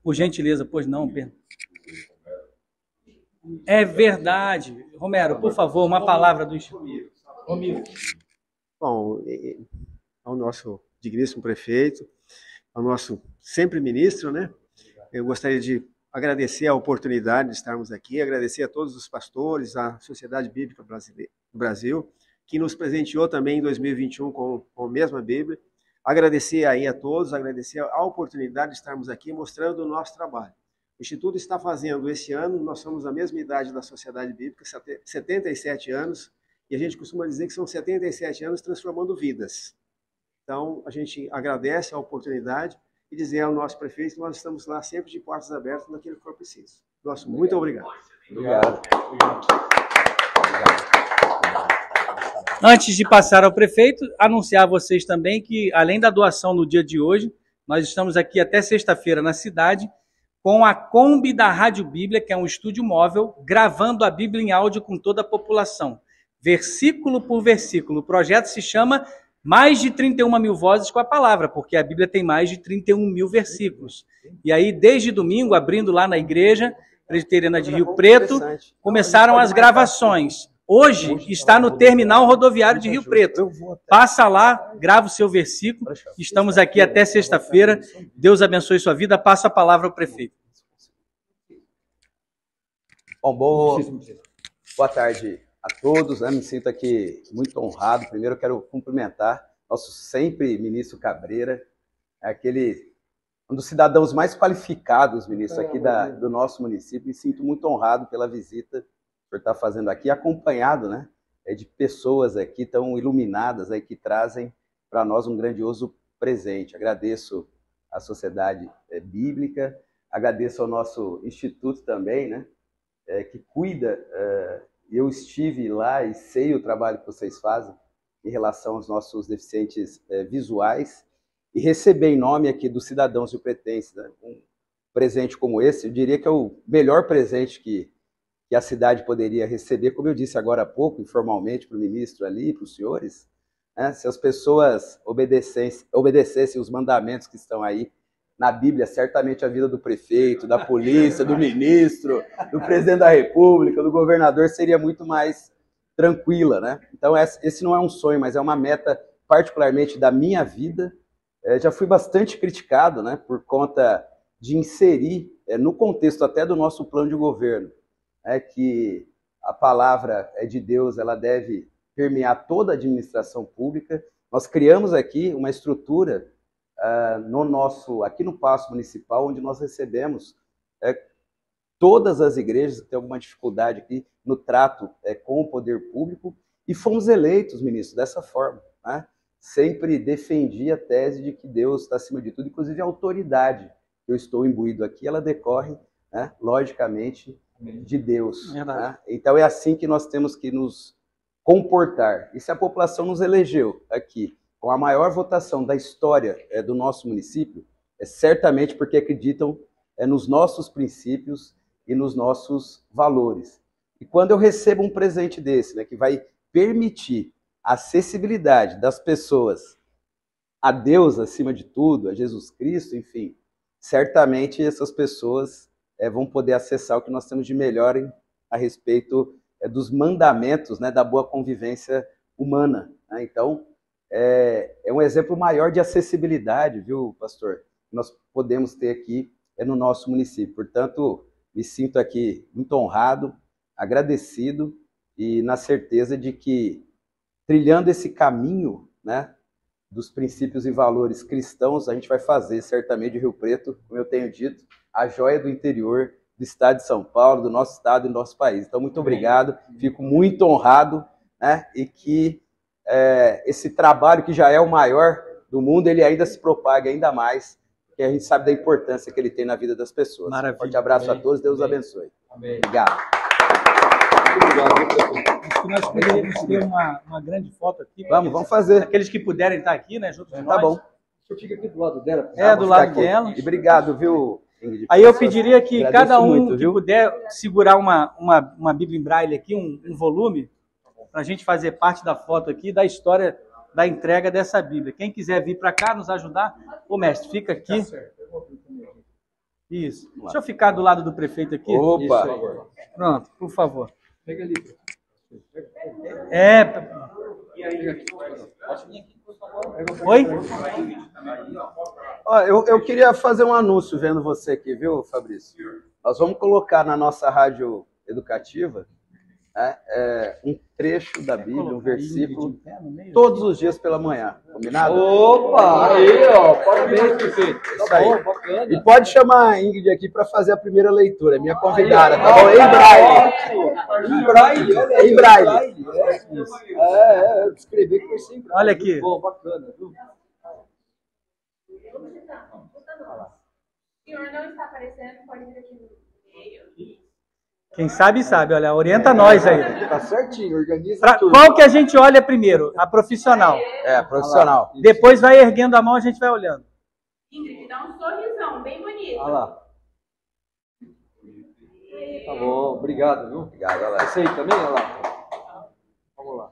Por gentileza, pois não, Pedro. É verdade. Romero, por favor, uma palavra do Instituto.
Bom, ao nosso digníssimo prefeito, ao nosso sempre ministro, né? Eu gostaria de agradecer a oportunidade de estarmos aqui, agradecer a todos os pastores, a Sociedade Bíblica do Brasil, que nos presenteou também em 2021 com a mesma Bíblia. Agradecer aí a todos, agradecer a oportunidade de estarmos aqui mostrando o nosso trabalho. O Instituto está fazendo esse ano, nós somos a mesma idade da Sociedade Bíblica, 77 anos, e a gente costuma dizer que são 77 anos transformando vidas. Então, a gente agradece a oportunidade e dizer ao nosso prefeito que nós estamos lá sempre de portas abertas naquilo que for preciso. Nosso muito obrigado.
Obrigado. Antes de passar ao prefeito, anunciar a vocês também que, além da doação no dia de hoje, nós estamos aqui até sexta-feira na cidade com a Kombi da Rádio Bíblia, que é um estúdio móvel, gravando a Bíblia em áudio com toda a população, versículo por versículo. O projeto se chama Mais de 31 mil vozes com a palavra, porque a Bíblia tem mais de 31 mil versículos. E aí, desde domingo, abrindo lá na igreja presbiteriana de Rio Preto, começaram as gravações. hoje está no terminal rodoviário de Rio Preto. Passa lá, grava o seu versículo. Estamos aqui até sexta-feira. Deus abençoe sua vida. Passa a palavra ao prefeito.
Bom, boa tarde a todos. Me sinto aqui muito honrado. Primeiro eu quero cumprimentar nosso sempre ministro Cabreira, um dos cidadãos mais qualificados, ministro, aqui do nosso município. Me sinto muito honrado pela visita que o senhor está fazendo aqui, acompanhado, né, de pessoas aqui tão iluminadas aí, que trazem para nós um grandioso presente. Agradeço à Sociedade Bíblica, agradeço ao nosso instituto também, né, que cuida. Eu estive lá e sei o trabalho que vocês fazem em relação aos nossos deficientes visuais, e receber em nome aqui dos cidadãos riopretenses, né, um presente como esse, eu diria que é o melhor presente que a cidade poderia receber, como eu disse agora há pouco, informalmente, para o ministro ali, para os senhores, né, se as pessoas obedecessem os mandamentos que estão aí na Bíblia, certamente a vida do prefeito, da polícia, do ministro, do presidente da República, do governador seria muito mais tranquila, né? Então esse não é um sonho, mas é uma meta particularmente da minha vida. Já fui bastante criticado, né, por conta de inserir no contexto até do nosso plano de governo, que a palavra de Deus, ela deve permear toda a administração pública. Nós criamos aqui uma estrutura aqui no Paço Municipal, onde nós recebemos todas as igrejas que têm alguma dificuldade aqui no trato com o poder público, e fomos eleitos, ministro, dessa forma, né? Sempre defendi a tese de que Deus está acima de tudo, inclusive a autoridade que eu estou imbuído aqui, ela decorre, né, logicamente, de Deus. Né? Então é assim que nós temos que nos comportar. E se a população nos elegeu aqui com a maior votação da história do nosso município, é certamente porque acreditam nos nossos princípios e nos nossos valores. E quando eu recebo um presente desse, né, que vai permitir a acessibilidade das pessoas a Deus acima de tudo, a Jesus Cristo, enfim, certamente essas pessoas vão poder acessar o que nós temos de melhor a respeito dos mandamentos, né, da boa convivência humana. Né? Então, é um exemplo maior de acessibilidade, viu, pastor, que nós podemos ter aqui no nosso município. Portanto, me sinto aqui muito honrado, agradecido e na certeza de que, trilhando esse caminho, né, dos princípios e valores cristãos, a gente vai fazer certamente de Rio Preto, como eu tenho dito, a joia do interior do estado de São Paulo, do nosso estado e do nosso país. Então, muito obrigado, fico muito honrado, né, e que esse trabalho, que já é o maior do mundo, ele ainda se propague ainda mais, porque a gente sabe da importância que ele tem na vida das pessoas.
Maravilha.
Forte abraço a todos, Deus abençoe.
Amém.
Obrigado.
Acho que nós poderíamos ter uma grande foto aqui.
Vamos fazer.
Aqueles que puderem estar aqui, né, junto com nós.
Tá bom.
O senhor fica aqui do lado dela.
Do lado dela.
E obrigado, viu, Ingrid?
Aí eu pediria que cada um
muito,
que
viu?
puder segurar uma Bíblia em Braille aqui, um volume, para a gente fazer parte da foto aqui, da história da entrega dessa Bíblia. Quem quiser vir para cá nos ajudar, ô mestre, fica aqui. Isso. Deixa eu ficar do lado do prefeito aqui.
Opa!
Isso. Pronto, por favor.
Pega ali.
Oi?
Ó, eu queria fazer um anúncio vendo você aqui, viu, Fabrício? Nós vamos colocar na nossa rádio educativa, né, um trecho da Bíblia, um versículo, todos os dias pela manhã. Combinado?
Opa! Aí, ó. Parabéns, prefeito.
Isso
Tá
aí.
bom, bacana.
E pode chamar a Ingrid aqui para fazer a primeira leitura, minha convidada, tá bom? Em braille.
Em braille, olha aí.
Em braille.
Escrever que vai ser em braille.
Olha aqui.
Bom, bacana, viu?
O senhor não está aparecendo, pode vir aqui no meio.
Quem sabe, sabe. Olha, orienta nós aí.
Tá certinho, organiza tudo.
Qual que a gente olha primeiro? A profissional.
Profissional.
Depois vai erguendo a mão, a gente vai olhando.
Ingrid, dá um sorrisão bem bonito.
Olha lá. Tá bom, obrigado, viu?
Obrigado, Alex.
Esse aí também, olha lá. Vamos lá.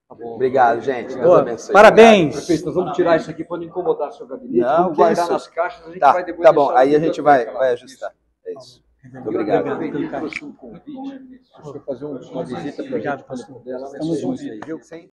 Tá bom.
Obrigado, gente. Deus
Boa.
abençoe.
Parabéns.
Prefeito, nós vamos tirar isso aqui para não incomodar seu gabinete.
Não,
vamos
que
guardar
isso.
nas caixas, a gente
Tá,
vai depois
tá bom.
deixar
Aí a
no
gente
biblioteca
vai
lá.
ajustar. É isso. Muito obrigado.
Pelo trouxe um convite. Deixa eu fazer uma visita para a gente quando puder lá. Estamos juntos aí, viu?